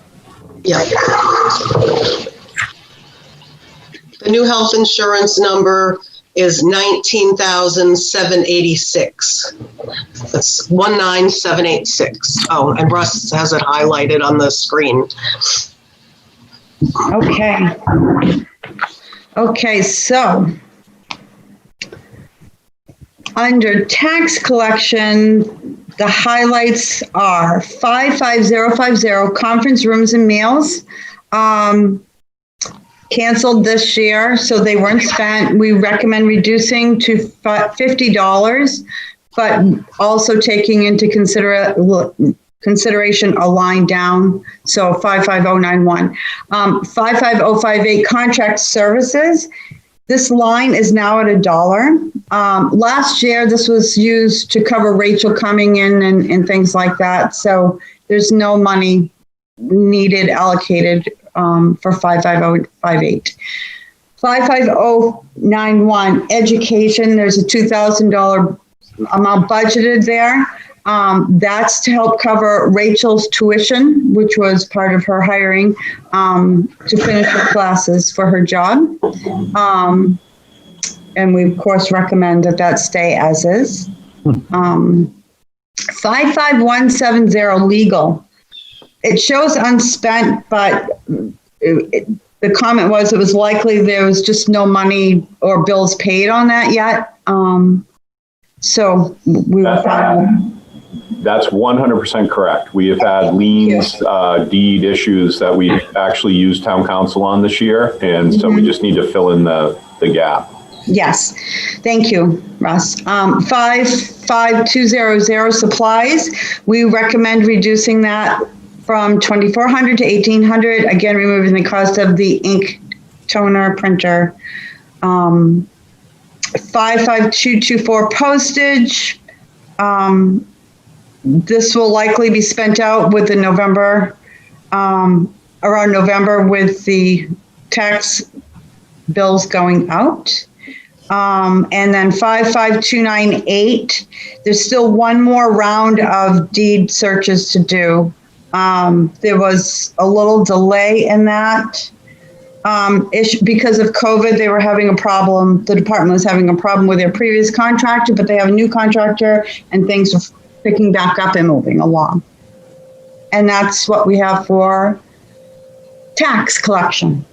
Yep. The new health insurance number is 19,786. That's 19,786. Oh, and Russ has it highlighted on the screen. Okay. Okay, so under tax collection, the highlights are 55050 conference rooms and meals. Canceled this year, so they weren't spent. We recommend reducing to $50, but also taking into consideration a line down, so 55091. 55058 contract services. This line is now at $1. Last year, this was used to cover Rachel coming in and things like that, so there's no money needed allocated for 55058. 55091, education, there's a $2,000 amount budgeted there. That's to help cover Rachel's tuition, which was part of her hiring to finish her classes for her job. And we, of course, recommend that stay as is. 55170, legal. It shows unspent, but the comment was it was likely there was just no money or bills paid on that yet. So we will find. That's 100% correct. We have had liens, deed issues that we actually used town council on this year, and so we just need to fill in the gap. Yes, thank you, Russ. 55200 supplies. We recommend reducing that from 2,400 to 1,800. Again, removing the cost of the ink toner printer. 55224 postage. This will likely be spent out with the November, around November with the tax bills going out. And then 55298, there's still one more round of deed searches to do. There was a little delay in that. Because of COVID, they were having a problem. The department was having a problem with their previous contractor, but they have a new contractor and things are picking back up and moving along. And that's what we have for tax collection.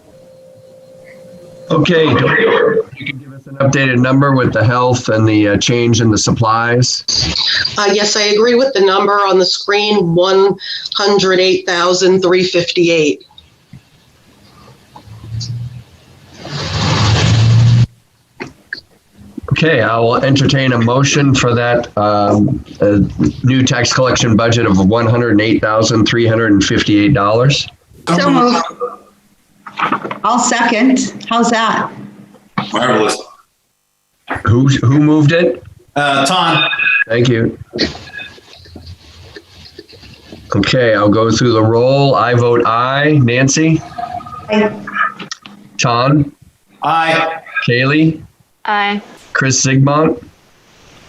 Okay, you can give us an updated number with the health and the change in the supplies. Yes, I agree with the number on the screen, 108,358. Okay, I will entertain a motion for that new tax collection budget of $108,358. So moved. I'll second. How's that? Marvelous. Who moved it? Tom. Thank you. Okay, I'll go through the roll. I vote aye. Nancy? Aye. Tom? Aye. Kaylee? Aye. Chris Sigmont?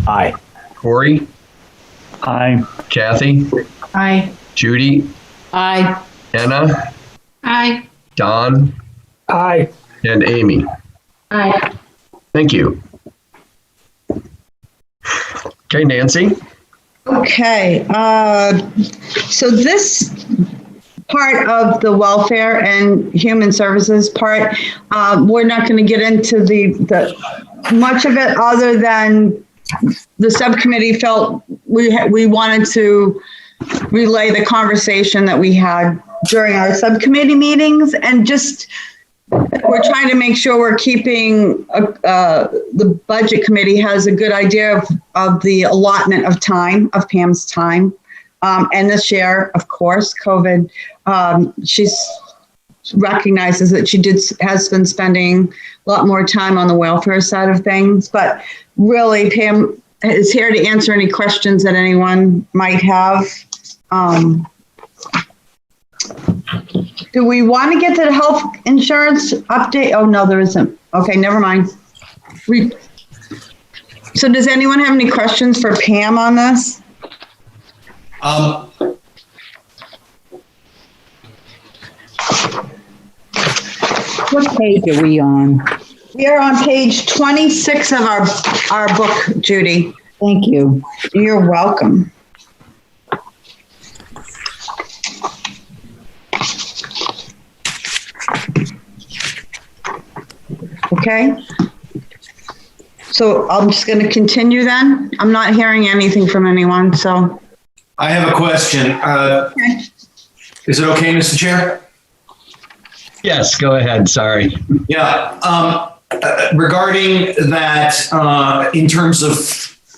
Aye. Corey? Aye. Kathy? Aye. Judy? Aye. Anna? Aye. Don? Aye. And Amy? Aye. Thank you. Okay, Nancy? Okay, so this part of the welfare and human services part, we're not going to get into the much of it other than the subcommittee felt we wanted to relay the conversation that we had during our subcommittee meetings and just we're trying to make sure we're keeping, the budget committee has a good idea of the allotment of time, of Pam's time. And this year, of course, COVID, she's recognizes that she has been spending a lot more time on the welfare side of things. But really, Pam is here to answer any questions that anyone might have. Do we want to get to the health insurance update? Oh, no, there isn't. Okay, never mind. So does anyone have any questions for Pam on this? What page are we on? We are on page 26 of our book, Judy. Thank you. You're welcome. Okay. So I'm just going to continue then. I'm not hearing anything from anyone, so. I have a question. Okay. Is it okay, Mr. Chair? Yes, go ahead. Sorry. Yeah. Regarding that, in terms of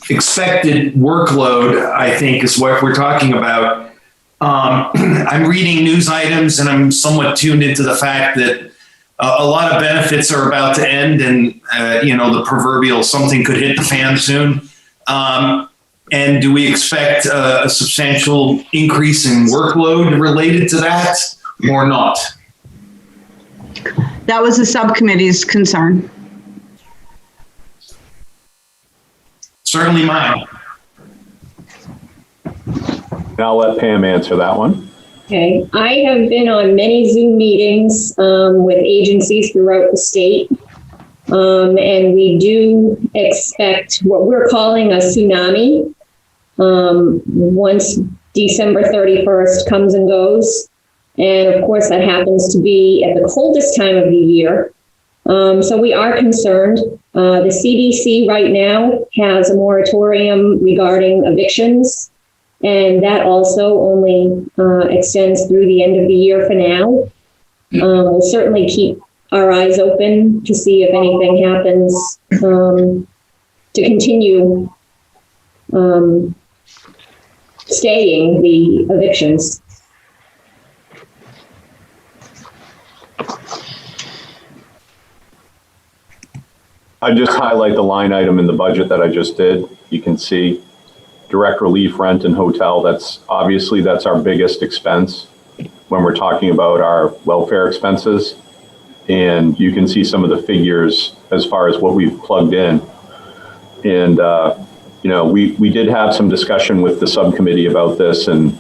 expected workload, I think is what we're talking about. I'm reading news items and I'm somewhat tuned into the fact that a lot of benefits are about to end and, the proverbial something could hit the fan soon. And do we expect a substantial increase in workload related to that or not? That was the subcommittee's concern. Certainly mine. And I'll let Pam answer that one. Okay, I have been on many Zoom meetings with agencies throughout the state. And we do expect what we're calling a tsunami once December 31st comes and goes. And of course, that happens to be at the coldest time of the year. So we are concerned. The CDC right now has a moratorium regarding evictions, and that also only extends through the end of the year for now. We'll certainly keep our eyes open to see if anything happens to continue staying the evictions. I just highlight the line item in the budget that I just did. You can see direct relief, rent, and hotel. That's our biggest expense when we're talking about our welfare expenses. And you can see some of the figures as far as what we've plugged in. And, we did have some discussion with the subcommittee about this, and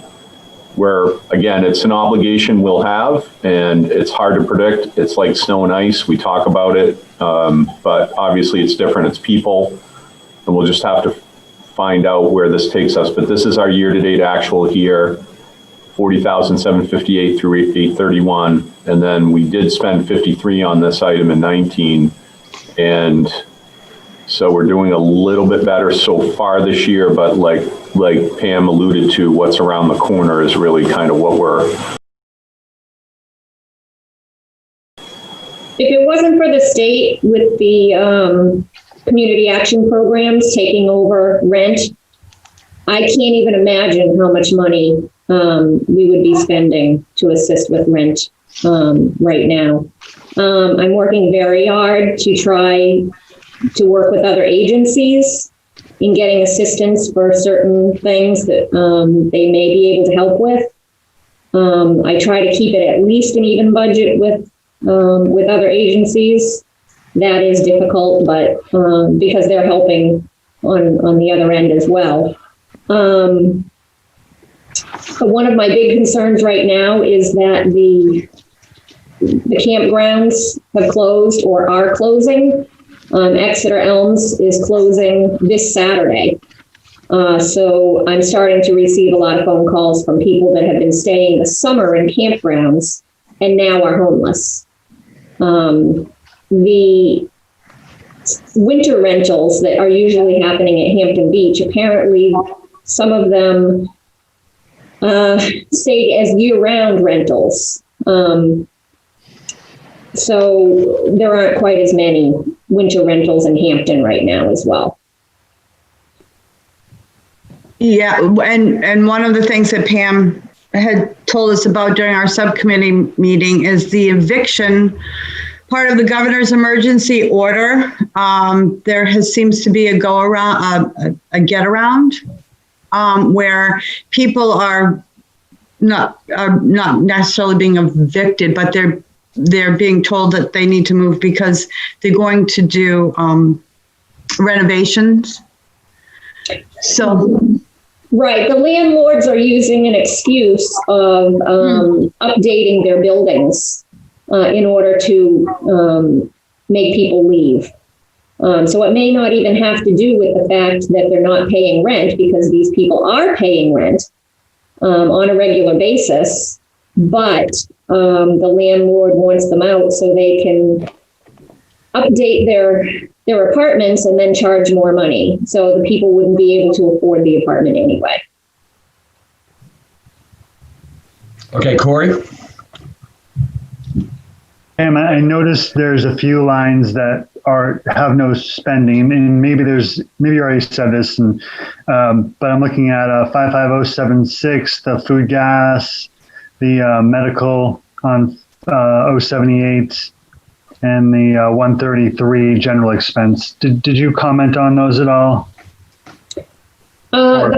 where, again, it's an obligation we'll have, and it's hard to predict. It's like snow and ice. We talk about it, but obviously it's different. It's people, and we'll just have to find out where this takes us. But this is our year-to-date actual here, 40,758 through 831, and then we did spend 53 on this item in 19, and so we're doing a little bit better so far this year, but like Pam alluded to, what's around the corner is really kind of what we're. If it wasn't for the state with the community action programs taking over rent, I can't even imagine how much money we would be spending to assist with rent right now. I'm working very hard to try to work with other agencies in getting assistance for certain things that they may be able to help with. I try to keep it at least an even budget with other agencies. That is difficult, but because they're helping on the other end as well. But one of my big concerns right now is that the campgrounds have closed or are closing. Exeter Elms is closing this Saturday. So I'm starting to receive a lot of phone calls from people that have been staying the summer in campgrounds and now are homeless. The winter rentals that are usually happening at Hampton Beach, apparently some of them stayed as year-round rentals. So there aren't quite as many winter rentals in Hampton right now as well. Yeah, and one of the things that Pam had told us about during our subcommittee meeting is the eviction part of the governor's emergency order. There seems to be a go around, a get around, where people are not necessarily being evicted, but they're being told that they need to move because they're going to do renovations. So. Right. The landlords are using an excuse of updating their buildings in order to make people leave. So it may not even have to do with the fact that they're not paying rent, because these people are paying rent on a regular basis, but the landlord wants them out so they can update their apartments and then charge more money. So the people wouldn't be able to afford the apartment anyway. Okay, Corey? Pam, I noticed there's a few lines that have no spending, and maybe you already said this, and but I'm looking at 55076, the food gas, the medical on 078, and the 133 general expense. Did you comment on those at all? I'm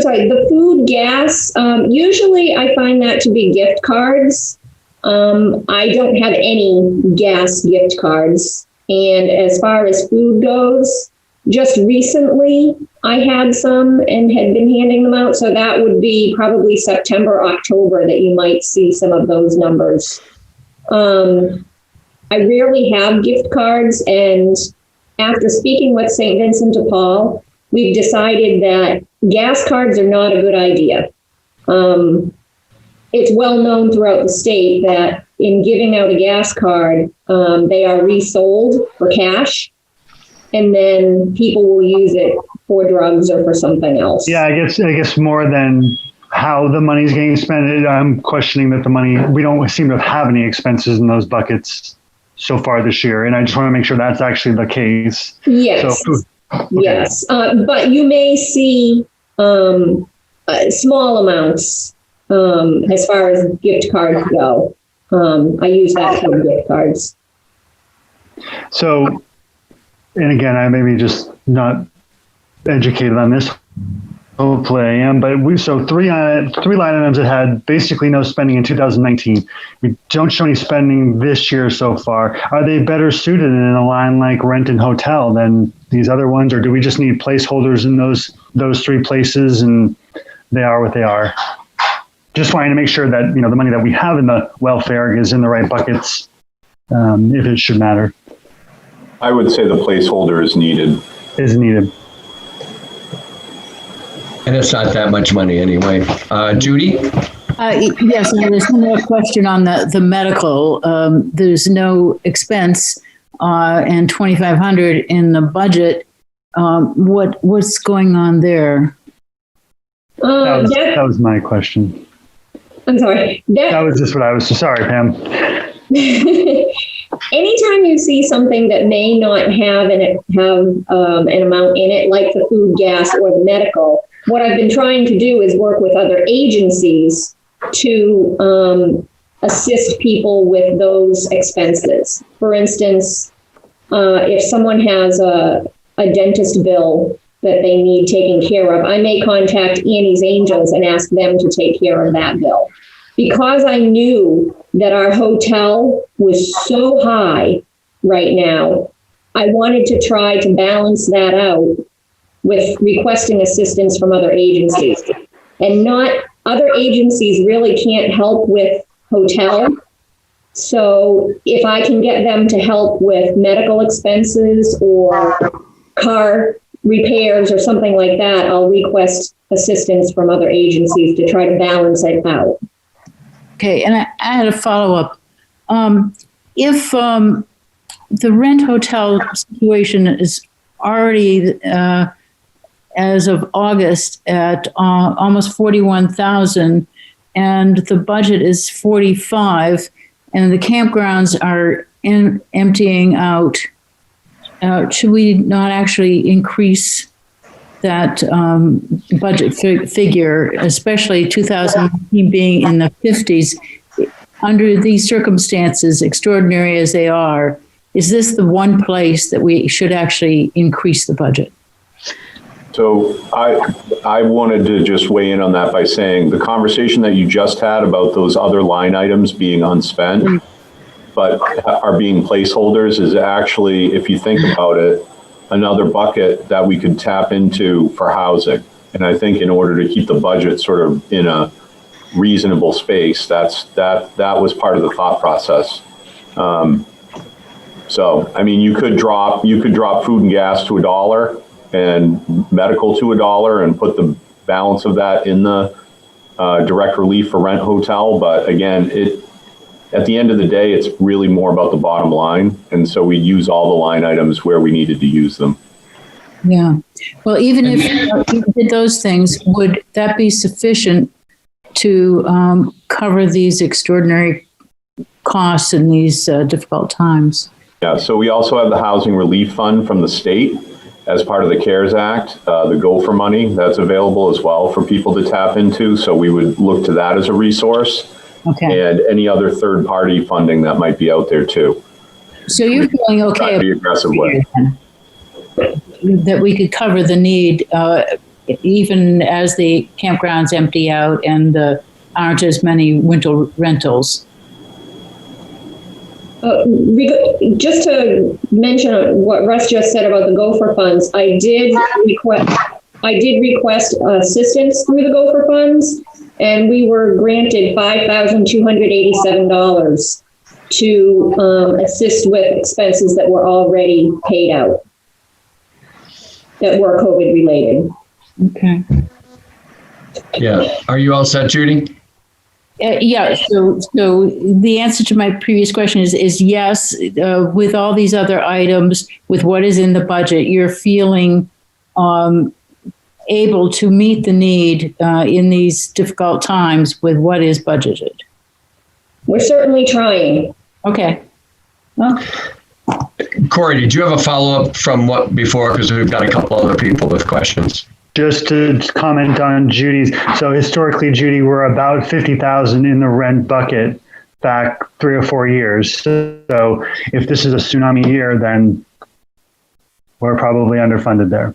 sorry, the food, gas, usually I find that to be gift cards. I don't have any gas gift cards. And as far as food goes, just recently I had some and had been handing them out. So that would be probably September, October that you might see some of those numbers. I rarely have gift cards, and after speaking with St. Vincent de Paul, we've decided that gas cards are not a good idea. It's well known throughout the state that in giving out a gas card, they are resold for cash, and then people will use it for drugs or for something else. Yeah, I guess more than how the money's getting spent, I'm questioning that we don't seem to have any expenses in those buckets so far this year. And I just want to make sure that's actually the case. Yes. So, okay. Yes. But you may see small amounts as far as gift cards go. I use that for gift cards. So, and again, I may be just not educated on this. Hopefully I am, but three line items that had basically no spending in 2019. We don't show any spending this year so far. Are they better suited in a line like rent and hotel than these other ones, or do we just need placeholders in those three places and they are what they are? Just wanting to make sure that the money that we have in the welfare is in the right buckets, if it should matter. I would say the placeholder is needed. Is needed. And it's not that much money anyway. Judy? Yes, and there's one more question on the medical. There's no expense and $2,500 in the budget. What's going on there? That was my question. I'm sorry. That was just what I was. Sorry, Pam. Anytime you see something that may not have an amount in it, like the food, gas, or the medical, what I've been trying to do is work with other agencies to assist people with those expenses. For instance, if someone has a dentist bill that they need taken care of, I may contact Annie's Angels and ask them to take care of that bill. Because I knew that our hotel was so high right now, I wanted to try to balance that out with requesting assistance from other agencies. And other agencies really can't help with hotel. So if I can get them to help with medical expenses or car repairs or something like that, I'll request assistance from other agencies to try to balance it out. Okay, and I had a follow-up. If the rent hotel situation is already, as of August, at almost 41,000, and the budget is 45, and the campgrounds are emptying out, should we not actually increase that budget figure, especially 2019 being in the 50s? Under these circumstances, extraordinary as they are, is this the one place that we should actually increase the budget? So I wanted to just weigh in on that by saying the conversation that you just had about those other line items being unspent, but are being placeholders, is actually, if you think about it, another bucket that we could tap into for housing. And I think in order to keep the budget sort of in a reasonable space, that was part of the thought process. So, I mean, you could drop food and gas to $1 and medical to $1 and put the balance of that in the direct relief for rent hotel. But again, at the end of the day, it's really more about the bottom line. And so we use all the line items where we needed to use them. Yeah. Well, even if you did those things, would that be sufficient to cover these extraordinary costs in these difficult times? Yeah, so we also have the Housing Relief Fund from the state as part of the CARES Act, the Gopher money that's available as well for people to tap into. So we would look to that as a resource. Okay. And any other third-party funding that might be out there too. So you're feeling okay be aggressive with that we could cover the need even as the campgrounds empty out and there aren't as many winter rentals? Just to mention what Russ just said about the Gopher funds, I did request assistance through the Gopher funds, and we were granted $5,287 to assist with expenses that were already paid out that were COVID related. Okay. Yeah. Are you all set, Judy? Yeah. So the answer to my previous question is yes. With all these other items, with what is in the budget, you're feeling able to meet the need in these difficult times with what is budgeted. We're certainly trying. Okay. Well, Corey, did you have a follow-up from what before? Because we've got a couple other people with questions. Just to comment on Judy's. So historically, Judy, we're about 50,000 in the rent bucket back 3 or 4 years. So if this is a tsunami year, then we're probably underfunded there.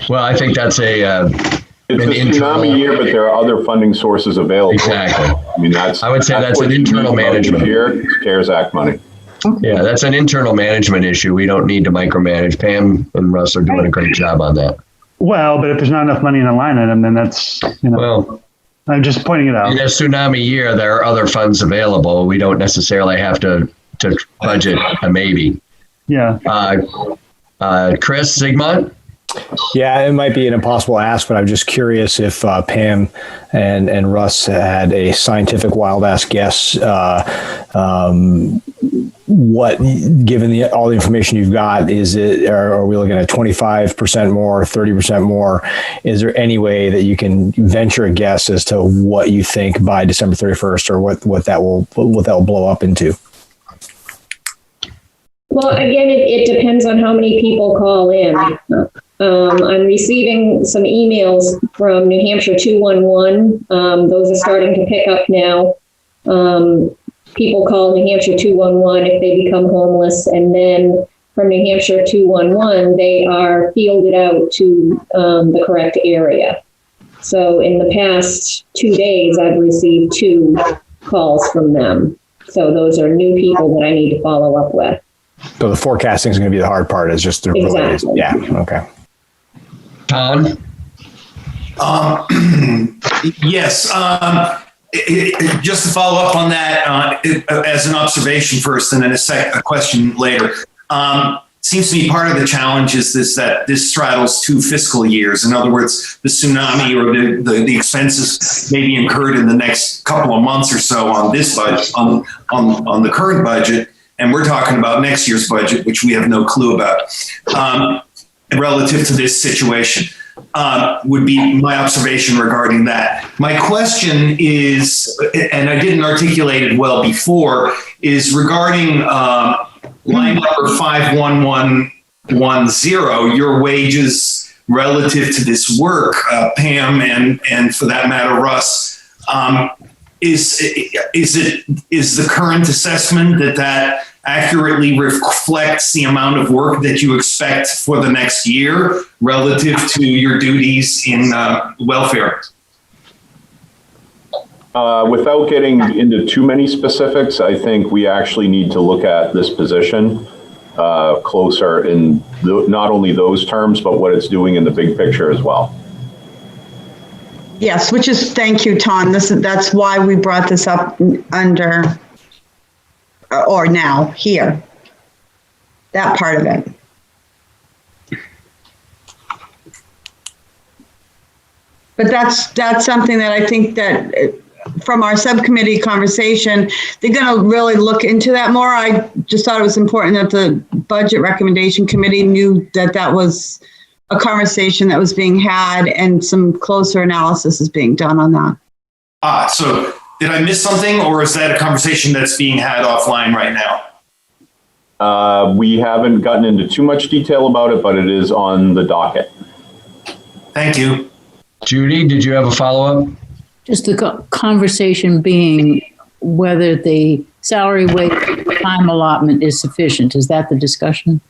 Well, I think that's it's a tsunami year, but there are other funding sources available. Exactly. I mean, I would say that's an internal management. Here, CARES Act money. Yeah, that's an internal management issue. We don't need to micromanage. Pam and Russ are doing a great job on that. Well, but if there's not enough money in a line item, then that's, well, I'm just pointing it out. In a tsunami year, there are other funds available. We don't necessarily have to budget a maybe. Yeah. Chris Sigmund? Yeah, it might be an impossible ask, but I'm just curious if Pam and Russ had a scientific wild ass guess. What, given all the information you've got, are we looking at 25% more, 30% more? Is there any way that you can venture a guess as to what you think by December 31st, or what that will blow up into? Well, again, it depends on how many people call in. I'm receiving some emails from New Hampshire 211. Those are starting to pick up now. People call New Hampshire 211 if they become homeless, and then from New Hampshire 211, they are fielded out to the correct area. So in the past 2 days, I've received 2 calls from them. So those are new people that I need to follow up with. So the forecasting is going to be the hard part. Is just the exactly. Yeah. Okay. Tom? Yes. Just to follow up on that, as an observation first, and then a question later. Seems to me part of the challenge is that this straddles 2 fiscal years. In other words, the tsunami or the expenses may be incurred in the next couple of months or so on this budget, on the current budget. And we're talking about next year's budget, which we have no clue about, relative to this situation. would be my observation regarding that. My question is, and I didn't articulate it well before, is regarding line number 51110, your wages relative to this work, Pam, and for that matter, Russ. Is the current assessment that accurately reflects the amount of work that you expect for the next year relative to your duties in welfare? Without getting into too many specifics, I think we actually need to look at this position closer in not only those terms, but what it's doing in the big picture as well. Yes, which is, thank you, Tom. That's why we brought this up under, or now, here. That part of it. But that's something that I think that from our subcommittee conversation, they're going to really look into that more. I just thought it was important that the Budget Recommendation Committee knew that that was a conversation that was being had and some closer analysis is being done on that. So did I miss something, or is that a conversation that's being had offline right now? We haven't gotten into too much detail about it, but it is on the docket. Thank you. Judy, did you have a follow-up? Just the conversation being whether the salary wage time allotment is sufficient. Is that the discussion?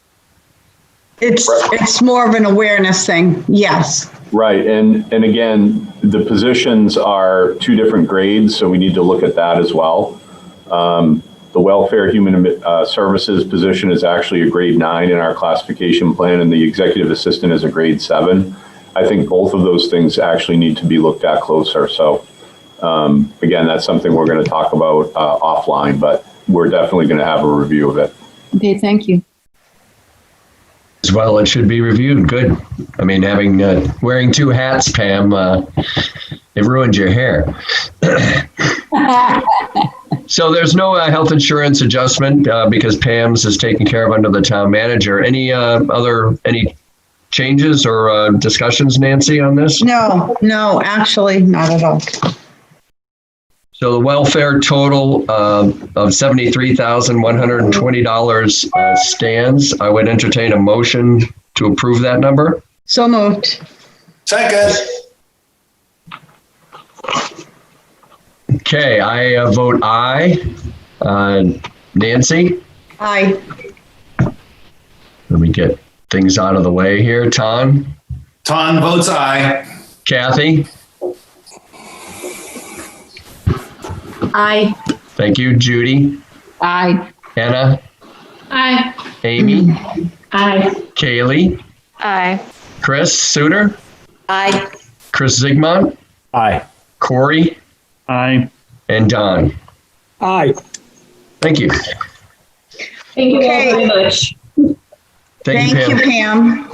It's more of an awareness thing, yes. Right, and again, the positions are two different grades, so we need to look at that as well. The Welfare Human Services position is actually a grade 9 in our classification plan, and the Executive Assistant is a grade 7. I think both of those things actually need to be looked at closer. So again, that's something we're going to talk about offline, but we're definitely going to have a review of it. Okay, thank you. As well, it should be reviewed. Good. I mean, having wearing two hats, Pam, it ruined your hair. So there's no health insurance adjustment because Pam's is taken care of under the town manager. Any changes or discussions, Nancy, on this? No, actually, not at all. So the welfare total of $73,120 stands. I would entertain a motion to approve that number. So moved. Second. Okay, I vote aye. Nancy? Aye. Let me get things out of the way here. Ton votes aye. Kathy? Aye. Thank you. Judy? Aye. Anna? Aye. Amy? Aye. Kaylee? Aye. Chris Suter? Aye. Chris Zigmont? Aye. Corey? Aye. And Don? Aye. Thank you. Thank you all very much. Thank you, Pam.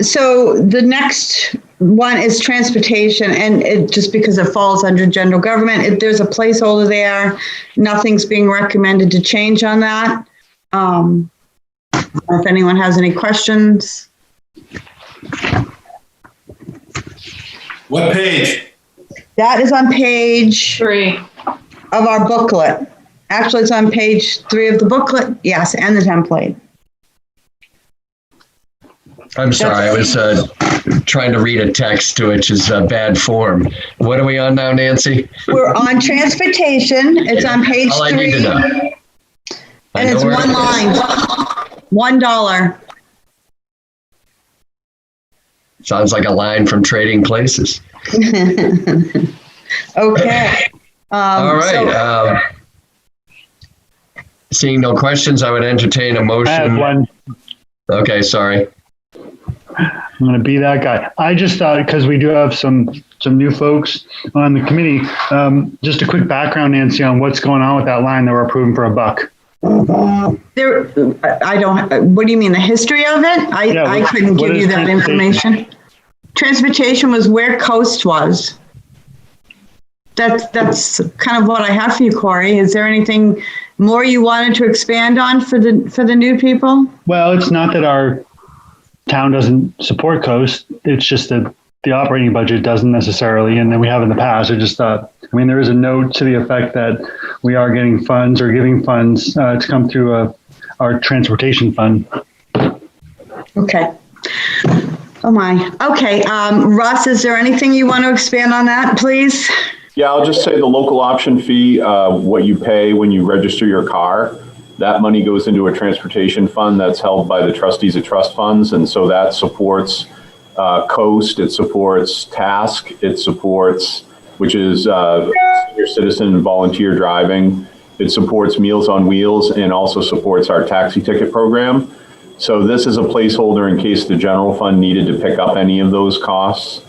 So the next one is transportation, and it just because it falls under general government, there's a placeholder there. Nothing's being recommended to change on that. If anyone has any questions. What page? That is on page 3 of our booklet. Actually, it's on page 3 of the booklet. Yes, and the template. I'm sorry, I was trying to read a text, which is bad form. What are we on now, Nancy? We're on transportation. It's on page 3. All I need to know. And it's one line, $1. Sounds like a line from Trading Places. Okay. All right. Seeing no questions, I would entertain a motion. I have one. Okay, sorry. I'm going to be that guy. I just thought, because we do have some new folks on the committee, just a quick background, Nancy, on what's going on with that line that we're approving for $1. I don't, what do you mean, the history of it? I couldn't give you that information. Transportation was where Coast was. That's kind of what I have for you, Corey. Is there anything more you wanted to expand on for the new people? Well, it's not that our town doesn't support Coast. It's just that the operating budget doesn't necessarily, and then we have in the past. I just thought, I mean, there is a note to the effect that we are getting funds or giving funds to come through our transportation fund. Okay. Oh my. Okay. Russ, is there anything you want to expand on that, please? Yeah, I'll just say the local option fee, what you pay when you register your car, that money goes into a transportation fund that's held by the trustees of trust funds. And so that supports Coast, it supports Task, it supports, which is senior citizen and volunteer driving. It supports Meals on Wheels and also supports our taxi ticket program. So this is a placeholder in case the general fund needed to pick up any of those costs.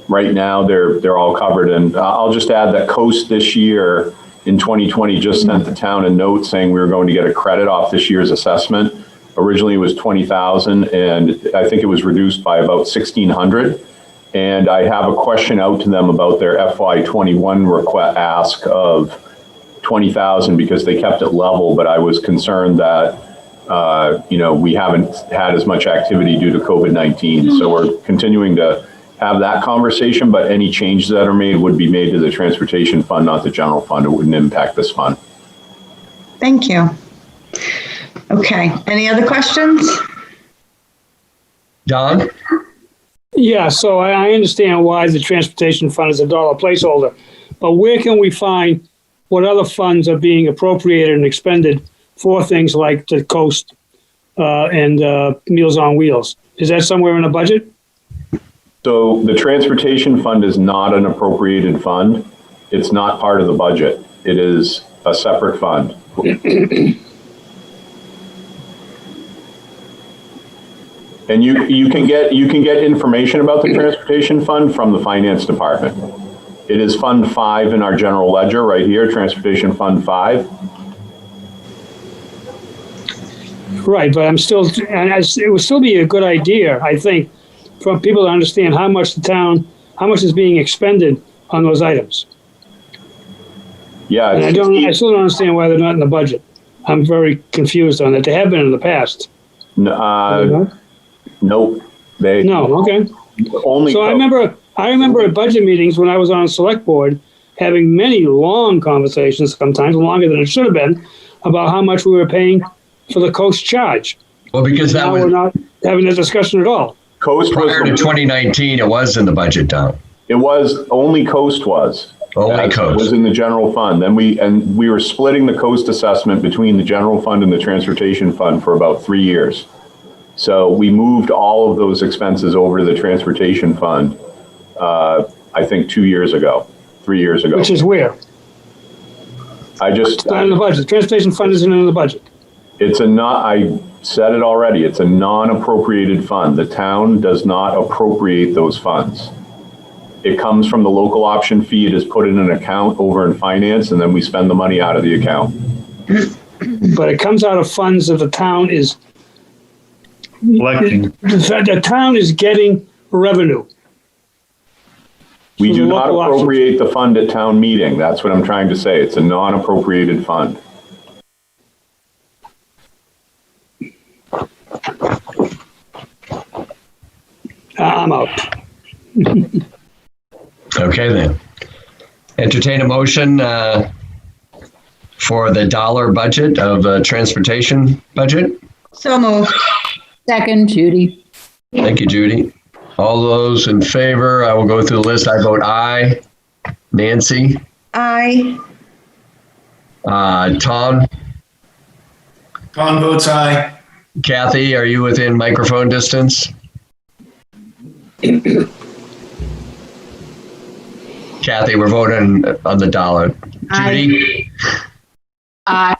Right now, they're all covered. And I'll just add that Coast this year in 2020 just sent the town a note saying we were going to get a credit off this year's assessment. Originally, it was $20,000, and I think it was reduced by about $1,600. And I have a question out to them about their FY21 request ask of $20,000 because they kept it level. But I was concerned that we haven't had as much activity due to COVID-19. So we're continuing to have that conversation, but any changes that are made would be made to the transportation fund, not the general fund. It wouldn't impact this fund. Thank you. Okay. Any other questions? Don? Yeah, so I understand why the transportation fund is $1 placeholder, but where can we find what other funds are being appropriated and expended for things like the Coast and Meals on Wheels? Is that somewhere in the budget? So the transportation fund is not an appropriated fund. It's not part of the budget. It is a separate fund. And you can get information about the transportation fund from the finance department. It is Fund 5 in our general ledger right here, Transportation Fund 5. Right, but it would still be a good idea, I think, for people to understand how much is being expended on those items. Yeah, and I still don't understand why they're not in the budget. I'm very confused on that. They have been in the past. Nope. No, okay. Only. So I remember at budget meetings when I was on the select board having many long conversations, sometimes longer than it should have been, about how much we were paying for the Coast charge. Well, because now we're not having a discussion at all. Coast prior to 2019, it was in the budget, Don. It was only Coast was. Only Coast was in the general fund. Then we were splitting the Coast assessment between the general fund and the transportation fund for about 3 years. So we moved all of those expenses over to the transportation fund. I think 3 years ago. Which is where? It's not in the budget. The transportation fund isn't in the budget. I said it already. It's a non-appropriated fund. The town does not appropriate those funds. It comes from the local option fee. It is put in an account over in finance, and then we spend the money out of the account. But it comes out of funds that the town is collecting. The town is getting revenue. We do not appropriate the fund at town meeting. That's what I'm trying to say. It's a non-appropriated fund. I'm out. Okay, then. Entertain a motion for the dollar budget of transportation budget. So moved. Second, Judy. Thank you, Judy. All those in favor, I will go through the list. I vote aye. Nancy? Aye. Tom? Tom votes aye. Kathy, are you within microphone distance? Kathy, we're voting on the dollar. Judy? Aye.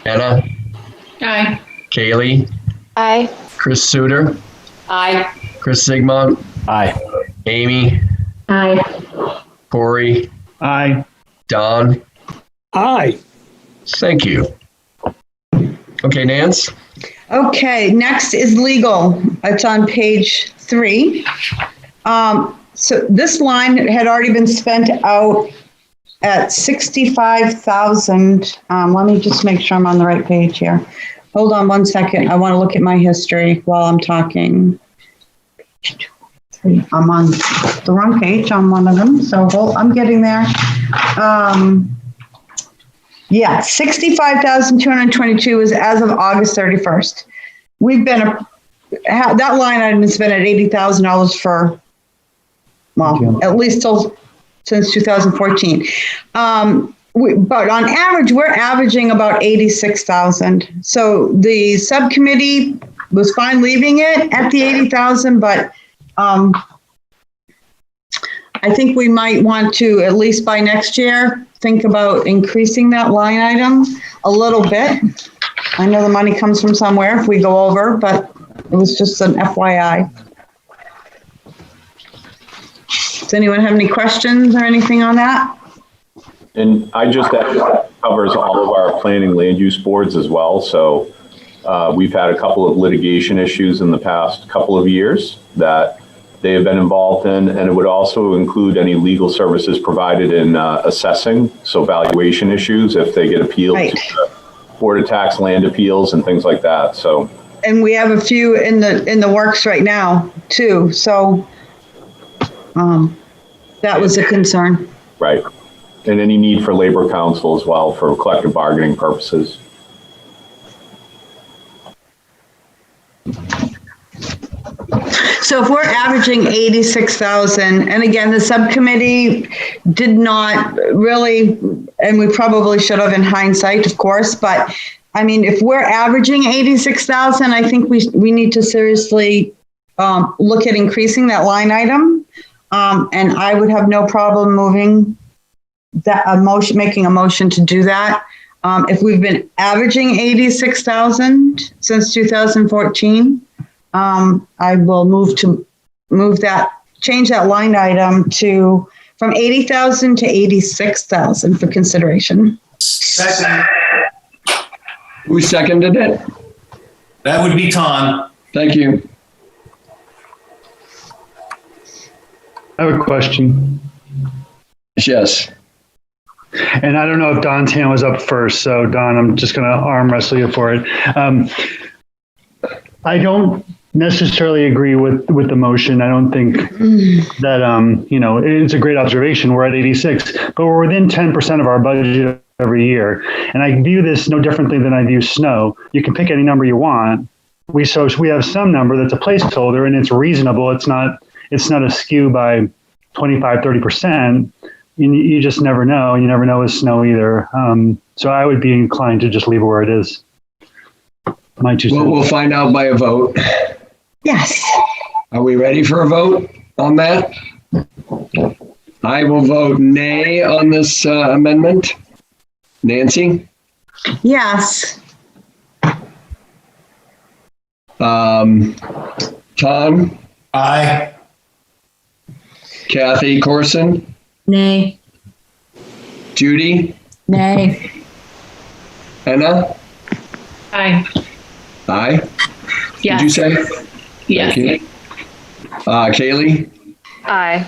Anna? Aye. Kaylee? Aye. Chris Suter? Aye. Chris Sigmund? Aye. Amy? Aye. Corey? Aye. Don? Aye. Thank you. Okay, Nance? Okay, next is legal. It's on page 3. So this line had already been spent out at 65,000. Let me just make sure I'm on the right page here. hold on one second. I want to look at my history while I'm talking. I'm on the wrong page on one of them, so I'm getting there. Yeah, 65,222 is as of August 31st. We've been, that line item has been at $80,000 for, well, at least since 2014. But on average, we're averaging about 86,000. So the subcommittee was fine leaving it at the 80,000, but I think we might want to, at least by next year, think about increasing that line item a little bit. I know the money comes from somewhere if we go over, but it was just an FYI. Does anyone have any questions or anything on that? And I just add that covers all of our planning land use boards as well. So we've had a couple of litigation issues in the past couple of years that they have been involved in, and it would also include any legal services provided in assessing, so valuation issues if they get appealed to the Board of Tax Land Appeals and things like that. So, and we have a few in the works right now too. So that was a concern. Right, and any need for labor counsel as well for collective bargaining purposes. So if we're averaging 86,000, and again, the subcommittee did not really, and we probably should have in hindsight, of course, but I mean, if we're averaging 86,000, I think we need to seriously look at increasing that line item. And I would have no problem moving that making a motion to do that. If we've been averaging 86,000 since 2014, I will change that line item from 80,000 to 86,000 for consideration. Second. Who seconded it? That would be Tom. Thank you. I have a question. Yes. And I don't know if Don's hand was up first. So Don, I'm just going to arm wrestle you for it. I don't necessarily agree with the motion. I don't think that, it's a great observation. We're at 86, but we're within 10% of our budget every year. And I view this no differently than I view snow. You can pick any number you want. We have some number that's a placeholder and it's reasonable. It's not a skew by 25, 30%. You just never know. You never know with snow either. So I would be inclined to just leave it where it is. My 2 cents. We'll find out by a vote. Yes. Are we ready for a vote on that? I will vote nay on this amendment. Nancy? Yes. Tom? Aye. Kathy Corson? Nay. Judy? Nay. Anna? Aye. Aye? Yes. Did you say? Yes. Thank you. Kaylee? Aye.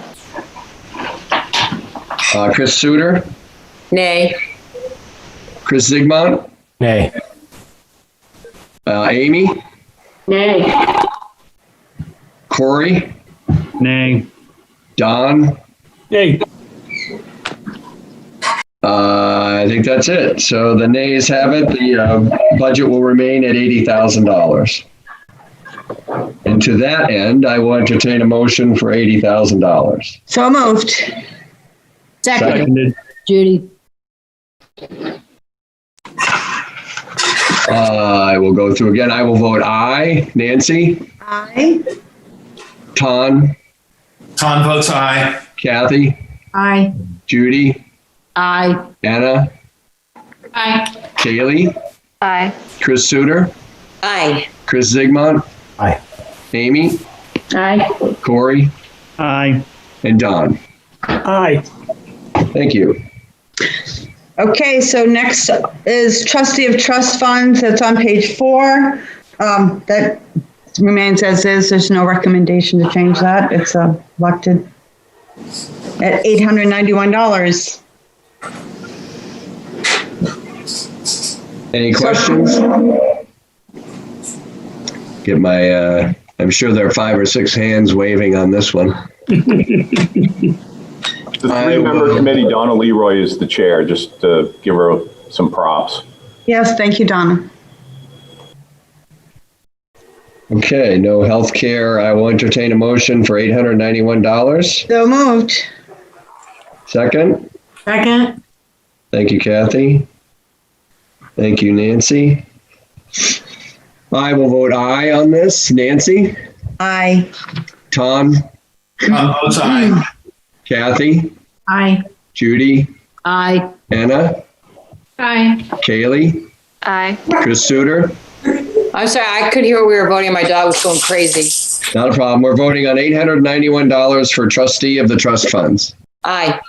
Chris Suter? Nay. Chris Zigmont? Nay. Amy? Nay. Corey? Nay. Don? Nay. I think that's it. So the nays have it. The budget will remain at $80,000. And to that end, I will entertain a motion for $80,000. So moved. Seconded. Judy. I will go through again. I will vote aye. Nancy? Aye. Ton? Tom votes aye. Kathy? Aye. Judy? Aye. Anna? Aye. Kaylee? Aye. Chris Suter? Aye. Chris Zigmont? Aye. Amy? Aye. Corey? Aye. And Don? Aye. Thank you. Okay, so next is trustee of trust funds. That's on page 4. That remains as is. There's no recommendation to change that. It's elected at $891. Any questions? get my, I'm sure there are 5 or 6 hands waving on this one. The 3-member committee, Donna Leroy is the chair, just to give her some props. Yes, thank you, Donna. Okay, no healthcare. I will entertain a motion for $891. So moved. Second? Second. Thank you, Kathy. Thank you, Nancy. I will vote aye on this. Nancy? Aye. Tom? Tom votes aye. Kathy? Aye. Judy? Aye. Anna? Aye. Kaylee? Aye. Chris Suter? I'm sorry, I could hear we were voting. My dog was going crazy. Not a problem. We're voting on $891 for trustee of the trust funds. Aye.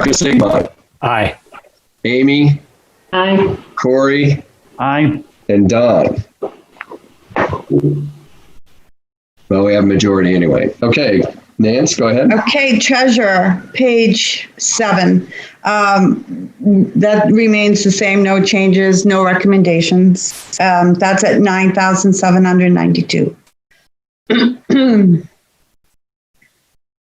Chris Sigmund? Aye. Amy? Aye. Corey? Aye. And Don? Well, we have a majority anyway. Okay, Nance, go ahead. Okay, treasurer, page 7. That remains the same, no changes, no recommendations. That's at $9,792.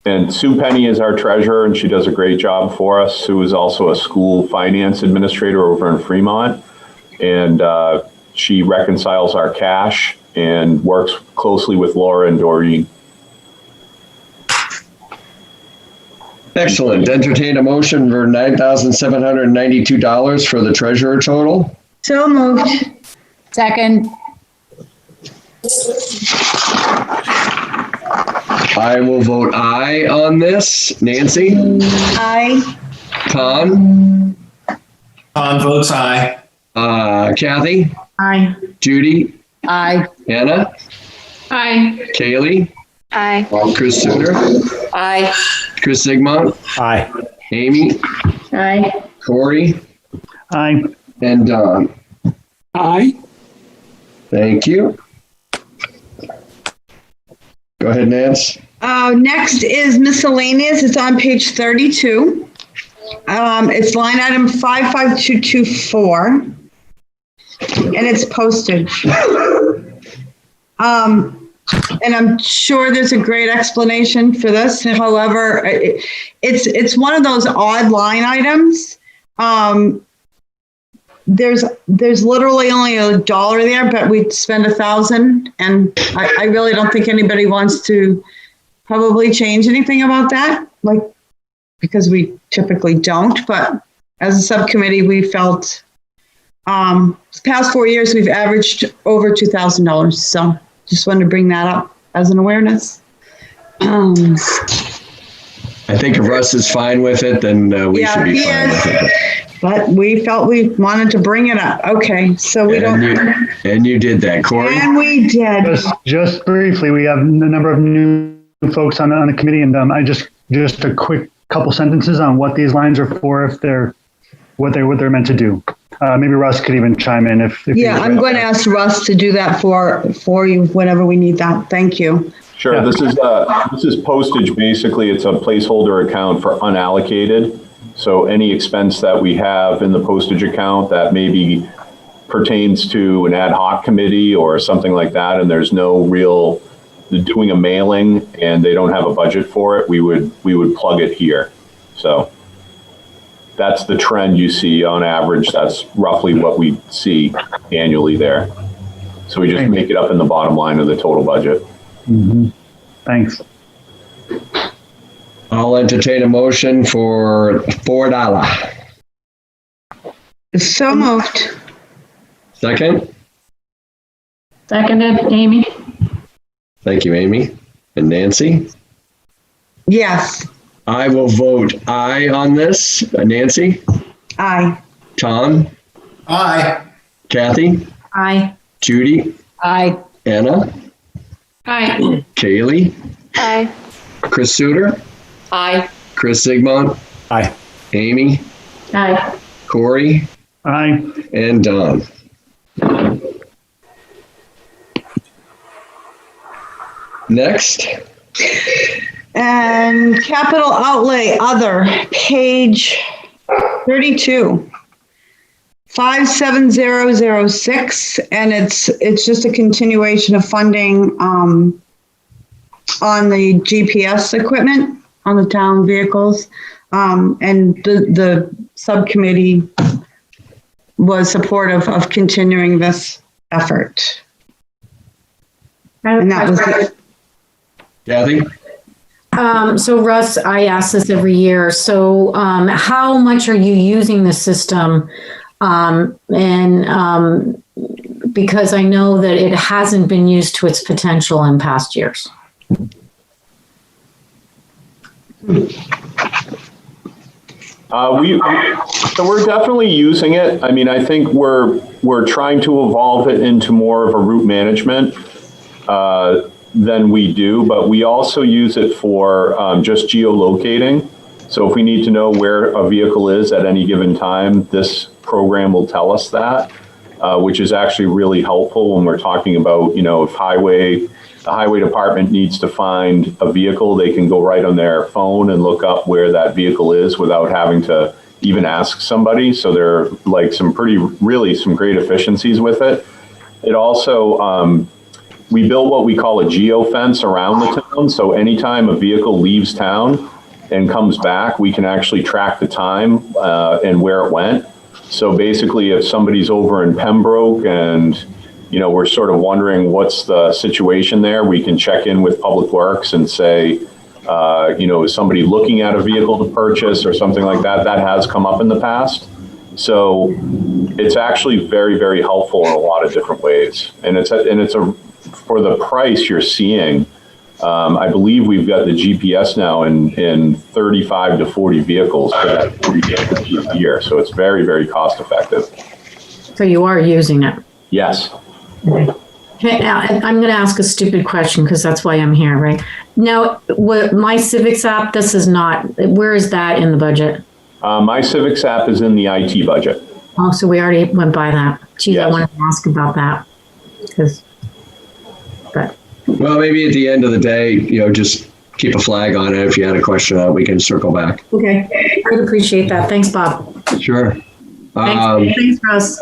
And Sue Penny is our treasurer, and she does a great job for us. Sue is also a school finance administrator over in Fremont, and she reconciles our cash and works closely with Laura and Doreen. Excellent. Entertain a motion for $9,792 for the treasurer total. So moved. Second. I will vote aye on this. Nancy? Aye. Tom? Tom votes aye. Kathy? Aye. Judy? Aye. Anna? Aye. Kaylee? Aye. Chris Suter? Aye. Chris Sigmund? Aye. Amy? Aye. Corey? Aye. And Don? Aye. Thank you. Go ahead, Nance. Next is miscellaneous. It's on page 32. It's line item 55224. And it's postage. And I'm sure there's a great explanation for this. However, it's one of those odd line items. There's literally only $1 there, but we spend $1,000, and I really don't think anybody wants to probably change anything about that, because we typically don't. But as a subcommittee, we felt the past 4 years we've averaged over $2,000. So just wanted to bring that up as an awareness. I think if Russ is fine with it, then we should be fine with it. But we felt we wanted to bring it up. Okay, so we And you did that, Corey. And we did. Just briefly, we have a number of new folks on the committee, and just a quick couple sentences on what these lines are for, if they're what they're meant to do. Maybe Russ could even chime in if yeah, I'm going to ask Russ to do that for you whenever we need that. Thank you. Sure. Yeah. This is postage. Basically, it's a placeholder account for unallocated. So any expense that we have in the postage account that maybe pertains to an ad hoc committee or something like that, and there's no real doing a mailing and they don't have a budget for it, we would plug it here. So that's the trend you see on average. That's roughly what we see annually there. So we just make it up in the bottom line of the total budget. Mm-hmm. Thanks. I'll entertain a motion for $4. So moved. Second? Seconded, Amy. Thank you, Amy. And Nancy? Yes. I will vote aye on this. Nancy? Aye. Tom? Aye. Kathy? Aye. Judy? Aye. Anna? Aye. Kaylee? Aye. Chris Suter? Aye. Chris Sigmund? Aye. Amy? Aye. Corey? Aye. And Don? Next. And capital outlay other, page 32. 57006, and it's just a continuation of funding on the GPS equipment on the town vehicles, and the subcommittee was supportive of continuing this effort. And that was it. Kathy? So Russ, I ask this every year. So how much are you using the system? Because I know that it hasn't been used to its potential in past years. So we're definitely using it. I mean, I think we're trying to evolve it into more of a route management than we do, but we also use it for just geolocating. So if we need to know where a vehicle is at any given time, this program will tell us that, which is actually really helpful when we're talking about, if the highway department needs to find a vehicle, they can go right on their phone and look up where that vehicle is without having to even ask somebody. So there are like some great efficiencies with it. It also, we build what we call a geofence around the town. So anytime a vehicle leaves town and comes back, we can actually track the time and where it went. So basically, if somebody's over in Pembroke and we're sort of wondering what's the situation there, we can check in with Public Works and say, is somebody looking at a vehicle to purchase or something like that? That has come up in the past. So it's actually very, very helpful in a lot of different ways. And for the price you're seeing, I believe we've got the GPS now in 35 to 40 vehicles for that a year. So it's very, very cost effective. So you are using it? Yes. Okay. Hey, I'm going to ask a stupid question because that's why I'm here, right? Now, My Civics app, this is not, where is that in the budget? My Civics app is in the IT budget. Oh, so we already went by that. Geez, yes. I wanted to ask about that. Well, maybe at the end of the day, just keep a flag on it. If you had a question on it, we can circle back. Okay. I'd appreciate that. Thanks, Bob. Sure. Thanks, Russ.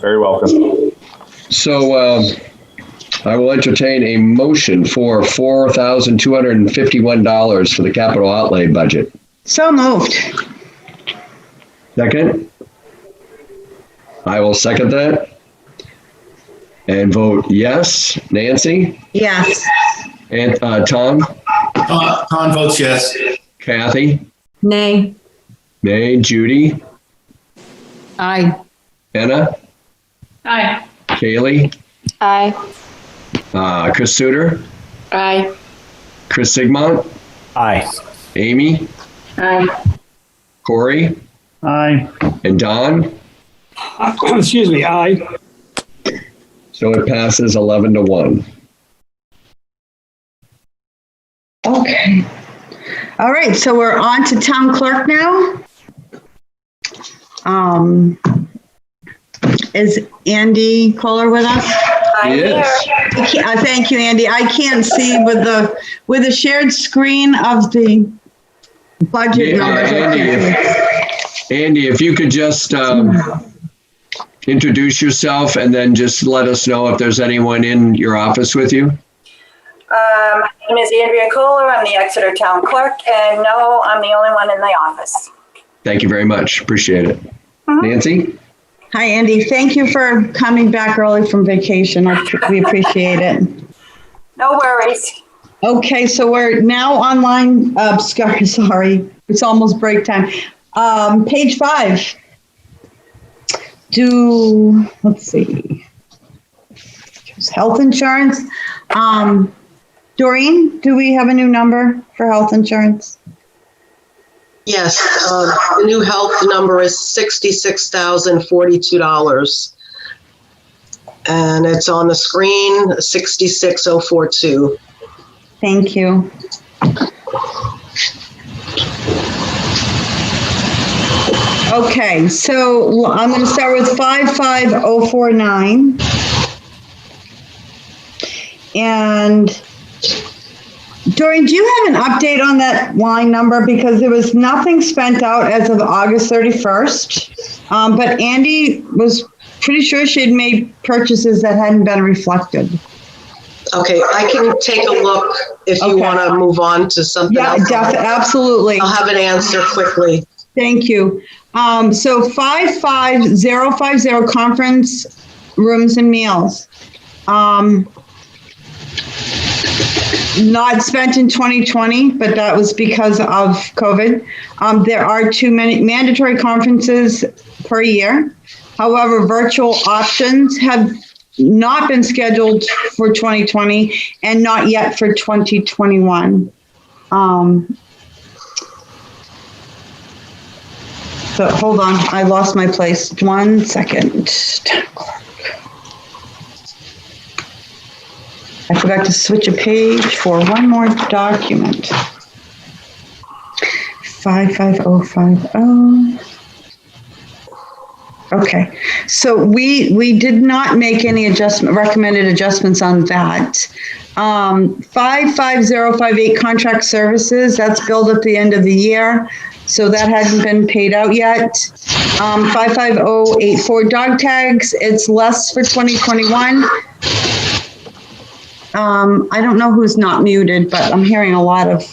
Very welcome. So I will entertain a motion for $4,251 for the capital outlay budget. So moved. Second? I will second that. And vote yes. Nancy? Yes. And Tom? Tom votes yes. Kathy? Nay. Nay. Judy? Aye. Anna? Aye. Kaylee? Aye. Chris Suter? Aye. Chris Sigmont? Aye. Amy? Aye. Corey? Aye. And Don? Excuse me, aye. So it passes 11-1. Okay. All right, so we're on to town clerk now. Is Andy Kohler with us? Yes. Thank you, Andy. I can't see with the shared screen of the budget numbers. Andy, if you could just introduce yourself and then just let us know if there's anyone in your office with you. My name is Andrea Kohler. I'm the Exeter Town Clerk, and no, I'm the only one in the office. Thank you very much. Appreciate it. Mm-hmm. Nancy? Hi, Andy. Thank you for coming back early from vacation. We appreciate it. No worries. Okay, so we're now online. Sorry, it's almost break time. Page 5. Let's see. Health insurance. Doreen, do we have a new number for health insurance? Yes, the new health number is $66,042. And it's on the screen, 66042. Thank you. Okay, so I'm going to start with 55049. And Doreen, do you have an update on that line number? Because there was nothing spent out as of August 31st. But Andy was pretty sure she had made purchases that hadn't been reflected. Okay, I can take a look if you want to move on to something else. Yeah, absolutely. I'll have an answer quickly. Thank you. So 55050 conference rooms and meals. Not spent in 2020, but that was because of COVID. There are too many mandatory conferences per year. However, virtual options have not been scheduled for 2020 and not yet for 2021. So hold on, I lost my place. 1 second. I forgot to switch a page for one more document. 55050. Okay, so we did not make any recommended adjustments on that. 55058 contract services, that's billed at the end of the year. So that hasn't been paid out yet. 55084 dog tags, it's less for 2021. I don't know who's not muted, but I'm hearing a lot of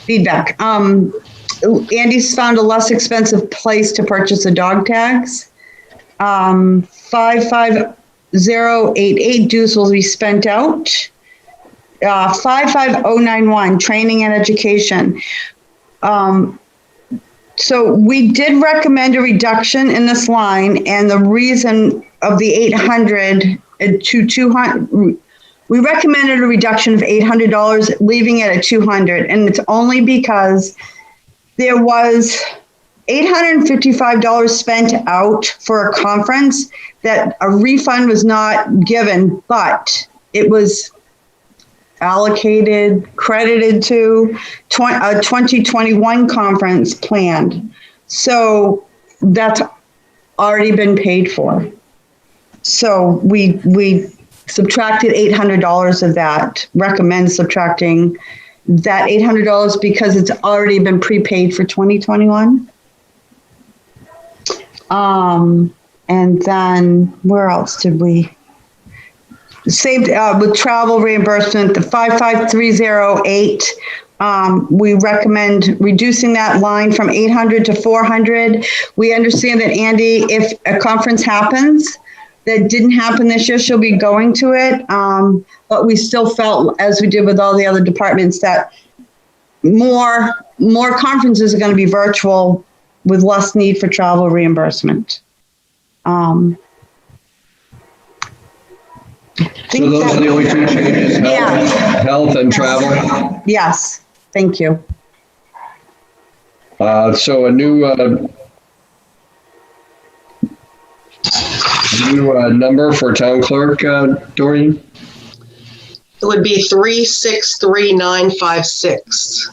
feedback. Andy's found a less expensive place to purchase the dog tags. 55088 dues will be spent out. 55091 training and education. So we did recommend a reduction in this line, and the reason of the 800 to 200. We recommended a reduction of $800, leaving it at $200, and it's only because there was $855 spent out for a conference that a refund was not given, but it was allocated, credited to a 2021 conference planned. So that's already been paid for. So we subtracted $800 of that, recommend subtracting that $800 because it's already been prepaid for 2021. And then where else did we? Saved with travel reimbursement, the 55308. We recommend reducing that line from 800 to 400. We understand that Andy, if a conference happens, that didn't happen this year, she'll be going to it. But we still felt, as we did with all the other departments, that more conferences are going to be virtual with less need for travel reimbursement. So those are the only two changes? Health and travel? Yes, thank you. So a new number for town clerk, Doreen? It would be 363956.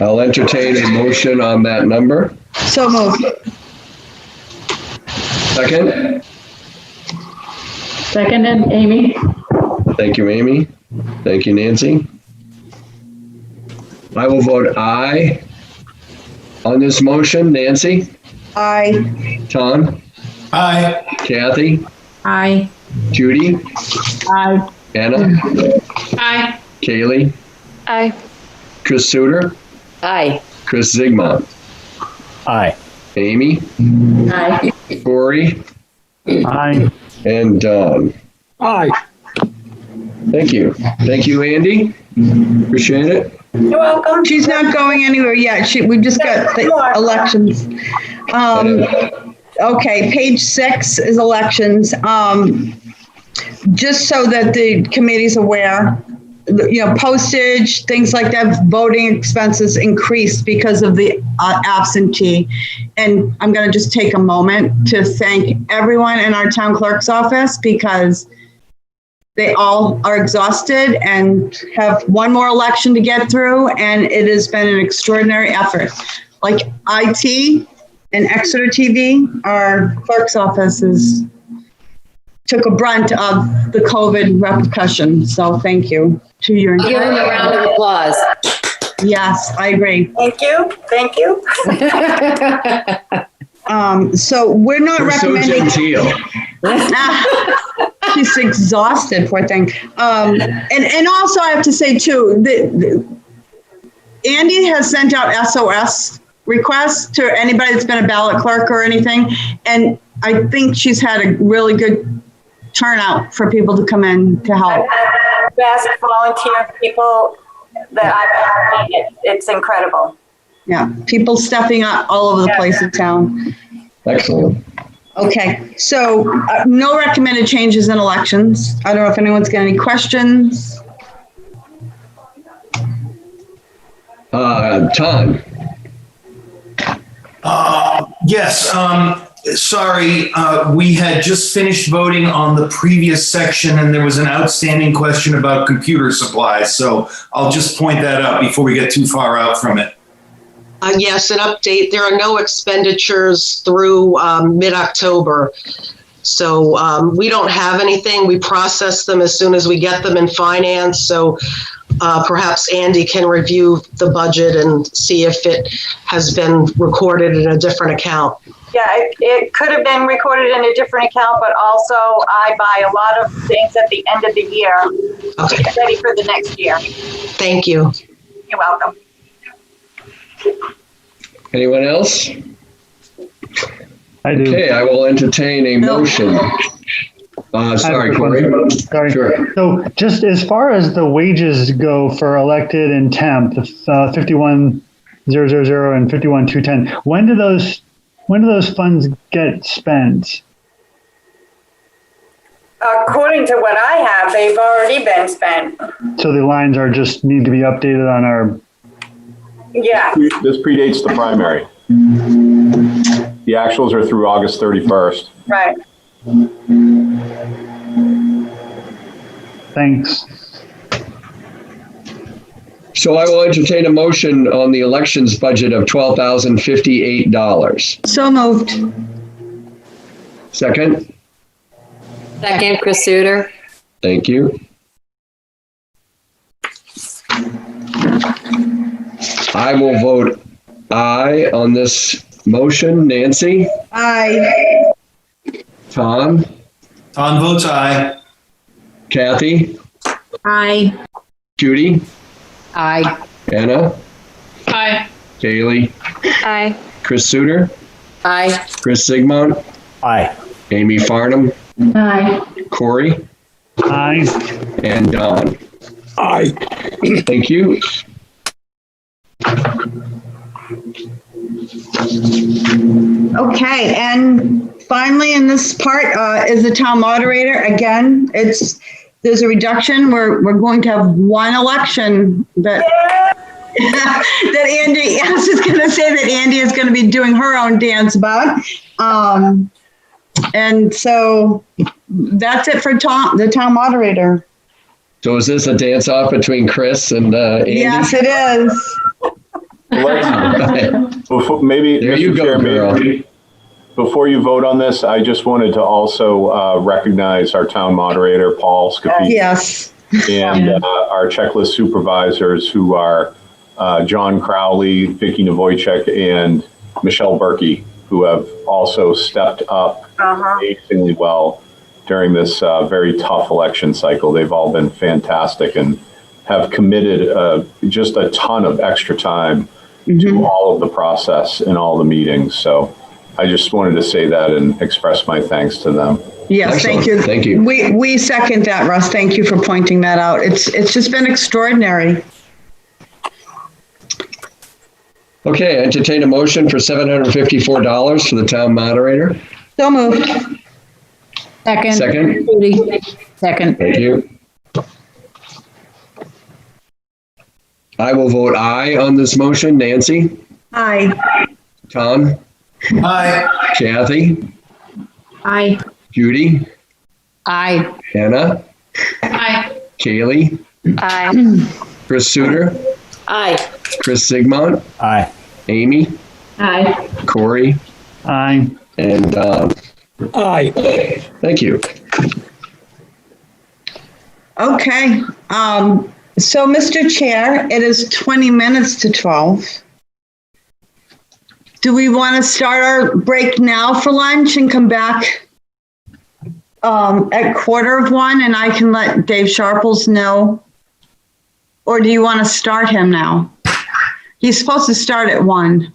I'll entertain a motion on that number. So moved. Second? Seconded, Amy. Thank you, Amy. Thank you, Nancy. I will vote aye on this motion. Nancy? Aye. Tom? Aye. Kathy? Aye. Judy? Aye. Anna? Aye. Kaylee? Aye. Chris Suter? Aye. Chris Zigmont? Aye. Amy? Aye. Corey? Aye. And Don? Aye. Thank you. Thank you, Andy. Appreciate it. You're welcome. She's not going anywhere yet. We just got the elections. Okay, page 6 is elections. Just so that the committee's aware, postage, things like that, voting expenses increased because of the absentee. And I'm going to just take a moment to thank everyone in our town clerk's office, because they all are exhausted and have one more election to get through, and it has been an extraordinary effort. Like IT and Exeter TV, our clerk's office is took a brunt of the COVID repercussions. So thank you to your Give them a round of applause. Yes, I agree. Thank you. Thank you. So we're not We're so recommending. genteel. She's exhausted, poor thing. And also I have to say too, that Andy has sent out SOS requests to anybody that's been a ballot clerk or anything. And I think she's had a really good turnout for people to come in to help. Best volunteer people that I've ever seen. It's incredible. Yeah, people stepping up all over the place in town. Excellent. Okay, so no recommended changes in elections. I don't know if anyone's got any questions. Tom. Yes, sorry, we had just finished voting on the previous section and there was an outstanding question about computer supplies. So I'll just point that out before we get too far out from it. Yes, an update. There are no expenditures through mid-October. So we don't have anything. We process them as soon as we get them in finance. So perhaps Andy can review the budget and see if it has been recorded in a different account. Yeah, it could have been recorded in a different account, but also I buy a lot of things at the end of the year to get ready for the next year. Thank you. You're welcome. Anyone else? I do. Okay, I will entertain a motion. Sorry, Corey. Sorry. Sure. So just as far as the wages go for elected and temp, 51,000 and 51,210, when do those funds get spent? According to what I have, they've already been spent. So the lines are just need to be updated on our. Yeah. This predates the primary. The actuals are through August 31st. Right. Thanks. So I will entertain a motion on the elections budget of $12,058. So moved. Second? Second, Chris Suter. Thank you. I will vote aye on this motion. Nancy? Aye. Tom? Tom votes aye. Kathy? Aye. Judy? Aye. Anna? Aye. Kaylee? Aye. Chris Suter? Aye. Chris Sigmund? Aye. Amy Farnham? Aye. Corey? Aye. And Don? Aye. Thank you. Okay, and finally in this part is the town moderator. Again, there's a reduction. We're going to have one election that that Andy, I was just going to say that Andy is going to be doing her own dance about. And so that's it for the town moderator. So is this a dance off between Chris and Andy? Yes, it is. Maybe, there you go, girl. Before you vote on this, I just wanted to also recognize our town moderator, Paul Scafidi. Yes. And our checklist supervisors who are John Crowley, Vicki Novoychek, and Michelle Berkey, who have also stepped up amazingly well during this very tough election cycle. They've all been fantastic and have committed just a ton of extra time to all of the process and all the meetings. So I just wanted to say that and express my thanks to them. Yes, Excellent. thank you. Thank you. We second that, Russ. Thank you for pointing that out. It's just been extraordinary. Okay, entertain a motion for $754 for the town moderator. So moved. Second. Second. Judy. Second. Thank you. I will vote aye on this motion. Nancy? Aye. Tom? Aye. Kathy? Aye. Judy? Aye. Anna? Aye. Kaylee? Aye. Chris Suter? Aye. Chris Sigmund? Aye. Amy? Aye. Corey? Aye. And Don? Aye. Thank you. Okay. So, Mr. Chair, it is 20 minutes to 12. Do we want to start our break now for lunch and come back at 1:15 and I can let Dave Sharples know? Or do you want to start him now? He's supposed to start at 1.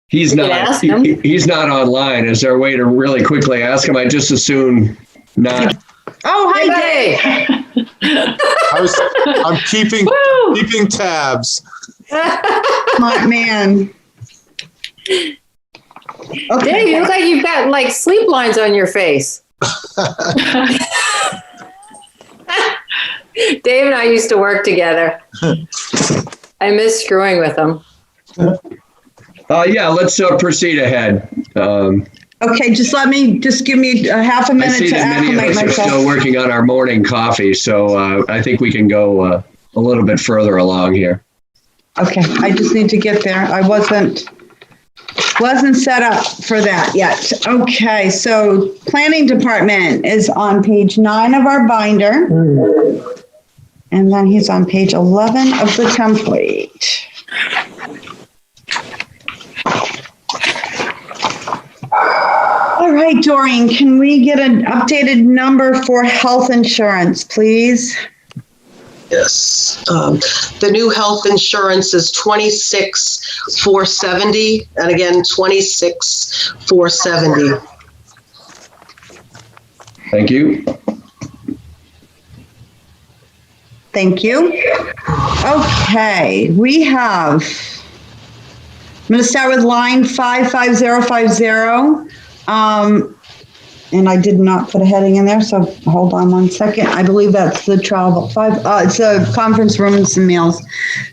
He's not. He's not online. Is there a way to really quickly ask him? I just assume not. Oh, hi, Dave. I'm keeping tabs. Smart man. Okay. Dave, you look like you've got like sleep lines on your face. Dave and I used to work together. I miss screwing with him. Yeah, let's proceed ahead. Okay, just give me a half a minute I see to that many of acclimate us are myself. still working on our morning coffee, so I think we can go a little bit further along here. Okay, I just need to get there. I wasn't set up for that yet. Okay, so planning department is on page 9 of our binder. And then he's on page 11 of the template. All right, Doreen, can we get an updated number for health insurance, please? Yes. The new health insurance is $26,470, and again, $26,470. Thank you. Thank you. Okay, we have, I'm going to start with line 55050. And I did not put a heading in there, so hold on one second. I believe that's the travel. It's a conference rooms and meals.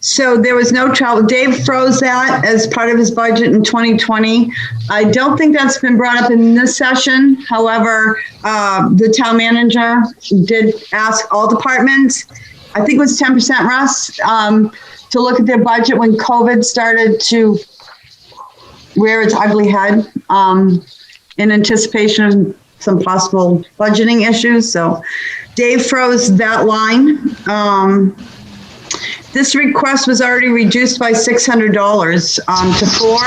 So there was no travel. Dave froze that as part of his budget in 2020. I don't think that's been brought up in this session. However, the town manager did ask all departments, I think it was 10%, Russ, to look at their budget when COVID started to rear its ugly head in anticipation of some possible budgeting issues. So Dave froze that line. This request was already reduced by $600 to 4,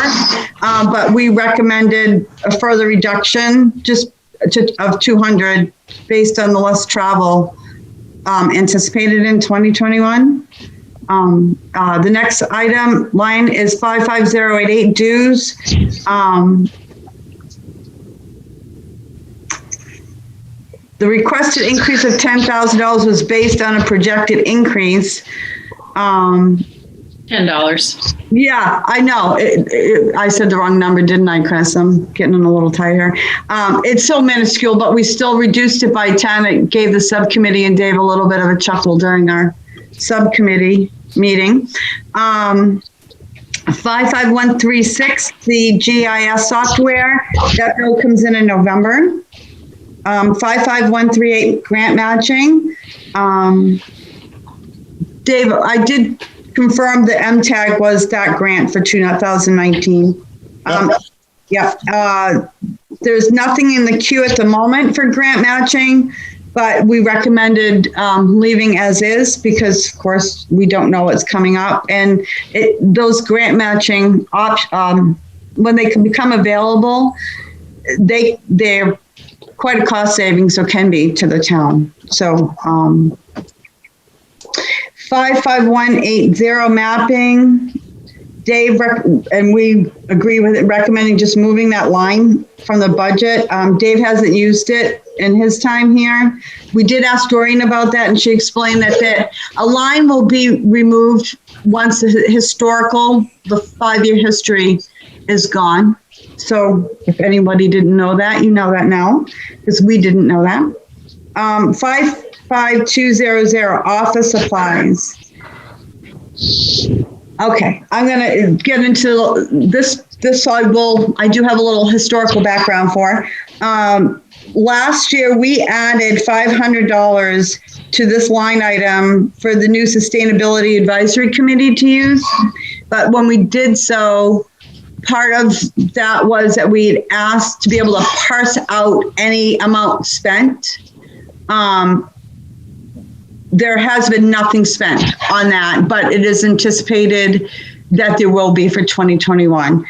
but we recommended a further reduction of 200 based on the less travel anticipated in 2021. The next item line is 55088 dues. The requested increase of $10,000 was based on a projected increase. $10. Yeah, I know. I said the wrong number, didn't I, Chris? I'm getting in a little tight here. It's so minuscule, but we still reduced it by 10. It gave the subcommittee and Dave a little bit of a chuckle during our subcommittee meeting. 55136, the GIS software, that bill comes in November. 55138, grant matching. Dave, I did confirm the MTAG was that grant for 2019. There's nothing in the queue at the moment for grant matching, but we recommended leaving as is because, of course, we don't know what's coming up. And those grant matching, when they can become available, they're quite a cost savings, or can be, to the town. So 55180 mapping, Dave, and we agree with it, recommending just moving that line from the budget. Dave hasn't used it in his time here. We did ask Doreen about that, and she explained that a line will be removed once the 5-year history is gone. So if anybody didn't know that, you know that now, because we didn't know that. 55200, office supplies. Okay, I'm going to get into this. I do have a little historical background for. Last year, we added $500 to this line item for the new Sustainability Advisory Committee to use. But when we did so, part of that was that we'd asked to be able to parse out any amount spent. There has been nothing spent on that, but it is anticipated that there will be for 2021.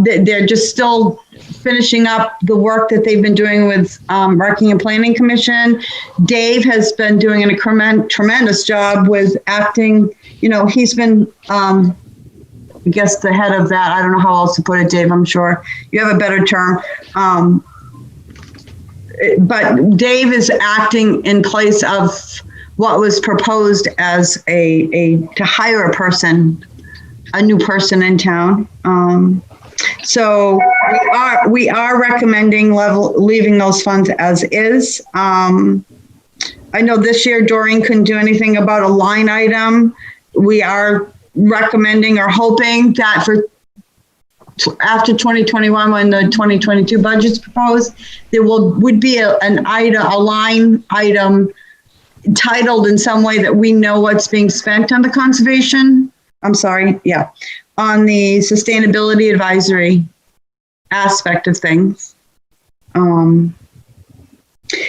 They're just still finishing up the work that they've been doing with Working and Planning Commission. Dave has been doing a tremendous job with acting. He's been, I guess, the head of that. I don't know how else to put it, Dave. I'm sure you have a better term. But Dave is acting in place of what was proposed as to hire a new person in town. So we are recommending leaving those funds as is. I know this year Doreen couldn't do anything about a line item. We are recommending or hoping that for after 2021, when the 2022 budget's proposed, there would be a line item titled in some way that we know what's being spent on the conservation. I'm sorry, yeah, on the sustainability advisory aspect of things. And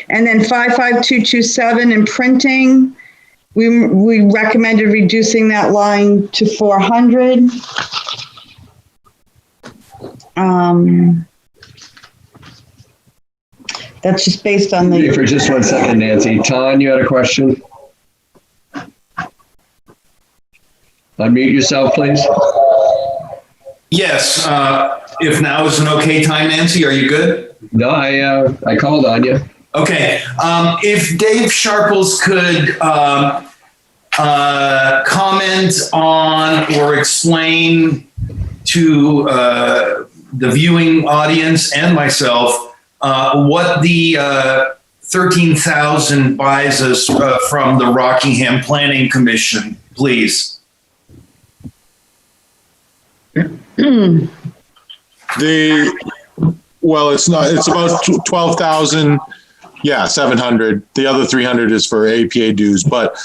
then 55227 in printing, we recommended reducing that line to 400. That's just based on the. For just 1 second, Nancy. Ton, you had a question? Unmute yourself, please. Yes. If now is an okay time, Nancy, are you good? No, I called on you. Okay. If Dave Sharples could comment on or explain to the viewing audience and myself what the 13,000 buys us from the Rockingham Planning Commission, please. It's about 12,000. Yeah, 700. The other 300 is for APA dues, but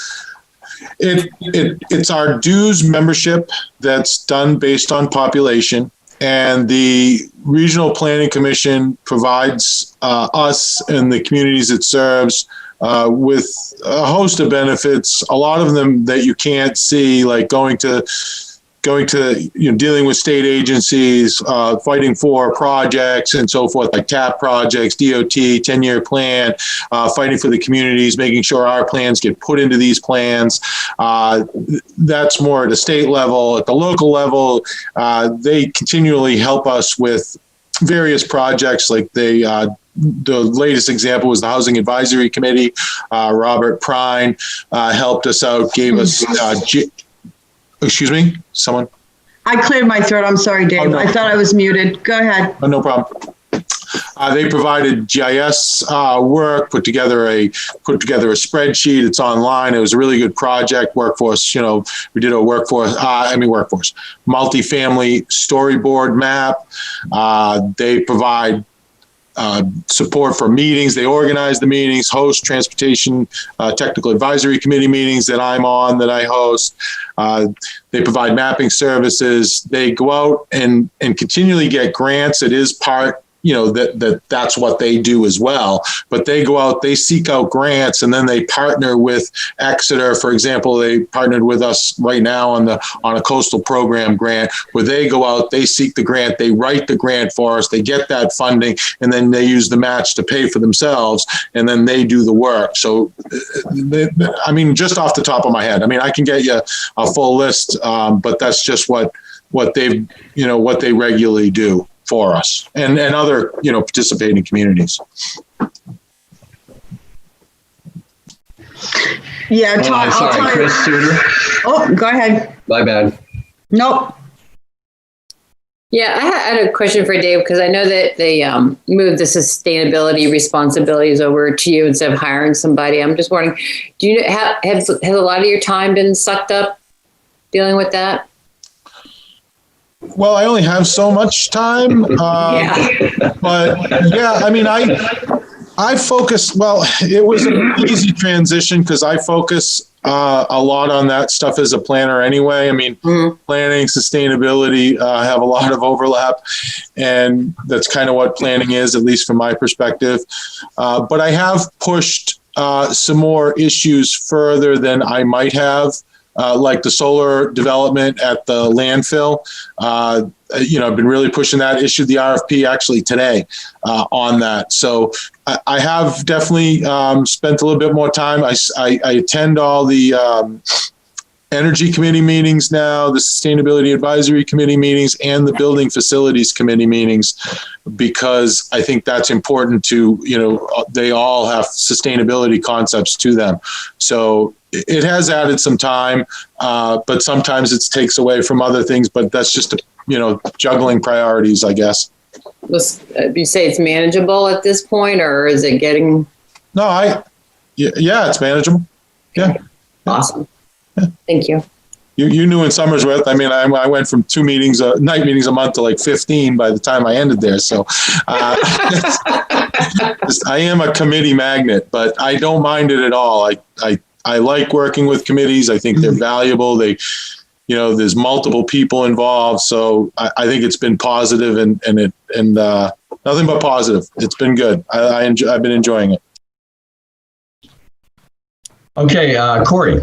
it's our dues membership that's done based on population, and the Regional Planning Commission provides us and the communities it serves with a host of benefits, a lot of them that you can't see, like going to dealing with state agencies, fighting for projects and so forth, like TAP projects, DOT, 10-year plan, fighting for the communities, making sure our plans get put into these plans. That's more at a state level. At the local level, they continually help us with various projects, like the latest example was the Housing Advisory Committee. Robert Prine helped us out, gave us excuse me, someone? I cleared my throat. I'm sorry, Dave. Oh, no. I thought I was muted. Go ahead. Oh, no problem. They provided GIS work, put together a spreadsheet. It's online. It was a really good project. Workforce, we did a multifamily storyboard map. They provide support for meetings. They organize the meetings, host transportation technical advisory committee meetings that I'm on, that I host. They provide mapping services. They go out and continually get grants. It is part, that's what they do as well. But they go out, they seek out grants, and then they partner with Exeter. For example, they partnered with us right now on a coastal program grant, where they go out, they seek the grant, they write the grant for us, they get that funding, and then they use the match to pay for themselves, and then they do the work. So, just off the top of my head, I can get you a full list, but that's just what they regularly do for us and other, participating communities. Yeah, sorry, Chris Suter. Oh, go ahead. My bad. Nope. Yeah, I had a question for Dave, because I know that they moved the sustainability responsibilities over to you instead of hiring somebody. I'm just wondering, do you has a lot of your time been sucked up dealing with that? Well, I only have so much time, but yeah, I focus, it was an easy transition because I focus a lot on that stuff as a planner anyway. I mean, planning, sustainability have a lot of overlap, and that's kind of what planning is, at least from my perspective. But I have pushed some more issues further than I might have, like the solar development at the landfill. I've been really pushing that, issued the RFP actually today on that. So I have definitely spent a little bit more time. I attend all the Energy Committee meetings now, the Sustainability Advisory Committee meetings, and the Building Facilities Committee meetings, because I think that's important to, they all have sustainability concepts to them. So it has added some time, but sometimes it takes away from other things, but that's just, juggling priorities, I guess. You say it's manageable at this point, or is it getting? No, it's manageable. Yeah. Awesome. Yeah. Thank you. You knew in Somersworth, I mean, I went from 2 meetings, night meetings a month to like 15 by the time I ended there. So I am a committee magnet, but I don't mind it at all. I like working with committees. I think they're valuable. There's multiple people involved. So I think it's been positive and nothing but positive. It's been good. I've been enjoying it. Okay, Corey.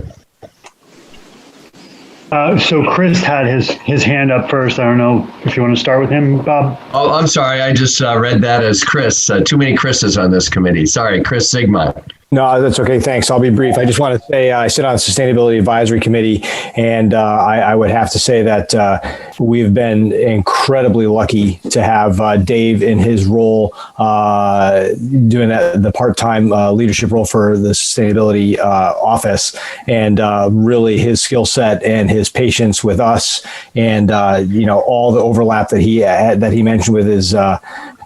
So Chris had his hand up first. I don't know if you want to start with him, Bob. Oh, I'm sorry. I just read that as Chris. Too many Chris's on this committee. Sorry, Chris Sigmund. No, that's okay. Thanks. I'll be brief. I just want to say I sit on the Sustainability Advisory Committee, and I would have to say that we've been incredibly lucky to have Dave in his role doing the part-time leadership role for the Sustainability Office, and really his skill set and his patience with us, and all the overlap that he mentioned with his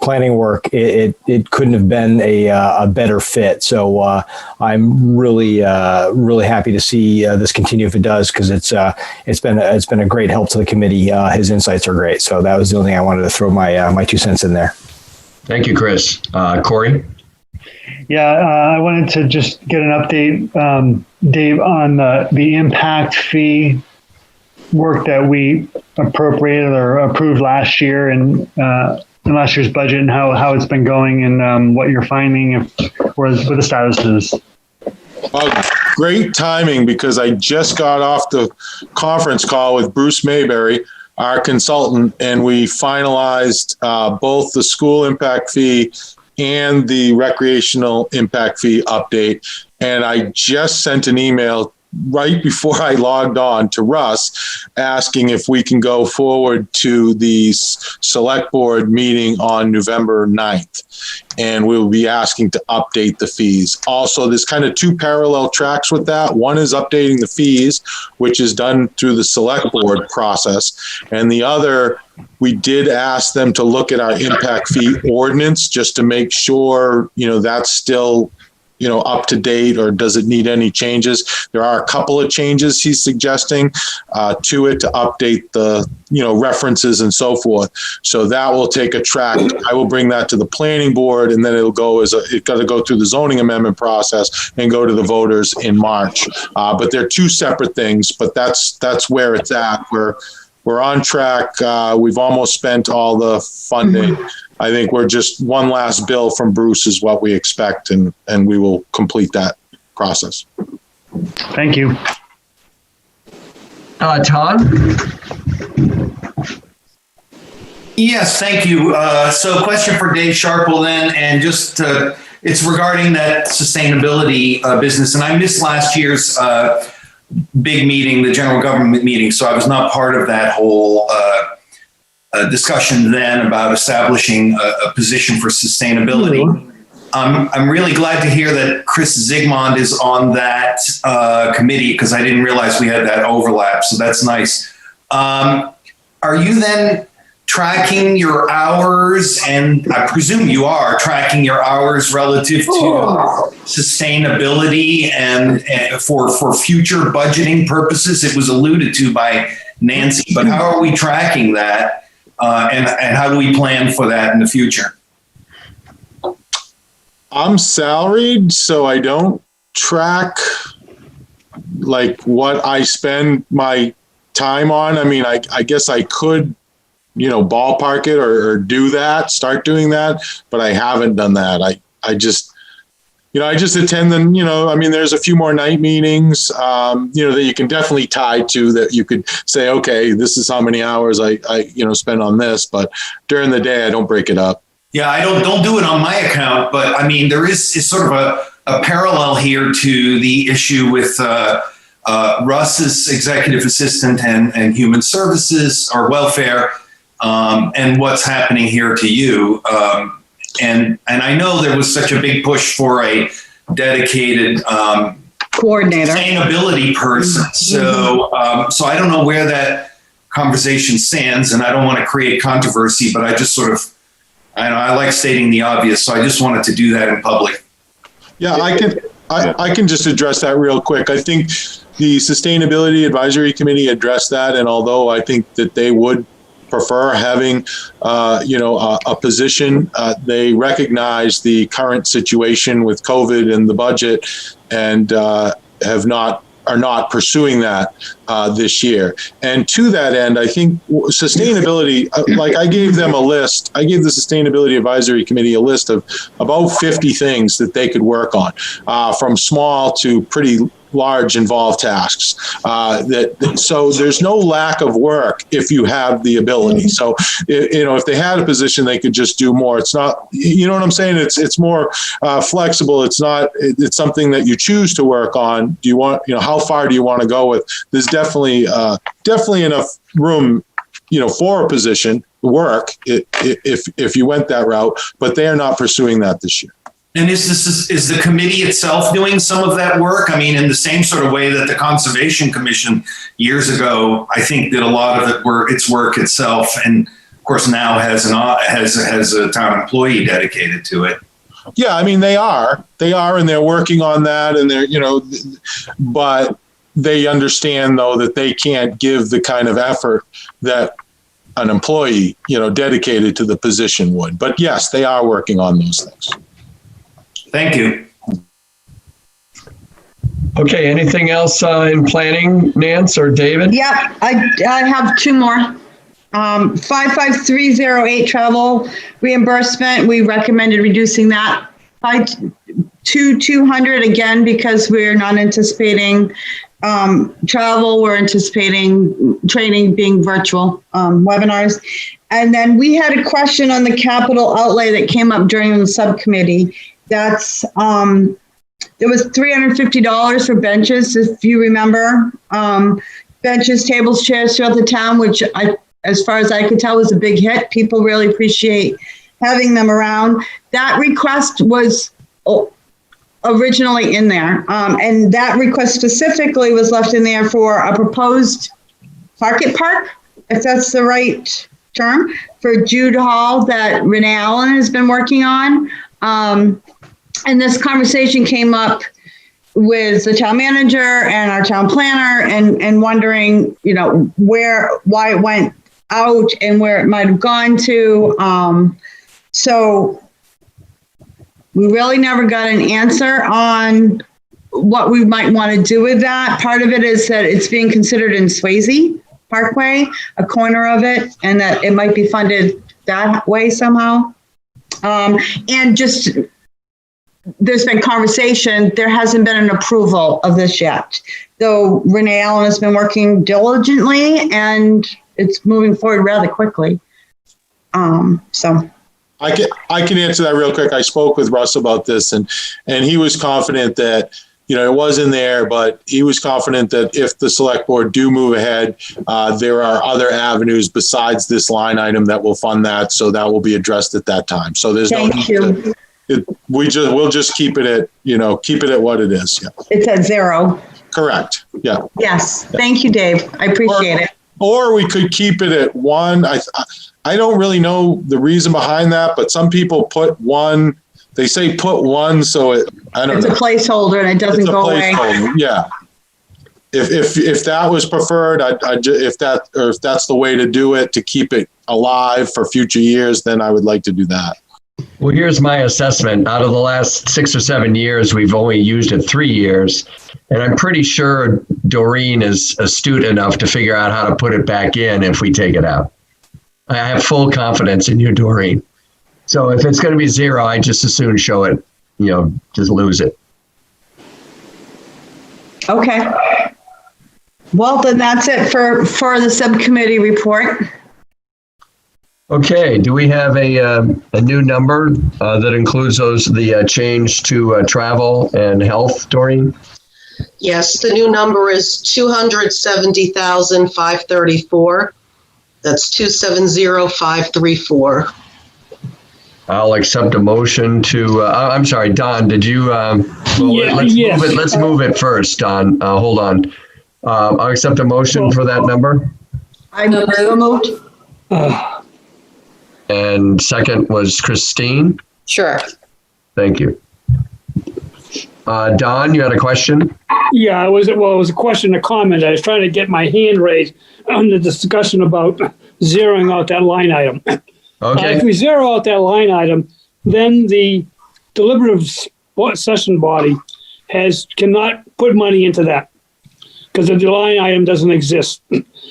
planning work, it couldn't have been a better fit. So I'm really happy to see this continue if it does, because it's been a great help to the committee. His insights are great. So that was the only thing I wanted to throw my 2 cents in there. Thank you, Chris. Corey? Yeah, I wanted to just get an update, Dave, on the impact fee work that we appropriated or approved last year and in last year's budget, and how it's been going, and what you're finding, what the status is. Great timing, because I just got off the conference call with Bruce Mayberry, our consultant, and we finalized both the school impact fee and the recreational impact fee update. And I just sent an email right before I logged on to Russ, asking if we can go forward to the select board meeting on November 9th. And we'll be asking to update the fees. Also, there's kind of 2 parallel tracks with that. One is updating the fees, which is done through the select board process. And the other, we did ask them to look at our impact fee ordinance just to make sure, that's still up to date, or does it need any changes? There are a couple of changes he's suggesting to it to update the, references and so forth. So that will take a track. I will bring that to the planning board, and then it's got to go through the zoning amendment process and go to the voters in March. But they're 2 separate things, but that's where it's at. We're on track. We've almost spent all the funding. I think we're just one last bill from Bruce is what we expect, and we will complete that process. Thank you. Todd? Yes, thank you. So question for Dave Sharple then, and just it's regarding that sustainability business. And I missed last year's big meeting, the general government meeting, so I was not part of that whole discussion then about establishing a position for sustainability. I'm really glad to hear that Chris Zigmond is on that committee, because I didn't realize we had that overlap. So that's nice. Are you then tracking your hours? And I presume you are tracking your hours relative to sustainability and for future budgeting purposes. It was alluded to by Nancy, but how are we tracking that? And how do we plan for that in the future? I'm salaried, so I don't track like what I spend my time on. I mean, I guess I could, ballpark it or do that, start doing that, but I haven't done that. I just attend them, I mean, there's a few more night meetings, that you can definitely tie to, that you could say, okay, this is how many hours I spend on this, but during the day, I don't break it up. Yeah, I don't do it on my account, but I mean, there is sort of a parallel here to the issue with Russ's executive assistant and human services or welfare, and what's happening here to you. And I know there was such a big push for a dedicated coordinator, sustainability person. So I don't know where that conversation stands, and I don't want to create controversy, but I just sort of, I like stating the obvious, so I just wanted to do that in public. Yeah, I can just address that real quick. I think the Sustainability Advisory Committee addressed that, and although I think that they would prefer having, a position, they recognize the current situation with COVID and the budget, and are not pursuing that this year. And to that end, I think sustainability, like I gave them a list, I gave the Sustainability Advisory Committee a list of about 50 things that they could work on, from small to pretty large involved tasks. So there's no lack of work if you have the ability. So, if they had a position, they could just do more. It's not, you know what I'm saying? It's more flexible. It's something that you choose to work on. Do you want, how far do you want to go with? There's definitely enough room, for a position work if you went that route, but they are not pursuing that this year. And is the committee itself doing some of that work? I mean, in the same sort of way that the Conservation Commission years ago, I think, did a lot of its work itself, and of course now has a town employee dedicated to it. Yeah, I mean, they are, and they're working on that, and they're, but they understand though that they can't give the kind of effort that an employee, dedicated to the position would. But yes, they are working on those things. Thank you. Okay, anything else in planning, Nance or David? Yeah, I have two more. 55308 travel reimbursement. We recommended reducing that by to 200 again, because we're not anticipating travel. We're anticipating training being virtual webinars. And then we had a question on the capital outlay that came up during the subcommittee. That's there was $350 for benches, if you remember. Benches, tables, chairs throughout the town, which as far as I could tell, was a big hit. People really appreciate having them around. That request was originally in there, and that request specifically was left in there for a proposed market park, if that's the right term, for Jude Hall that Renee Allen has been working on. And this conversation came up with the town manager and our town planner, and wondering, why it went out and where it might have gone to. So we really never got an answer on what we might want to do with that. Part of it is that it's being considered in Swayze Parkway, a corner of it, and that it might be funded that way somehow. And just, there's been conversation. There hasn't been an approval of this yet, though Renee Allen has been working diligently, and it's moving forward rather quickly. So I can answer that real quick. I spoke with Russ about this, and he was confident that, it wasn't there, but he was confident that if the select board do move ahead, there are other avenues besides this line item that will fund that. So that will be addressed at that time. So there's Thank you. We'll just keep it at what it is. Yeah. It's at zero. Correct. Yeah. Yes. Thank you, Dave. I appreciate it. Or we could keep it at one. I don't really know the reason behind that, but some people put one. They say put one, so I don't know. It's a placeholder and it doesn't go away. Yeah. If that was preferred, if that's the way to do it, to keep it alive for future years, then I would like to do that. Well, here's my assessment. Out of the last 6 or 7 years, we've only used it 3 years. And I'm pretty sure Doreen is astute enough to figure out how to put it back in if we take it out. I have full confidence in you, Doreen. So if it's going to be 0, I just as soon show it, just lose it. Okay. Well, then that's it for the subcommittee report. Okay. Do we have a new number that includes the change to travel and health, Doreen? Yes, the new number is 270,534. That's 270,534. I'll accept a motion to, I'm sorry, Don, did you, let's move it first, Don. Hold on. I'll accept a motion for that number. I so moved. And second was Christine. Sure. Thank you. Don, you had a question? Yeah, it was a question, a comment. I was trying to get my hand raised on the discussion about zeroing out that line item. Okay. If we zero out that line item, then the deliberative session body cannot put money into that because the line item doesn't exist.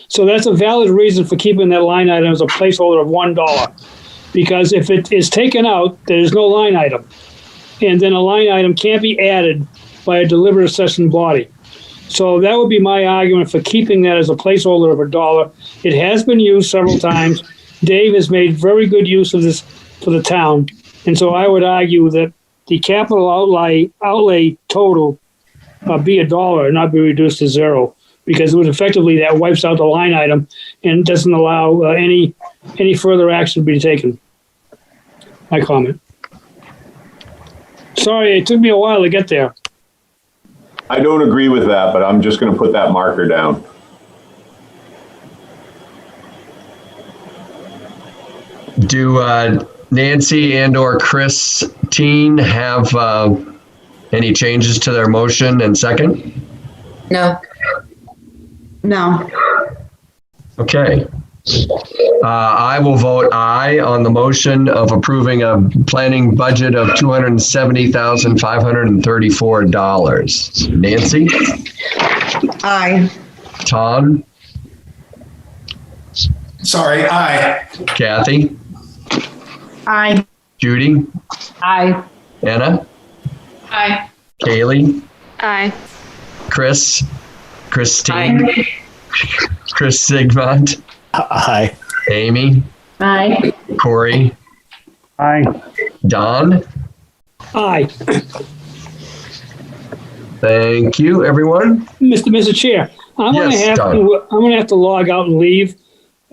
So that's a valid reason for keeping that line item as a placeholder of $1. Because if it is taken out, there is no line item. And then a line item can't be added by a deliberative session body. So that would be my argument for keeping that as a placeholder of $1. It has been used several times. Dave has made very good use of this for the town. And so I would argue that the capital outlay total be $1 and not be reduced to 0, because it would effectively, that wipes out the line item and doesn't allow any further action to be taken. My comment. Sorry, it took me a while to get there. I don't agree with that, but I'm just going to put that marker down. Do Nancy and or Christine have any changes to their motion and second? No. No. Okay. I will vote aye on the motion of approving a planning budget of $270,534. Nancy? Aye. Tom? Sorry, aye. Kathy? Aye. Judy? Aye. Anna? Aye. Kaylee? Aye. Christine? Aye. Chris Sigmund? Aye. Amy? Aye. Corey? Aye. Don? Aye. Thank you, everyone. Mr. Chair, I'm going to have to log out and leave.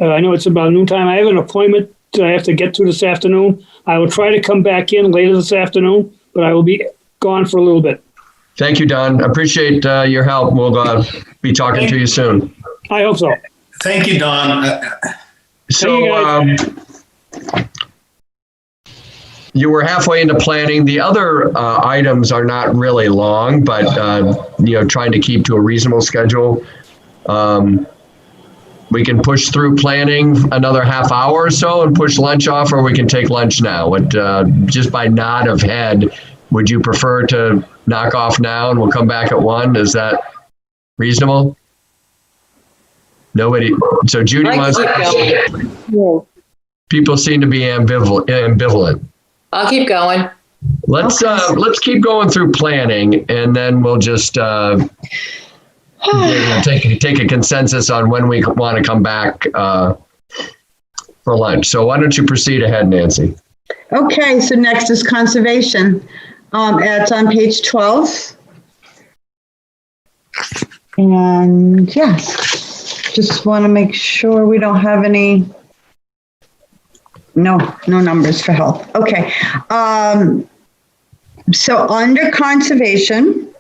I know it's about noontime. I have an appointment that I have to get to this afternoon. I will try to come back in later this afternoon, but I will be gone for a little bit. Thank you, Don. Appreciate your help. We'll be talking to you soon. I hope so. Thank you, Don. So you were halfway into planning. The other items are not really long, but trying to keep to a reasonable schedule. We can push through planning another half hour or so and push lunch off, or we can take lunch now. Just by nod of head, would you prefer to knock off now and we'll come back at 1? Is that reasonable? Nobody. So Judy wants. People seem to be ambivalent. I'll keep going. Let's keep going through planning, and then we'll just take a consensus on when we want to come back for lunch. So why don't you proceed ahead, Nancy? Okay, so next is conservation. It's on page 12. And yes, just want to make sure we don't have any, no numbers for health. Okay. So under conservation,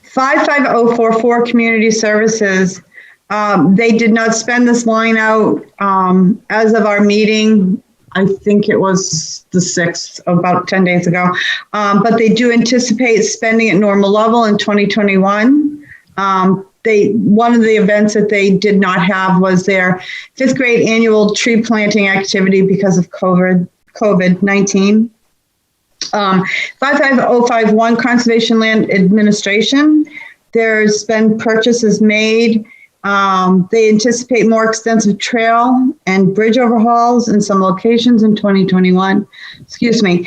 55044 community services, they did not spend this line out as of our meeting. I think it was the 6th, about 10 days ago. But they do anticipate spending at normal level in 2021. One of the events that they did not have was their 5th grade annual tree planting activity because of COVID-19. 55051 Conservation Land Administration. There's been purchases made. They anticipate more extensive trail and bridge overhauls in some locations in 2021. Excuse me.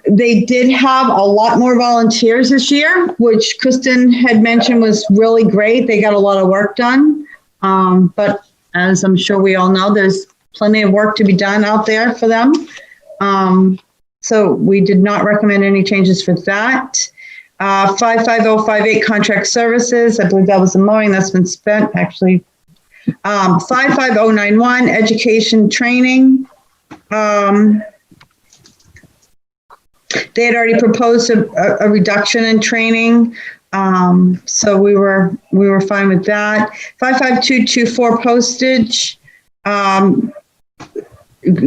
They did have a lot more volunteers this year, which Kristen had mentioned was really great. They got a lot of work done. But as I'm sure we all know, there's plenty of work to be done out there for them. So we did not recommend any changes for that. 55058 contract services. I believe that was the mowing that's been spent actually. 55091 education training. They had already proposed a reduction in training. So we were fine with that. 55224 postage.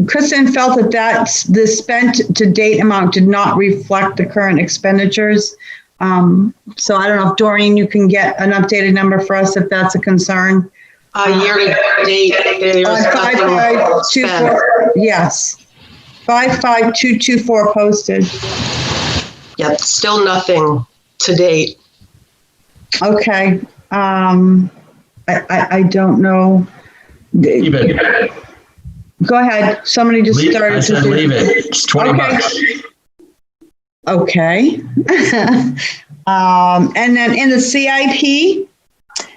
Kristen felt that the spent to date amount did not reflect the current expenditures. So I don't know if Doreen, you can get an updated number for us if that's a concern. Year to date, there's 5524. Yes, 55224 posted. Yep, still nothing to date. Okay. I don't know. Leave it. Go ahead. Somebody just started. I said leave it. It's 20 bucks. Okay. And then in the CIP,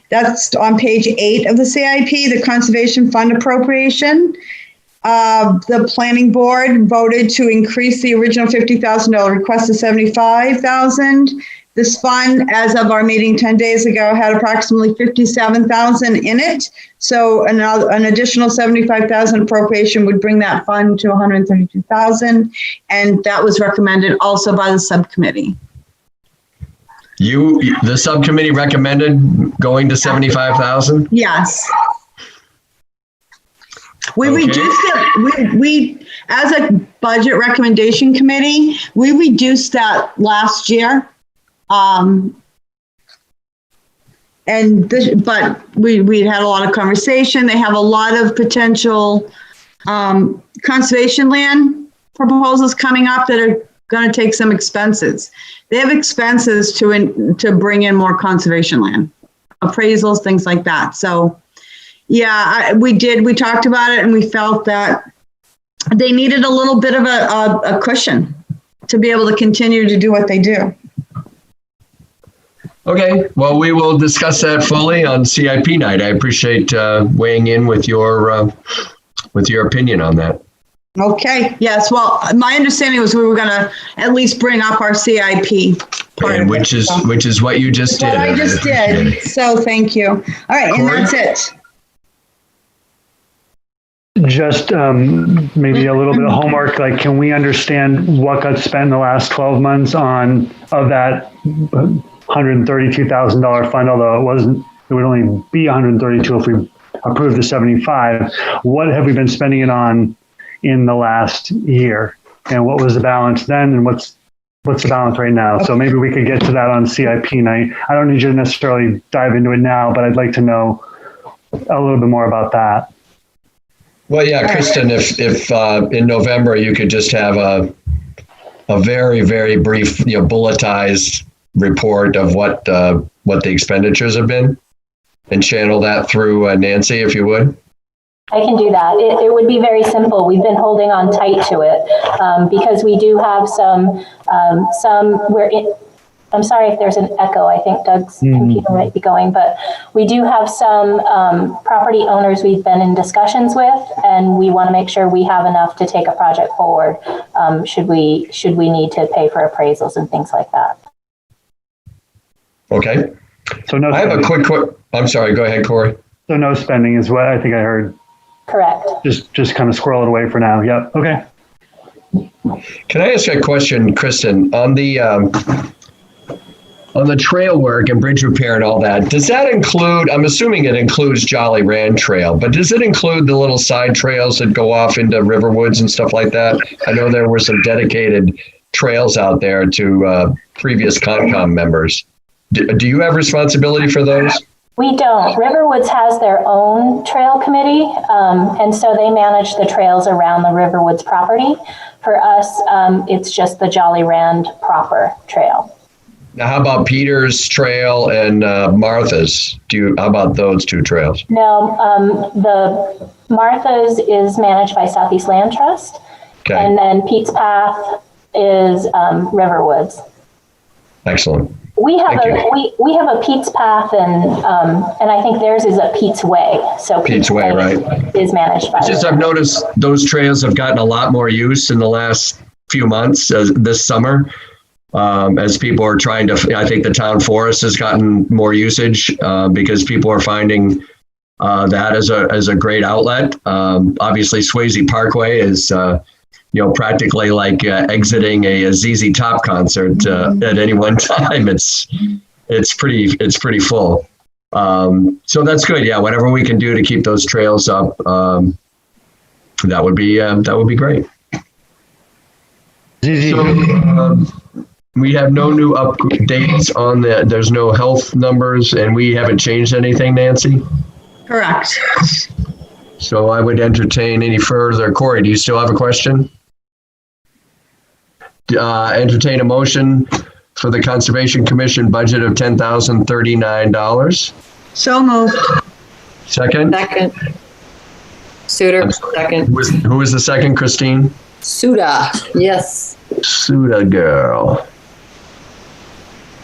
that's on page 8 of the CIP, the Conservation Fund appropriation. The planning board voted to increase the original $50,000 request to $75,000. This fund, as of our meeting 10 days ago, had approximately $57,000 in it. So an additional $75,000 appropriation would bring that fund to $132,000, and that was recommended also by the subcommittee. The subcommittee recommended going to 75,000? Yes. We reduced it. We, as a budget recommendation committee, we reduced that last year. But we had a lot of conversation. They have a lot of potential conservation land proposals coming up that are going to take some expenses. They have expenses to bring in more conservation land, appraisals, things like that. So, yeah, we talked about it, and we felt that they needed a little bit of a cushion to be able to continue to do what they do. Okay, well, we will discuss that fully on CIP night. I appreciate weighing in with your opinion on that. Okay, yes. Well, my understanding was we were going to at least bring up our CIP part of which is what you just did. What I just did. So thank you. All right, Corey? And that's it. Just maybe a little bit of homework. Like, can we understand what got spent in the last 12 months of that $132,000 fund? Although it would only be 132 if we approved the 75. What have we been spending it on in the last year? And what was the balance then? And what's the balance right now? So maybe we could get to that on CIP night. I don't need you to necessarily dive into it now, but I'd like to know a little bit more about that. Well, yeah, Kristen, if in November you could just have a very, very brief, bulletized report of what the expenditures have been, and channel that through Nancy, if you would. I can do that. It would be very simple. We've been holding on tight to it because we do have some I'm sorry if there's an echo. I think Doug's computer might be going, but we do have some property owners we've been in discussions with, and we want to make sure we have enough to take a project forward should we need to pay for appraisals and things like that. Okay. So no. I have a quick. I'm sorry. Go ahead, Corey. So no spending is what I think I heard. Correct. Just kind of squirrel it away for now. Yep. Okay. Can I ask a question, Kristen, on the trail work and bridge repair and all that? Does that include? I'm assuming it includes Jolly Rand Trail, but does it include the little side trails that go off into Riverwoods and stuff like that? I know there were some dedicated trails out there to previous Concom members. Do you have responsibility for those? We don't. Riverwoods has their own trail committee, and so they manage the trails around the Riverwoods property. For us, it's just the Jolly Rand proper trail. Now, how about Peter's Trail and Martha's? How about those two trails? No, the Martha's is managed by Southeast Land Trust, Okay. and then Pete's Path is Riverwoods. Excellent. We have we have a Pete's Path, and I think theirs is a Pete's Way. So Pete's Way, right? Is managed by. I've noticed those trails have gotten a lot more use in the last few months, this summer, as people are trying to. I think the town forest has gotten more usage because people are finding that as a great outlet. Obviously, Swayze Parkway is. Practically like exiting a ZZ Top concert at any one time. It's pretty full. So that's good. Yeah, whatever we can do to keep those trails up, that would be great. So, we have no new updates on there's no health numbers, and we haven't changed anything, Nancy? Correct. So I would entertain any further. Corey, do you still have a question? Entertain a motion for the Conservation Commission budget of $10,039. So moved. Second? Second. Suter, second. Who was the second, Christine? Suda, yes. Suda girl.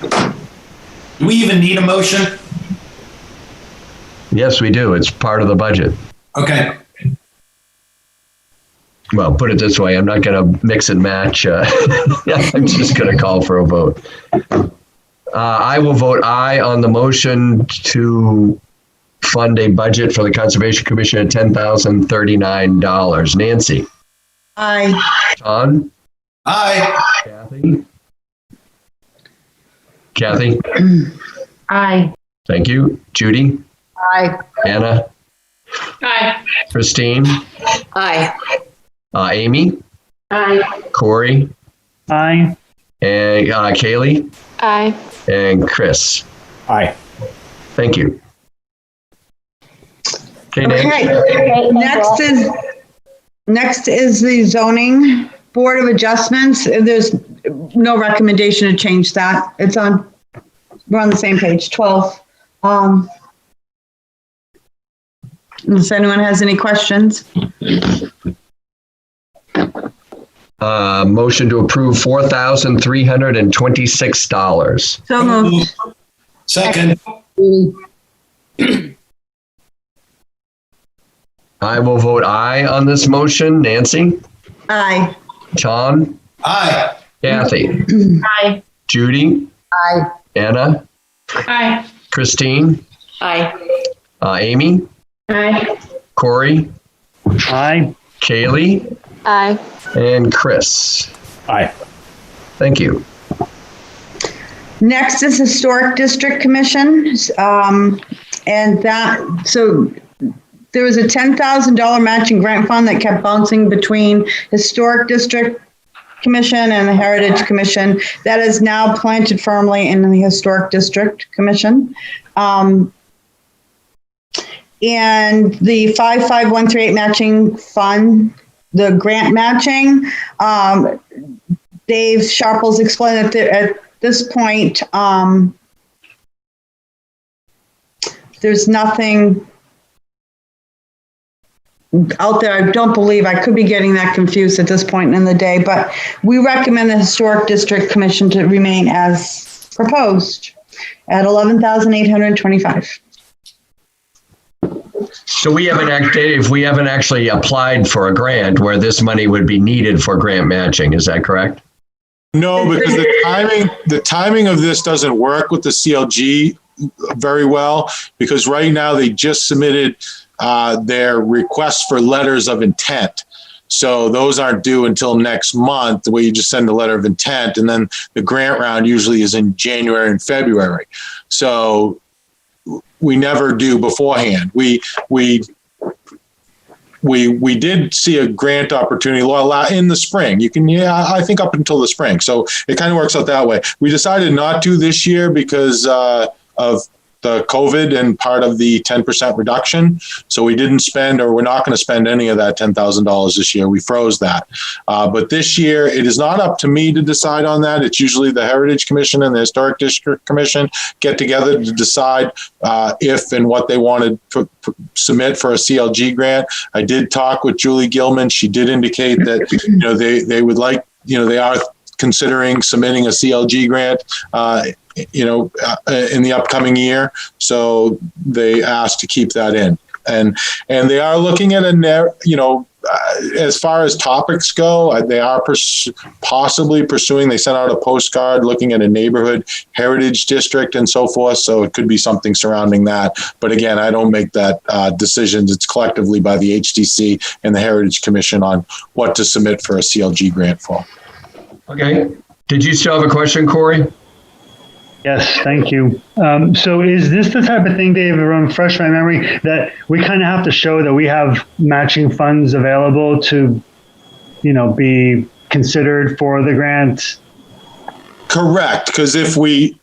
Do we even need a motion? Yes, we do. It's part of the budget. Okay. Well, put it this way, I'm not going to mix and match. I'm just going to call for a vote. I will vote aye on the motion to fund a budget for the Conservation Commission at $10,039. Nancy? Aye. Tom? Aye. Kathy? Aye. Thank you. Judy? Aye. Anna? Aye. Christine? Aye. Amy? Aye. Corey? Aye. And Kaylee? Aye. And Chris? Aye. Thank you. Okay, Okay. Next is the zoning board of adjustments. There's no recommendation to change that. We're on the same page, 12. Unless anyone has any questions. Motion to approve $4,326. So moved. Second. I will vote aye on this motion. Nancy? Aye. Tom? Aye. Kathy? Aye. Judy? Aye. Anna? Aye. Christine? Aye. Amy? Aye. Corey? Aye. Kaylee? Aye. And Chris? Aye. Thank you. Next is Historic District Commission. And there was a $10,000 matching grant fund that kept bouncing between Historic District Commission and the Heritage Commission. That is now planted firmly in the Historic District Commission. And the 55138 matching fund, the grant matching, Dave Sharples explained that at this point, there's nothing out there. I don't believe, I could be getting that confused at this point in the day, but we recommend the Historic District Commission to remain as proposed at $11,825. So we haven't actually applied for a grant where this money would be needed for grant matching. Is that correct? No, because the timing of this doesn't work with the CLG very well, because right now they just submitted their requests for letters of intent. So those aren't due until next month, where you just send a letter of intent, and then the grant round usually is in January and February. So we never do beforehand. We did see a grant opportunity in the spring. I think up until the spring. So it kind of works out that way. We decided not to this year because of the COVID and part of the 10% reduction. So we didn't spend, or we're not going to spend any of that $10,000 this year. We froze that. But this year, it is not up to me to decide on that. It's usually the Heritage Commission and the Historic District Commission get together to decide if and what they want to submit for a CLG grant. I did talk with Julie Gilman. She did indicate that, they would like, they are considering submitting a CLG grant, in the upcoming year. So they asked to keep that in. And they are looking at as far as topics go, they are possibly pursuing, they sent out a postcard looking at a neighborhood heritage district and so forth. So it could be something surrounding that. But again, I don't make that decisions. It's collectively by the HDC and the Heritage Commission on what to submit for a CLG grant for. Okay. Did you still have a question, Corey? Yes, thank you. So is this the type of thing, Dave, to refresh my memory, that we kind of have to show that we have matching funds available to, be considered for the grant? Correct, because if we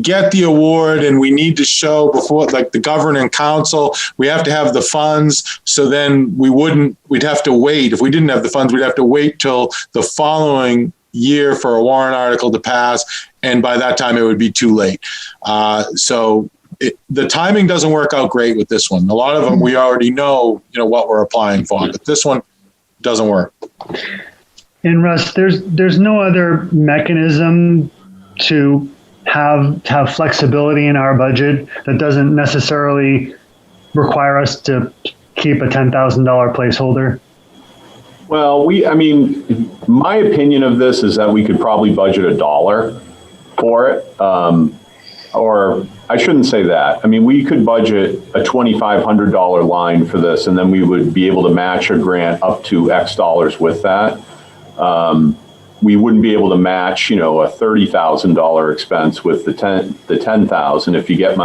get the award and we need to show before, like the governing council, we have to have the funds. So then we'd have to wait. If we didn't have the funds, we'd have to wait till the following year for a warrant article to pass, and by that time it would be too late. So the timing doesn't work out great with this one. A lot of them we already know, what we're applying for, but this one doesn't work. And Russ, there's no other mechanism to have flexibility in our budget that doesn't necessarily require us to keep a $10,000 placeholder? Well, my opinion of this is that we could probably budget $1 for it. Or I shouldn't say that. We could budget a $2,500 line for this, and then we would be able to match a grant up to X dollars with that. We wouldn't be able to match, a $30,000 expense with the $10,000 if you get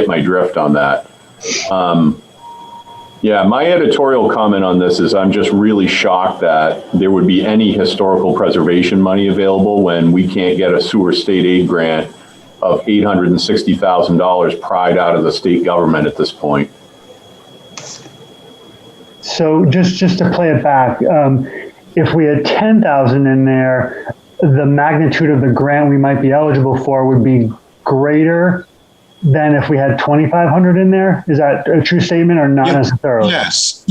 my drift on that. Yeah, my editorial comment on this is I'm just really shocked that there would be any historical preservation money available when we can't get a sewer state aid grant of $860,000 pried out of the state government at this point. So just to play it back, if we had 10,000 in there, the magnitude of the grant we might be eligible for would be greater than if we had 2,500 in there. Is that a true statement or not necessarily? Yes,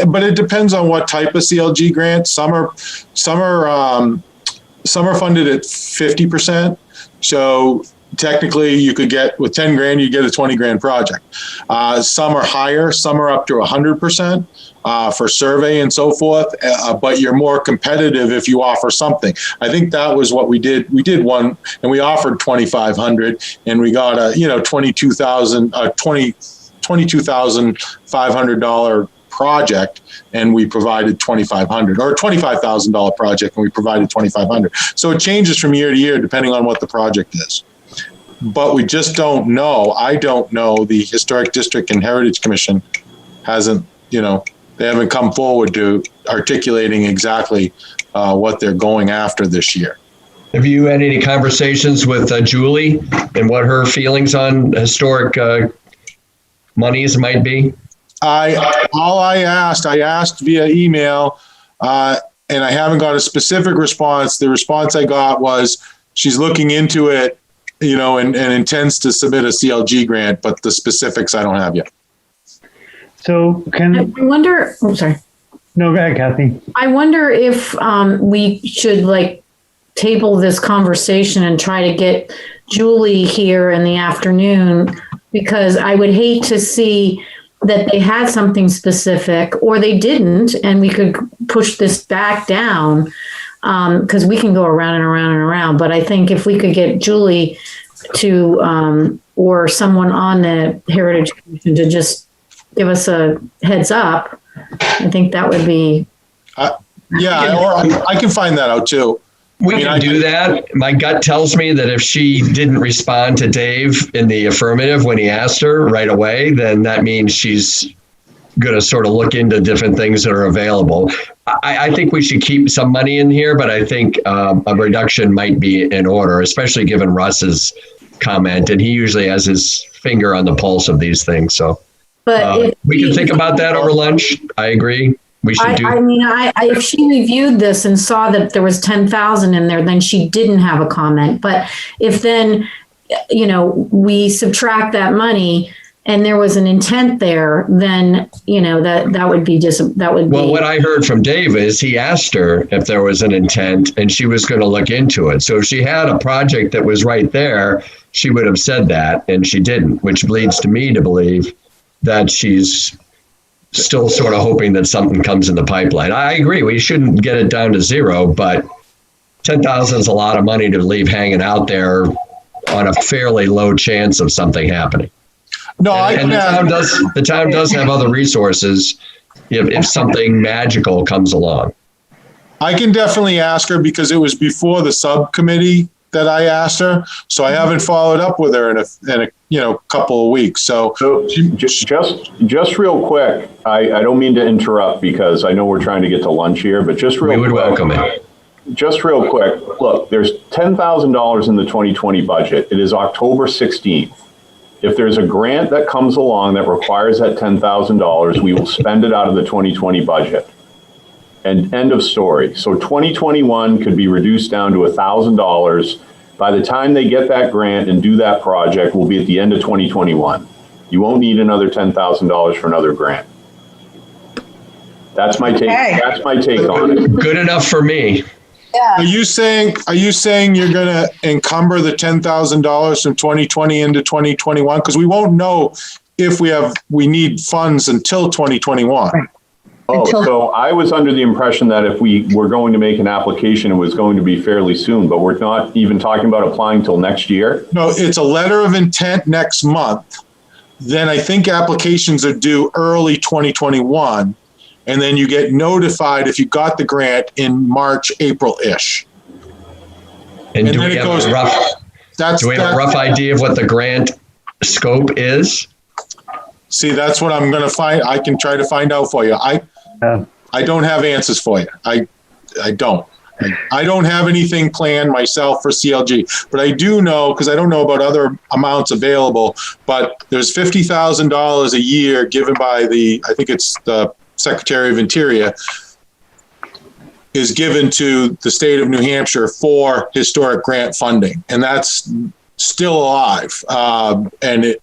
but it depends on what type of CLG grant. Some are funded at 50%. So technically you could get, with 10 grand, you get a 20 grand project. Some are higher, some are up to 100%. For survey and so forth, but you're more competitive if you offer something. I think that was what we did. We did one, and we offered $2,500, and we got a $22,500 project, and we provided $2,500, or a $25,000 project, and we provided $2,500. So it changes from year to year depending on what the project is. But we just don't know. I don't know. The Historic District and Heritage Commission hasn't, they haven't come forward to articulating exactly what they're going after this year. Have you had any conversations with Julie and what her feelings on historic monies might be? I asked via email, and I haven't got a specific response. The response I got was she's looking into it, and intends to submit a CLG grant, but the specifics I don't have yet. So I wonder, I'm sorry. No, go ahead, Kathy. I wonder if we should table this conversation and try to get Julie here in the afternoon, because I would hate to see that they had something specific or they didn't, and we could push this back down, because we can go around and around and around. But I think if we could get Julie to, or someone on the Heritage Commission to just give us a heads up, I think that would be. Or I can find that out too. We can do that. My gut tells me that if she didn't respond to Dave in the affirmative when he asked her right away, then that means she's going to sort of look into different things that are available. I think we should keep some money in here, but I think a reduction might be in order, especially given Russ's comment. And he usually has his finger on the pulse of these things. So But we can think about that over lunch. I agree. We should do. I mean, if she reviewed this and saw that there was 10,000 in there, then she didn't have a comment. But if then, we subtract that money and there was an intent there, then, that would be Well, what I heard from Dave is he asked her if there was an intent and she was going to look into it. So if she had a project that was right there, she would have said that, and she didn't, which leads to me to believe that she's still sort of hoping that something comes in the pipeline. I agree. We shouldn't get it down to zero, but 10,000 is a lot of money to leave hanging out there on a fairly low chance of something happening. No, the town does have other resources if something magical comes along. I can definitely ask her because it was before the subcommittee that I asked her, so I haven't followed up with her in a couple of weeks. So just real quick, I don't mean to interrupt because I know we're trying to get to lunch here, but just real quick. We would welcome it. Just real quick, look, there's $10,000 in the 2020 budget. It is October 16th. If there's a grant that comes along that requires that $10,000, we will spend it out of the 2020 budget. And end of story. So 2021 could be reduced down to $1,000. By the time they get that grant and do that project, we'll be at the end of 2021. You won't need another $10,000 for another grant. That's my take. Okay. That's my take on it. Good enough for me. Yeah. Are you saying you're going to encumber the $10,000 from 2020 into 2021? Because we won't know if we need funds until 2021. Right. Oh, so I was under the impression that if we were going to make an application, it was going to be fairly soon, but we're not even talking about applying till next year? No, it's a letter of intent next month. Then I think applications are due early 2021. And then you get notified if you got the grant in March, April-ish. And do we have a rough idea of what the grant scope is? See, that's what I'm going to find. I can try to find out for you. I don't have answers for you. I don't. I don't have anything planned myself for CLG, but I do know, because I don't know about other amounts available, but there's $50,000 a year given by I think it's the Secretary of Interior, is given to the state of New Hampshire for historic grant funding. And that's still alive. And it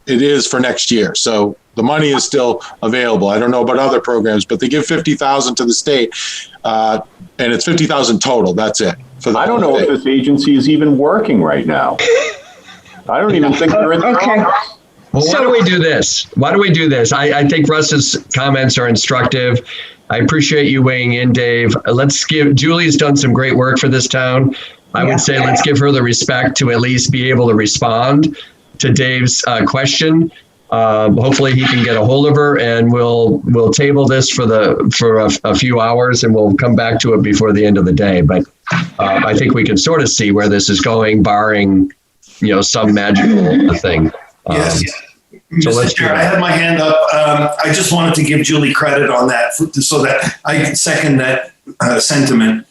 is for next year. So the money is still available. I don't know about other programs, but they give $50,000 to the state, and it's $50,000 total. That's it. I don't know if this agency is even working right now. I don't even think they're in the office. Well, why don't we do this? I think Russ's comments are instructive. I appreciate you weighing in, Dave. Julie's done some great work for this town. I would say let's give her the respect to at least be able to respond to Dave's question. Hopefully he can get a hold of her, and we'll table this for a few hours, and we'll come back to it before the end of the day. But I think we can sort of see where this is going, barring some magical thing. Yes. So Mr. Chair, I had my hand up. I just wanted to give Julie credit on that, so that I second that sentiment,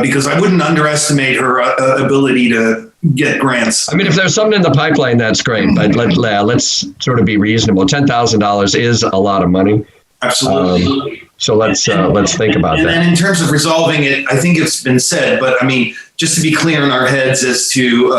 because I wouldn't underestimate her ability to get grants. I mean, if there's something in the pipeline, that's great, but let's sort of be reasonable. $10,000 is a lot of money. Absolutely. So let's think about that. And in terms of resolving it, I think it's been said, but I mean, just to be clear in our heads as to,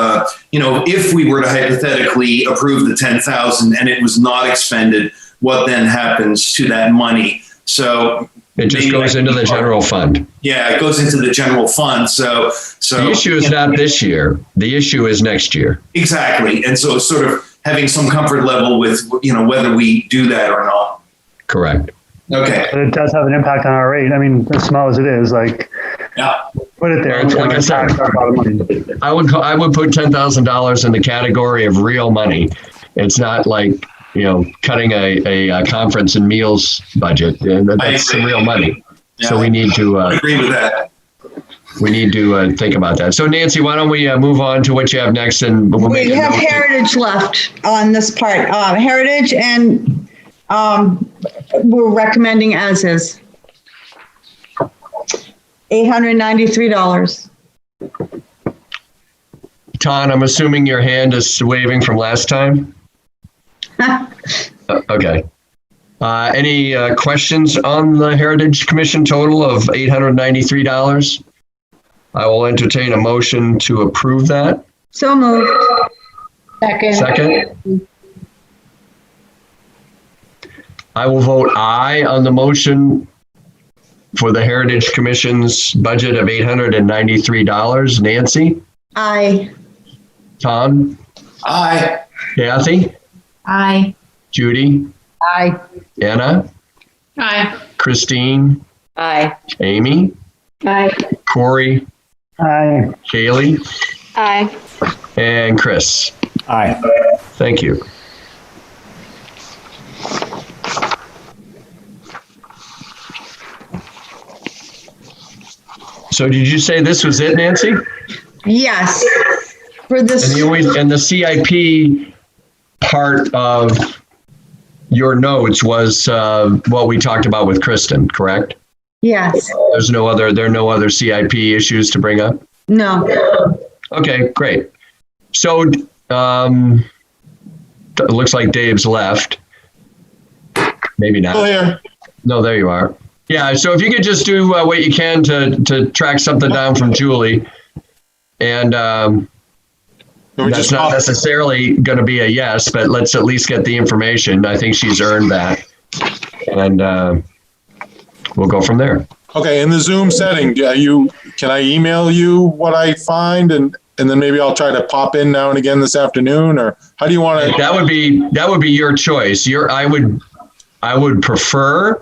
if we were to hypothetically approve the 10,000 and it was not expended, what then happens to that money? So it just goes into the general fund. Yeah, it goes into the general fund. So the issue is not this year. The issue is next year. Exactly. And so sort of having some comfort level with, whether we do that or not. Correct. Okay. But it does have an impact on our rate. I mean, as small as it is, put it there. Like I said, I would put $10,000 in the category of real money. It's not like, cutting a conference and meals budget. That's some real money. Yeah. So we need to I agree with that. We need to think about that. So Nancy, why don't we move on to what you have next? And we have Heritage left on this part. Heritage, and we're recommending as is. $893. Ton, I'm assuming your hand is waving from last time? Okay. Any questions on the Heritage Commission total of $893? I will entertain a motion to approve that. So moved. Second. I will vote aye on the motion for the Heritage Commission's budget of $893. Nancy? Aye. Tom? Aye. Kathy? Aye. Judy? Aye. Anna? Aye. Christine? Aye. Amy? Aye. Corey? Aye. Kaylee? Aye. And Chris? Aye. Thank you. So did you say this was it, Nancy? Yes. For this. And the CIP part of your notes was what we talked about with Kristen, correct? Yes. There are no other CIP issues to bring up? No. Okay, great. So it looks like Dave's left. Maybe not. Oh, here. No, there you are. Yeah, so if you could just do what you can to track something down from Julie. And that's not necessarily going to be a yes, but let's at least get the information. I think she's earned that. And we'll go from there. Okay, in the Zoom setting, can I email you what I find and then maybe I'll try to pop in now and again this afternoon, or how do you want to? That would be your choice. I would prefer,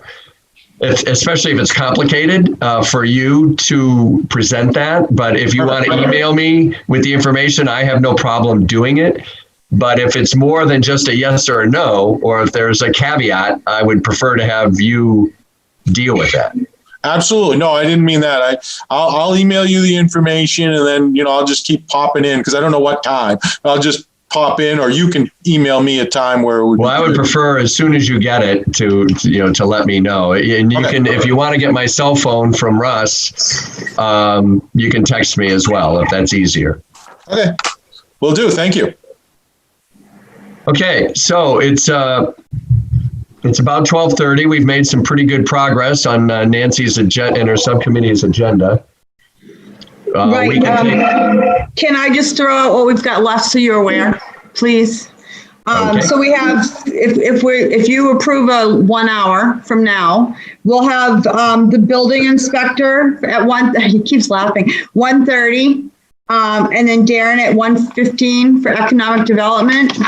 especially if it's complicated, for you to present that. But if you want to email me with the information, I have no problem doing it. But if it's more than just a yes or a no, or if there's a caveat, I would prefer to have you deal with that. Absolutely. No, I didn't mean that. I'll email you the information and then, I'll just keep popping in because I don't know what time. I'll just pop in, or you can email me a time where it would. Well, I would prefer as soon as you get it to let me know. And you can, if you want to get my cell phone from Russ, you can text me as well if that's easier. Okay, will do. Thank you. Okay, so it's about 12:30. We've made some pretty good progress on Nancy's agenda and her subcommittee's agenda. Right. Can I just throw out what we've got left so you're aware, please? Okay. So we have, if you approve a 1 hour from now, we'll have the building inspector at he keeps laughing, 1:30, and then Darren at 1:15 for economic development,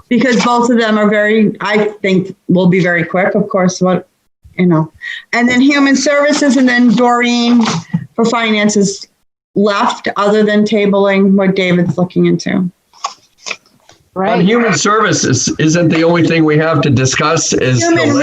because both of them are I think will be very quick, of course, and then human services, and then Doreen for finances left, other than tabling what David's looking into. Right. Human services isn't the only thing we have to discuss. Is human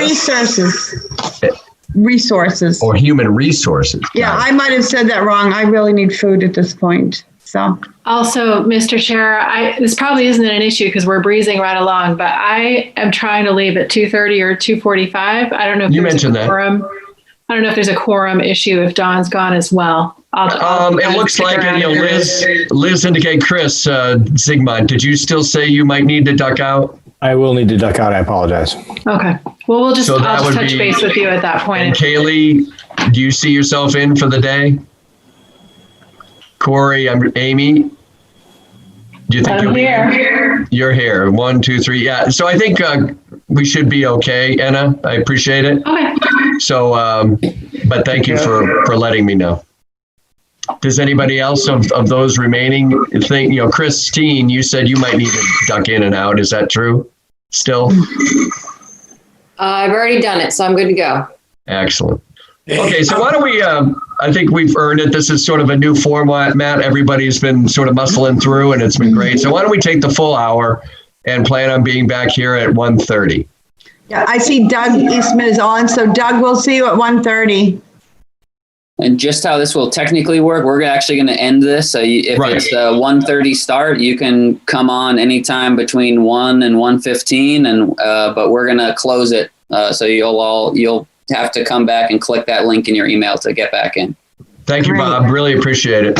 resources. Or human resources. Yeah, I might have said that wrong. I really need food at this point. So. Also, Mr. Chair, this probably isn't an issue because we're breezing right along, but I am trying to leave at 2:30 or 2:45. I don't know if you mentioned that. I don't know if there's a quorum issue if Dawn's gone as well. It looks like Liz indicate Chris Zygmunt. Did you still say you might need to duck out? I will need to duck out. I apologize. Okay. Well, I'll just touch base with you at that point. And Kaylee, do you see yourself in for the day? Corey, Amy. Do you think you'll be here? You're here. 1, 2, 3. Yeah. So I think we should be okay, Anna. I appreciate it. Okay. So, but thank you for letting me know. Does anybody else of those remaining think, Christine, you said you might need to duck in and out. Is that true still? I've already done it, so I'm good to go. Excellent. Okay, so why don't we, I think we've earned it. This is sort of a new format, Matt. Everybody's been sort of muscling through and it's been great. So why don't we take the full hour and plan on being back here at 1:30? Yeah, I see Doug Eastman is on. So Doug, we'll see you at 1:30. And just how this will technically work, we're actually going to end this. So if it's a 1:30 start, you can come on anytime between 1 and 1:15, and but we're going to close it. So you'll have to come back and click that link in your email to get back in. Thank you, Bob. Really appreciate it.